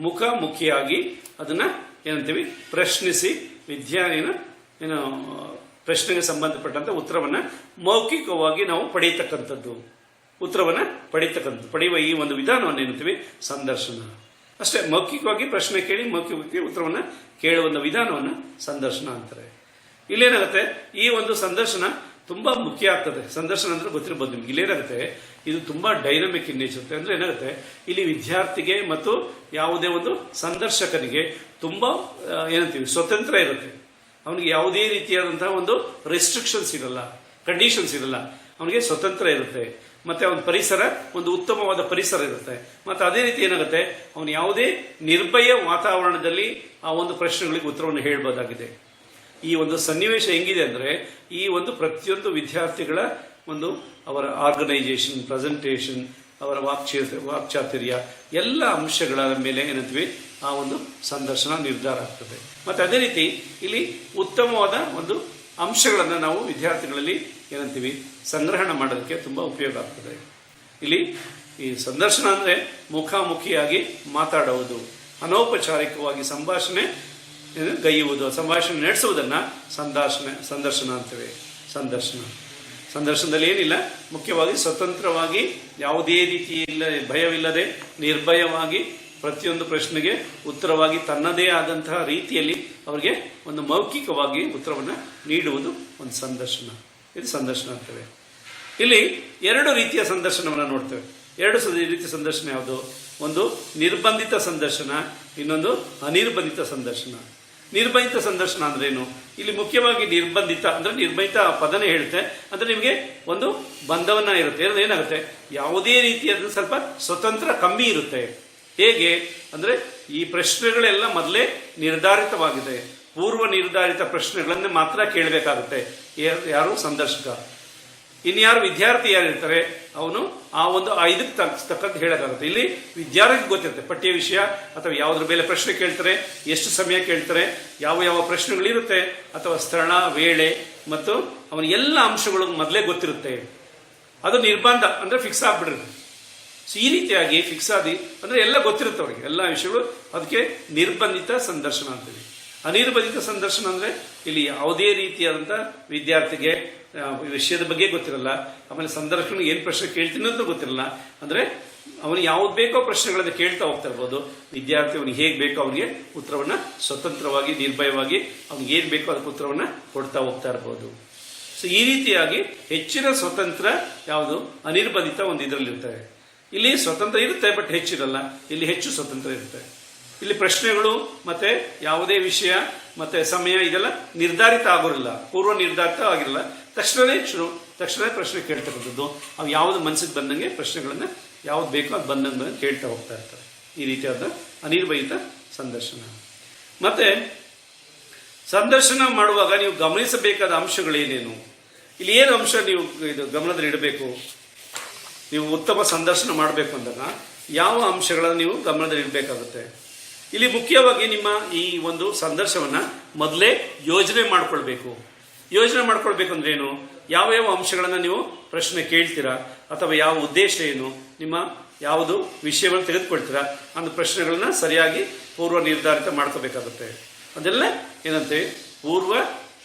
ಮುಖಾಮುಖಿಯಾಗಿ ಅದನ್ನ ಏನಂತೀವಿ ಪ್ರಶ್ನಿಸಿ ಪ್ರಶ್ನೆಗೆ ಸಂಬಂಧಪಟ್ಟಂತ ಉತ್ತರವನ್ನ ಮೌಖಿಕವಾಗಿ ನಾವು ಪಡೆಯತಕ್ಕಂಥದ್ದು, ಪಡೆಯುವ ಈ ಒಂದು ವಿಧಾನವನ್ನು ಏನಂತೀವಿ ಸಂದರ್ಶನ. ಅಷ್ಟೇ, ಮೌಖಿಕವಾಗಿ ಪ್ರಶ್ನೆ ಕೇಳಿ ಮೌಖಿಕವಾಗಿ ಉತ್ತರವನ್ನ ಕೇಳುವ ಒಂದು ವಿಧಾನವನ್ನ ಸಂದರ್ಶನ ಅಂತಾರೆ. ಇಲ್ಲೇನಾಗುತ್ತೆ ಈ ಒಂದು ಸಂದರ್ಶನ ತುಂಬಾ ಮುಖ್ಯ ಆಗ್ತದೆ. ಸಂದರ್ಶನ ಅಂದ್ರೆ ಗೊತ್ತಿರಬಹುದು ನಿಮ್ಗೆ. ಇಲ್ಲೇನಾಗುತ್ತೆ ಇದು ತುಂಬಾ ಡೈನಮಿಕ್ ಇನ್ ನೇಚರ್. ಅಂದ್ರೆ ಏನಾಗುತ್ತೆ ಇಲ್ಲಿ ವಿದ್ಯಾರ್ಥಿಗೆ ಮತ್ತು ಯಾವುದೇ ಒಂದು ಸಂದರ್ಶಕನಿಗೆ ತುಂಬಾ ಏನಂತೀವಿ ಸ್ವತಂತ್ರ ಇರುತ್ತೆ. ಅವನಿಗೆ ಯಾವುದೇ ರೀತಿಯಾದಂತಹ ಒಂದು ರೆಸ್ಟ್ರಿಕ್ಷನ್ಸ್ ಇರಲ್ಲ, ಕಂಡೀಷನ್ಸ್ ಇರಲ್ಲ. ಅವನಿಗೆ ಸ್ವತಂತ್ರ ಇರುತ್ತೆ. ಮತ್ತೆ ಅವನ ಪರಿಸರ ಒಂದು ಉತ್ತಮವಾದ ಪರಿಸರ ಇರುತ್ತೆ. ಮತ್ತೆ ಅದೇ ರೀತಿ ಏನಾಗುತ್ತೆ ಅವನು ಯಾವುದೇ ನಿರ್ಭಯ ವಾತಾವರಣದಲ್ಲಿ ಆ ಒಂದು ಪ್ರಶ್ನೆಗಳಿಗೆ ಉತ್ತರವನ್ನು ಹೇಳ್ಬೋದಾಗಿದೆ. ಈ ಒಂದು ಸನ್ನಿವೇಶ ಹೆಂಗಿದೆ ಅಂದ್ರೆ ಈ ಒಂದು ಪ್ರತಿಯೊಂದು ವಿದ್ಯಾರ್ಥಿಗಳ ಒಂದು ಅವರ ಆರ್ಗನೈಸೇಷನ್, ಪ್ರೆಸೆಂಟೇಷನ್, ಅವರ ವಾಕ್ಚಾತುರ್ಯ ಎಲ್ಲ ಅಂಶಗಳ ಮೇಲೆ ಏನಂತೀವಿ ಆ ಒಂದು ಸಂದರ್ಶನ ನಿರ್ಧಾರ ಆಗ್ತದೆ. ಮತ್ತೆ ಅದೇ ರೀತಿ ಇಲ್ಲಿ ಉತ್ತಮವಾದ ಒಂದು ಅಂಶಗಳನ್ನು ನಾವು ವಿದ್ಯಾರ್ಥಿಗಳಲ್ಲಿ ಏನಂತೀವಿ ಸಂಗ್ರಹಣ ಮಾಡೋದಕ್ಕೆ ತುಂಬಾ ಉಪಯೋಗ ಆಗ್ತದೆ. ಇಲ್ಲಿ ಈ ಸಂದರ್ಶನ ಅಂದ್ರೆ ಮುಖಾಮುಖಿಯಾಗಿ ಮಾತಾಡುವುದು, ಅನೌಪಚಾರಿಕವಾಗಿ ಸಂಭಾಷಣೆ ಸಂಭಾಷಣೆ ನಡೆಸುವುದನ್ನ ಸಂದರ್ಶನ ಅಂತೇವೆ. ಸಂದರ್ಶನದಲ್ಲಿ ಏನಿಲ್ಲ, ಮುಖ್ಯವಾಗಿ ಸ್ವತಂತ್ರವಾಗಿ ಯಾವುದೇ ರೀತಿ ಭಯವಿಲ್ಲದೆ ನಿರ್ಭಯವಾಗಿ ಪ್ರತಿಯೊಂದು ಪ್ರಶ್ನೆಗೆ ಉತ್ತರವಾಗಿ ತನ್ನದೇ ಆದಂತಹ ರೀತಿಯಲ್ಲಿ ಅವರಿಗೆ ಒಂದು ಮೌಖಿಕವಾಗಿ ಉತ್ತರವನ್ನು ನೀಡುವುದು ಒಂದು ಸಂದರ್ಶನ. ಇದು ಸಂದರ್ಶನ ಅಂತೇವೆ. ಇಲ್ಲಿ 2 ರೀತಿಯ ಸಂದರ್ಶನವನ್ನು ನೋಡ್ತೇವೆ. 2 ರೀತಿಯ ಸಂದರ್ಶನ ಯಾವುದು? ಒಂದು ನಿರ್ಬಂಧಿತ ಸಂದರ್ಶನ, ಇನ್ನೊಂದು ಅನಿರ್ಬಂಧಿತ ಸಂದರ್ಶನ. ನಿರ್ಬಂಧಿತ ಸಂದರ್ಶನ ಅಂದ್ರೆ ಏನು? ಇಲ್ಲಿ ಮುಖ್ಯವಾಗಿ ನಿರ್ಬಂಧಿತ ಅಂದ್ರೆ ನಿರ್ಬಂಧಿತ ಪದನೇ ಹೇಳುತ್ತೆ. ಅಂದ್ರೆ ನಿಮಗೆ ಒಂದು ಬಂಧವನ್ನ ಇರುತ್ತೆ. ಏನಾಗುತ್ತೆ ಯಾವುದೇ ರೀತಿಯಾದ ಸ್ವಲ್ಪ ಸ್ವತಂತ್ರ ಕಮ್ಮಿ ಇರುತ್ತೆ. ಹೇಗೆ ಅಂದ್ರೆ ಈ ಪ್ರಶ್ನೆಗಳೆಲ್ಲ ಮೊದಲೇ ನಿರ್ಧಾರಿತವಾಗಿದೆ. ಪೂರ್ವ ನಿರ್ಧಾರಿತ ಪ್ರಶ್ನೆಗಳನ್ನೇ ಮಾತ್ರ ಕೇಳಬೇಕಾಗುತ್ತೆ ಯಾರು ಸಂದರ್ಶಕ. ಇನ್ಯಾರು ವಿದ್ಯಾರ್ಥಿ ಯಾರಿರ್ತಾರೆ ಅವನು ಆ ಒಂದು ಇದಕ್ಕೆ ತಕ್ಕಂತ ಹೇಳಕ್ಕಾಗುತ್ತೆ. ಇಲ್ಲಿ ವಿದ್ಯಾರ್ಥಿ ಗೊತ್ತಿರುತ್ತೆ ಪಠ್ಯ ವಿಷಯ ಅಥವಾ ಯಾವುದ್ರ ಮೇಲೆ ಪ್ರಶ್ನೆ ಕೇಳ್ತಾರೆ, ಎಷ್ಟು ಸಮಯ ಕೇಳ್ತಾರೆ, ಯಾವ ಪ್ರಶ್ನೆಗಳಿರುತ್ತೆ ಅಥವಾ ಸ್ಥಳ, ವೇಳೆ ಮತ್ತು ಅವನ ಎಲ್ಲ ಅಂಶಗಳು ಮೊದಲೇ ಗೊತ್ತಿರುತ್ತೆ. ಅದು ನಿರ್ಬಂಧ ಅಂದ್ರೆ ಫಿಕ್ಸ್ ಆಗ್ಬಿಟ್ಟಿರುತ್ತೆ. ಈ ರೀತಿಯಾಗಿ ಫಿಕ್ಸ್ ಆದಿ ಅಂದ್ರೆ ಎಲ್ಲ ಗೊತ್ತಿರುತ್ತೆ ಅವರಿಗೆ ಎಲ್ಲ ವಿಷಯಗಳು. ಅದಕ್ಕೆ ನಿರ್ಬಂಧಿತ ಸಂದರ್ಶನ ಅಂತೀವಿ. ಅನಿರ್ಬಂಧಿತ ಸಂದರ್ಶನ ಅಂದ್ರೆ ಇಲ್ಲಿ ಯಾವುದೇ ರೀತಿಯಾದಂತ ವಿದ್ಯಾರ್ಥಿಗೆ ವಿಷಯದ ಬಗ್ಗೆ ಗೊತ್ತಿರಲ್ಲ, ಆಮೇಲೆ ಸಂದರ್ಶನ ಏನ್ ಪ್ರಶ್ನೆ ಕೇಳ್ತೀನಿ ಅಂತ ಗೊತ್ತಿರಲ್ಲ. ಅಂದ್ರೆ ಅವನಿಗೆ ಯಾವ್ದು ಬೇಕೋ ಪ್ರಶ್ನೆಗಳನ್ನು ಕೇಳ್ತಾ ಹೋಗ್ತಾ ಇರ್ಬೋದು. ವಿದ್ಯಾರ್ಥಿ ಅವನಿಗೆ ಹೇಗೆ ಬೇಕೋ ಅವನಿಗೆ ಉತ್ತರವನ್ನ ಸ್ವತಂತ್ರವಾಗಿ ನಿರ್ಭಯವಾಗಿ ಅವ್ನಿಗೆ ಏನ್ ಬೇಕೋ ಅದಕ್ಕೆ ಉತ್ತರವನ್ನ ಕೊಡ್ತಾ ಹೋಗ್ತಾ ಇರ್ಬೋದು. ಸೊ ಈ ರೀತಿಯಾಗಿ ಹೆಚ್ಚಿನ ಸ್ವತಂತ್ರ ಯಾವುದು ಅನಿರ್ಬಂಧಿತ ಒಂದು ಇದರಲ್ಲಿ ಇರ್ತದೆ. ಇಲ್ಲಿ ಸ್ವತಂತ್ರ ಇರುತ್ತೆ, ಬಟ್ ಹೆಚ್ಚಿರಲ್ಲ. ಇಲ್ಲಿ ಹೆಚ್ಚು ಸ್ವತಂತ್ರ ಇರುತ್ತೆ. ಇಲ್ಲಿ ಪ್ರಶ್ನೆಗಳು ಮತ್ತೆ ಯಾವುದೇ ವಿಷಯ ಮತ್ತೆ ಸಮಯ ಇದೆಲ್ಲ ನಿರ್ಧಾರಿತ ಆಗೋರಿಲ್ಲ, ಪೂರ್ವ ನಿರ್ಧಾರಿತ ಆಗಿರಲ್ಲ. ತಕ್ಷಣವೇ ಪ್ರಶ್ನೆ ಕೇಳ್ತಕ್ಕಂಥದ್ದು. ಅವು ಯಾವ್ದು ಮನಸ್ಸಿಗೆ ಬಂದಂಗೆ ಪ್ರಶ್ನೆಗಳನ್ನ ಯಾವ್ದು ಬೇಕೋ ಅದು ಬಂದಂಗೆ ಕೇಳ್ತಾ ಹೋಗ್ತಾ ಇರ್ತಾರೆ. ಈ ರೀತಿಯಾದ ಅನಿರ್ಭಯಿತ ಸಂದರ್ಶನ. ಮತ್ತೆ ಸಂದರ್ಶನ ಮಾಡುವಾಗ ನೀವು ಗಮನಿಸಬೇಕಾದ ಅಂಶಗಳೇನೇನು, ಇಲ್ಲಿ ಏನು ಅಂಶ ನೀವು ಇದು ಗಮನದಲ್ಲಿ ಇಡಬೇಕು? ನೀವು ಉತ್ತಮ ಸಂದರ್ಶನ ಮಾಡಬೇಕು ಅಂದಾಗ ಯಾವ ಅಂಶಗಳನ್ನು ನೀವು ಗಮನದಲ್ಲಿ ಇಡಬೇಕಾಗುತ್ತೆ? ಇಲ್ಲಿ ಮುಖ್ಯವಾಗಿ ನಿಮ್ಮ ಈ ಒಂದು ಸಂದರ್ಶನವನ್ನ ಮೊದಲೇ ಯೋಜನೆ ಮಾಡ್ಕೊಳ್ಬೇಕು. ಯೋಜನೆ ಮಾಡ್ಕೊಳ್ಬೇಕು ಅಂದ್ರೆ ಏನು? ಯಾವ ಯಾವ ಅಂಶಗಳನ್ನ ನೀವು ಪ್ರಶ್ನೆ ಕೇಳ್ತೀರಾ ಅಥವಾ ಯಾವ ಉದ್ದೇಶ ಏನು, ನಿಮ್ಮ ಯಾವುದು ವಿಷಯವನ್ನು ತೆಗೆದುಕೊಳ್ತೀರಾ ಅನ್ನೋ ಪ್ರಶ್ನೆಗಳನ್ನ ಸರಿಯಾಗಿ ಪೂರ್ವ ನಿರ್ಧಾರಿತ ಮಾಡ್ಕೋಬೇಕಾಗುತ್ತೆ. ಅದೆಲ್ಲ ಏನಂತೆ ಪೂರ್ವ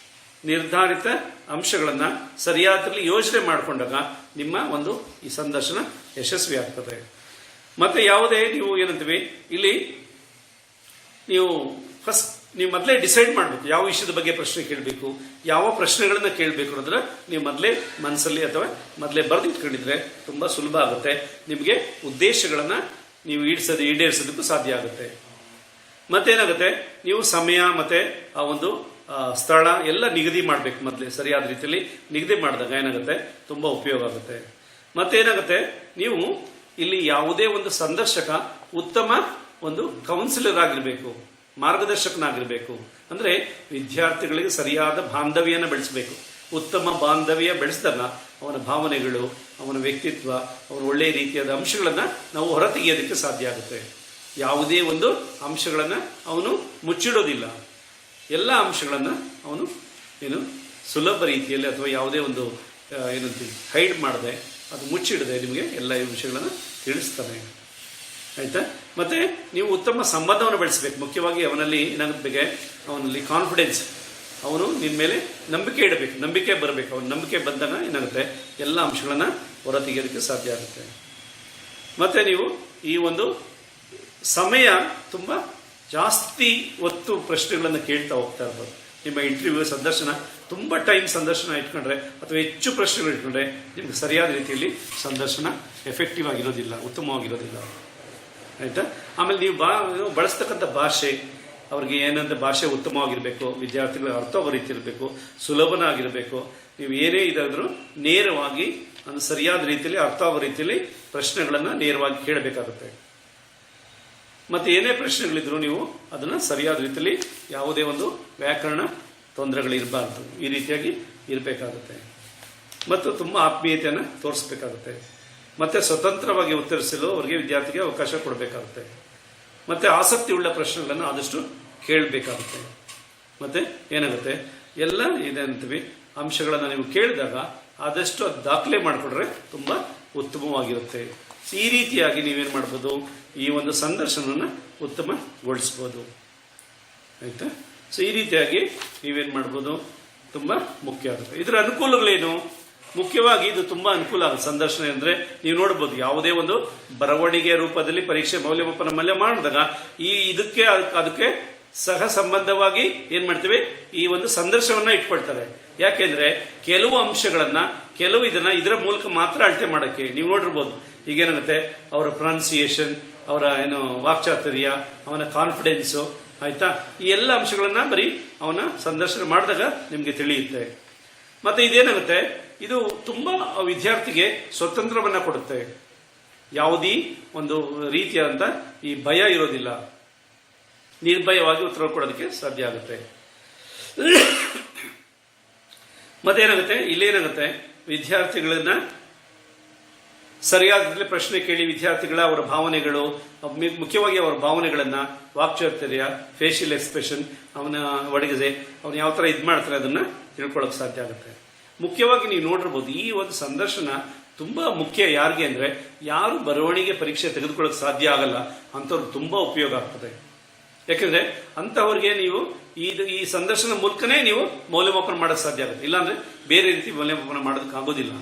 ನಿರ್ಧಾರಿತ ಅಂಶಗಳನ್ನ ಸರಿಯಾದಲ್ಲಿ ಯೋಜನೆ ಮಾಡಿಕೊಂಡಾಗ ನಿಮ್ಮ ಒಂದು ಈ ಸಂದರ್ಶನ ಯಶಸ್ವಿ ಆಗ್ತದೆ. ಮತ್ತೆ ಯಾವುದೇ ನೀವು ಏನಂತೀವಿ ಇಲ್ಲಿ ನೀವು ಫಸ್ಟ್ ನೀವು ಮೊದಲೇ ಡಿಸೈಡ್ ಮಾಡಬೇಕು ಯಾವ ವಿಷಯದ ಬಗ್ಗೆ ಪ್ರಶ್ನೆ ಕೇಳಬೇಕು, ಯಾವ ಪ್ರಶ್ನೆಗಳನ್ನ ಕೇಳಬೇಕು ಅನ್ನೋದ್ರ ನೀವು ಮೊದಲೇ ಮನಸ್ಸಲ್ಲಿ ಅಥವಾ ಮೊದಲೇ ಬರೆದಿಟ್ಕೊಂಡಿದ್ರೆ ತುಂಬಾ ಸುಲಭ ಆಗುತ್ತೆ. ನಿಮಗೆ ಉದ್ದೇಶಗಳನ್ನ ನೀವು ಈಡೇರಿಸೋದಕ್ಕೂ ಸಾಧ್ಯ ಆಗುತ್ತೆ. ಮತ್ತೇನಾಗುತ್ತೆ, ನೀವು ಸಮಯ ಮತ್ತೆ ಆ ಒಂದು ಸ್ಥಳ ಎಲ್ಲ ನಿಗದಿ ಮಾಡಬೇಕು. ಮೊದಲೇ ಸರಿಯಾದ ರೀತಿಯಲ್ಲಿ ನಿಗದಿ ಮಾಡಿದಾಗ ಏನಾಗುತ್ತೆ, ತುಂಬಾ ಉಪಯೋಗ ಆಗುತ್ತೆ. ಮತ್ತೇನಾಗುತ್ತೆ, ನೀವು ಇಲ್ಲಿ ಯಾವುದೇ ಒಂದು ಸಂದರ್ಶಕ ಉತ್ತಮ ಒಂದು ಕೌನ್ಸಿಲರ್ ಆಗಿರಬೇಕು, ಮಾರ್ಗದರ್ಶಕನಾಗಿರ್ಬೇಕು. ಅಂದ್ರೆ ವಿದ್ಯಾರ್ಥಿಗಳಿಗೆ ಸರಿಯಾದ ಬಾಂಧವ್ಯನ ಬೆಳೆಸಬೇಕು. ಉತ್ತಮ ಬಾಂಧವ್ಯ ಬೆಳೆಸಿದಾಗ ಅವನ ಭಾವನೆಗಳು, ಅವನ ವ್ಯಕ್ತಿತ್ವ, ಅವನ ಒಳ್ಳೆಯ ರೀತಿಯಾದ ಅಂಶಗಳನ್ನ ನಾವು ಹೊರತೆಗೆಯೋದಕ್ಕೆ ಸಾಧ್ಯ ಆಗುತ್ತೆ. ಯಾವುದೇ ಒಂದು ಅಂಶಗಳನ್ನ ಅವನು ಮುಚ್ಚಿಡೋದಿಲ್ಲ. ಎಲ್ಲ ಅಂಶಗಳನ್ನ ಅವನು ಏನು ಸುಲಭ ರೀತಿಯಲ್ಲಿ ಅಥವಾ ಯಾವುದೇ ಒಂದು ಏನಂತೀವಿ ಹೈಡ್ ಮಾಡದೆ, ಅದು ಮುಚ್ಚಿಡದೆ ನಿಮಗೆ ಎಲ್ಲ ಈ ವಿಷಯಗಳನ್ನ ತಿಳಿಸ್ತಾನೆ. ಆಯ್ತಾ? ಮತ್ತೆ ನೀವು ಉತ್ತಮ ಸಂಬಂಧವನ್ನು ಬೆಳೆಸಬೇಕು. ಮುಖ್ಯವಾಗಿ ಅವನಲ್ಲಿ ಏನಾಗುತ್ತೆ, ಅವನಲ್ಲಿ ಕಾನ್ಫಿಡೆನ್ಸ್, ಅವನು ನಿಮ್ಮ ಮೇಲೆ ನಂಬಿಕೆ ಇಡಬೇಕು, ನಂಬಿಕೆ ಬರಬೇಕು. ಅವನ ನಂಬಿಕೆ ಬಂದಾಗ ಏನಾಗುತ್ತೆ, ಎಲ್ಲ ಅಂಶಗಳನ್ನ ಹೊರತೆಗೆಯೋದಕ್ಕೆ ಸಾಧ್ಯ ಆಗುತ್ತೆ. ಮತ್ತೆ ನೀವು ಈ ಒಂದು ಸಮಯ ತುಂಬಾ ಜಾಸ್ತಿ ಹೊತ್ತು ಪ್ರಶ್ನೆಗಳನ್ನು ಕೇಳ್ತಾ ಹೋಗ್ತಾ ಇರ್ಬೋದು. ನಿಮ್ಮ ಇಂಟರ್ವ್ಯೂ ಸಂದರ್ಶನ ತುಂಬಾ ಟೈಮ್ ಸಂದರ್ಶನ ಇಟ್ಕೊಂಡ್ರೆ ಅಥವಾ ಹೆಚ್ಚು ಪ್ರಶ್ನೆಗಳು ಇಟ್ಕೊಂಡ್ರೆ ನಿಮ್ಗೆ ಸರಿಯಾದ ರೀತಿಯಲ್ಲಿ ಸಂದರ್ಶನ ಎಫೆಕ್ಟಿವ್ ಆಗಿರೋದಿಲ್ಲ, ಉತ್ತಮವಾಗಿರೋದಿಲ್ಲ. ಆಯ್ತಾ? ಆಮೇಲೆ ನೀವು ಬಳಸ್ತಕ್ಕಂಥ ಭಾಷೆ, ಅವ್ರಿಗೆ ಏನಂತ ಭಾಷೆ ಉತ್ತಮವಾಗಿರಬೇಕು, ವಿದ್ಯಾರ್ಥಿಗಳಿಗೆ ಅರ್ಥವಾಗೋ ರೀತಿ ಇರಬೇಕು, ಸುಲಭನ ಆಗಿರಬೇಕು. ನೀವು ಏನೇ ಇದಾದ್ರೂ ನೇರವಾಗಿ ಸರಿಯಾದ ರೀತಿಯಲ್ಲಿ ಅರ್ಥವಾಗೋ ರೀತಿಯಲ್ಲಿ ಪ್ರಶ್ನೆಗಳನ್ನ ನೇರವಾಗಿ ಕೇಳಬೇಕಾಗುತ್ತೆ. ಮತ್ತೆ ಏನೇ ಪ್ರಶ್ನೆಗಳಿದ್ರು ನೀವು ಅದನ್ನ ಸರಿಯಾದ ರೀತಿಯಲ್ಲಿ ಯಾವುದೇ ಒಂದು ವ್ಯಾಕರಣ ತೊಂದರೆಗಳಿರಬಾರ್ದು, ಈ ರೀತಿಯಾಗಿ ಇರಬೇಕಾಗುತ್ತೆ. ಮತ್ತು ತುಂಬಾ ಆತ್ಮೀಯತೆಯನ್ನು ತೋರಿಸಬೇಕಾಗುತ್ತೆ. ಮತ್ತೆ ಸ್ವತಂತ್ರವಾಗಿ ಉತ್ತರಿಸಲು ಅವರಿಗೆ ವಿದ್ಯಾರ್ಥಿಗೆ ಅವಕಾಶ ಕೊಡಬೇಕಾಗುತ್ತೆ. ಮತ್ತೆ ಆಸಕ್ತಿ ಉಳ್ಳ ಪ್ರಶ್ನೆಗಳನ್ನು ಆದಷ್ಟು ಕೇಳಬೇಕಾಗುತ್ತೆ. ಮತ್ತೆ ಏನಾಗುತ್ತೆ, ಎಲ್ಲ ಇದೆ ಅಂತೀವಿ ಅಂಶಗಳನ್ನು ನೀವು ಕೇಳಿದಾಗ ಆದಷ್ಟು ಅದು ದಾಖಲೆ ಮಾಡಿಕೊಂಡ್ರೆ ತುಂಬಾ ಉತ್ತಮವಾಗಿರುತ್ತೆ. ಈ ರೀತಿಯಾಗಿ ನೀವೇನ್ ಮಾಡ್ಬೋದು, ಈ ಒಂದು ಸಂದರ್ಶನವನ್ನು ಉತ್ತಮಗೊಳಿಸ್ಬೋದು. ಆಯ್ತಾ? ಸೊ ಈ ರೀತಿಯಾಗಿ ನೀವೇನ್ ಮಾಡ್ಬೋದು, ತುಂಬಾ ಮುಖ್ಯ ಆಗುತ್ತೆ. ಇದರ ಅನುಕೂಲಗಳೇನು? ಮುಖ್ಯವಾಗಿ ಇದು ತುಂಬಾ ಅನುಕೂಲ ಆಗುತ್ತೆ. ಸಂದರ್ಶನ ಅಂದ್ರೆ ನೀವು ನೋಡ್ಬೋದು, ಯಾವುದೇ ಒಂದು ಬರವಣಿಗೆ ರೂಪದಲ್ಲಿ ಪರೀಕ್ಷೆ ಮೌಲ್ಯಮಾಪನ ಮಾಡಿದಾಗ ಅದಕ್ಕೆ ಸಹ ಸಂಬಂಧವಾಗಿ ಏನ್ ಮಾಡ್ತೀವಿ, ಈ ಒಂದು ಸಂದರ್ಶನವನ್ನ ಇಟ್ಕೊಳ್ತಾರೆ. ಯಾಕೆಂದ್ರೆ ಕೆಲವು ಅಂಶಗಳನ್ನ ಇದರ ಮೂಲಕ ಮಾತ್ರ ಅಳತೆ ಮಾಡಕ್ಕೆ ನೀವು ನೋಡಿರ್ಬೋದು. ಈಗೇನಾಗುತ್ತೆ, ಅವರ ಪ್ರೊನೌನ್ಸಿಯೇಷನ್, ಅವರ ಏನು ವಾಕ್ಚಾತುರ್ಯ, ಅವನ ಕಾನ್ಫಿಡೆನ್ಸ್, ಆಯ್ತಾ, ಈ ಎಲ್ಲ ಅಂಶಗಳನ್ನ ಬರೀ ಅವನ ಸಂದರ್ಶನ ಮಾಡಿದಾಗ ನಿಮ್ಗೆ ತಿಳಿಯುತ್ತೆ. ಮತ್ತೆ ಇದೇನಾಗುತ್ತೆ, ಇದು ತುಂಬಾ ವಿದ್ಯಾರ್ಥಿಗೆ ಸ್ವತಂತ್ರವನ್ನ ಕೊಡುತ್ತೆ. ಯಾವುದೇ ಒಂದು ರೀತಿಯಾದಂತ ಈ ಭಯ ಇರೋದಿಲ್ಲ, ನಿರ್ಭಯವಾಗಿ ಉತ್ತರ ಕೊಡೋದಕ್ಕೆ ಸಾಧ್ಯ ಆಗುತ್ತೆ. ಮತ್ತೇನಾಗುತ್ತೆ, ಇಲ್ಲೇನಾಗುತ್ತೆ, ವಿದ್ಯಾರ್ಥಿಗಳನ್ನ ಸರಿಯಾದ ಪ್ರಶ್ನೆ ಕೇಳಿ ವಿದ್ಯಾರ್ಥಿಗಳ ಅವರ ಭಾವನೆಗಳು, ಮುಖ್ಯವಾಗಿ ಅವರ ಭಾವನೆಗಳನ್ನ, ವಾಕ್ಚಾತುರ್ಯ, ಫೇಶಿಯಲ್ ಎಕ್ಸ್ಪ್ರೆಷನ್, ಅವನ ಒಡಗಿದೆ, ಅವನು ಯಾವ ತರ ಮಾಡ್ತಾರೆ ಅದನ್ನ ತಿಳ್ಕೊಳ್ಳೋಕೆ ಸಾಧ್ಯ ಆಗುತ್ತೆ. ಮುಖ್ಯವಾಗಿ ನೀವು ನೋಡಿರ್ಬೋದು, ಈ ಒಂದು ಸಂದರ್ಶನ ತುಂಬಾ ಮುಖ್ಯ. ಯಾರಿಗೆ ಅಂದ್ರೆ, ಯಾರು ಬರವಣಿಗೆ ಪರೀಕ್ಷೆ ತೆಗೆದುಕೊಳ್ಳೋಕೆ ಸಾಧ್ಯ ಆಗಲ್ಲ ಅಂತವ್ರಿಗೆ ತುಂಬಾ ಉಪಯೋಗ ಆಗ್ತದೆ. ಯಾಕಂದ್ರೆ ಅಂತವ್ರಿಗೆ ನೀವು ಈ ಸಂದರ್ಶನ ಮೂಲಕನೇ ನೀವು ಮೌಲ್ಯಮಾಪನ ಮಾಡೋಕೆ ಸಾಧ್ಯ ಆಗುತ್ತೆ. ಇಲ್ಲಾಂದ್ರೆ ಬೇರೆ ರೀತಿ ಮೌಲ್ಯಮಾಪನ ಮಾಡೋದಕ್ಕೆ ಆಗೋದಿಲ್ಲ.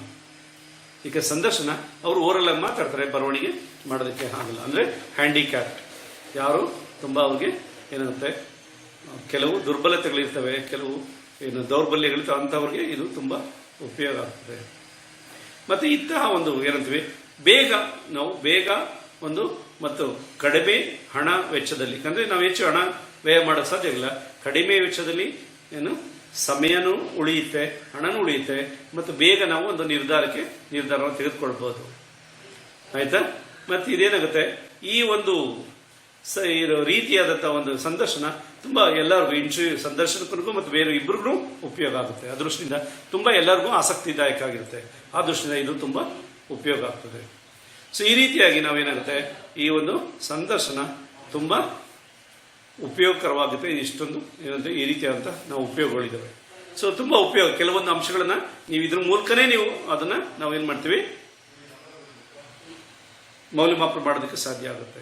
ಈಗ ಸಂದರ್ಶನ ಅವರು ಓರಲ್ ಆಗಿ ಮಾತಾಡ್ತಾರೆ, ಬರವಣಿಗೆ ಮಾಡೋದಕ್ಕೆ ಆಗಲ್ಲ. ಅಂದರೆ ಹ್ಯಾಂಡಿಕ್ಯಾಪ್, ಯಾರು ತುಂಬ ಅವ್ರಿಗೆ ಏನಾಗುತ್ತೆ ಕೆಲವು ದುರ್ಬಲತೆಗಳಿರ್ತವೆ, ಕೆಲವು ಏನು ದೌರ್ಬಲ್ಯಗಳಿರ್ತವೆ, ಅಂಥವ್ರಿಗೆ ಇದು ತುಂಬ ಉಪಯೋಗ ಆಗ್ತದೆ. ಮತ್ತು ಇಂತಹ ಒಂದು ಏನಂತೀವಿ ಬೇಗ ಒಂದು ಮತ್ತು ಕಡಿಮೆ ಹಣ ವೆಚ್ಚದಲ್ಲಿ, ಅಂದರೆ ನಾವು ಹೆಚ್ಚು ಹಣ ವ್ಯಯ ಮಾಡೋಕ್ಕೆ ಸಾಧ್ಯ ಇಲ್ಲ, ಕಡಿಮೆ ವೆಚ್ಚದಲ್ಲಿ ಏನು ಸಮಯನೂ ಉಳಿಯುತ್ತೆ, ಹಣನೂ ಉಳಿಯುತ್ತೆ, ಮತ್ತು ಬೇಗ ನಾವು ಒಂದು ನಿರ್ಧಾರವನ್ನು ತೆಗೆದುಕೊಳ್ಬೋದು. ಆಯ್ತಾ? ಮತ್ತು ಇದೇನಾಗುತ್ತೆ, ಈ ಒಂದು ರೀತಿಯಾದಂಥ ಒಂದು ಸಂದರ್ಶನ ತುಂಬ ಎಲ್ಲರಿಗೂ ಇಂಟರ್ವ್ಯೂ ಸಂದರ್ಶಕರಿಗೂ ಮತ್ತು ಬೇರೆ ಇಬ್ಬರಿಗೂ ಉಪಯೋಗ ಆಗುತ್ತೆ. ಆ ದೃಷ್ಟಿಯಿಂದ ತುಂಬ ಎಲ್ಲರಿಗೂ ಆಸಕ್ತಿದಾಯಕ ಆಗಿರುತ್ತೆ. ಆ ದೃಷ್ಟಿಯಿಂದ ಇದು ತುಂಬ ಉಪಯೋಗ ಆಗ್ತದೆ. ಸೊ ಈ ರೀತಿಯಾಗಿ ನಾವೇನಾಗುತ್ತೆ, ಈ ಒಂದು ಸಂದರ್ಶನ ತುಂಬ ಉಪಯೋಗಕರವಾಗುತ್ತೆ. ಇಷ್ಟೊಂದು ಏನಂದ್ರೆ ಈ ರೀತಿಯಾದಂಥ ನಾವು ಉಪಯೋಗಗಳಿದ್ದಾವೆ. ಸೊ ತುಂಬ ಉಪಯೋಗ, ಕೆಲವೊಂದು ಅಂಶಗಳನ್ನ ನೀವು ಇದ್ರ ಮೂಲಕನೇ ನೀವು ಅದನ್ನ ನಾವೇನು ಮಾಡ್ತೀವಿ, ಮೌಲ್ಯಮಾಪನ ಮಾಡೋದಕ್ಕೆ ಸಾಧ್ಯ ಆಗುತ್ತೆ.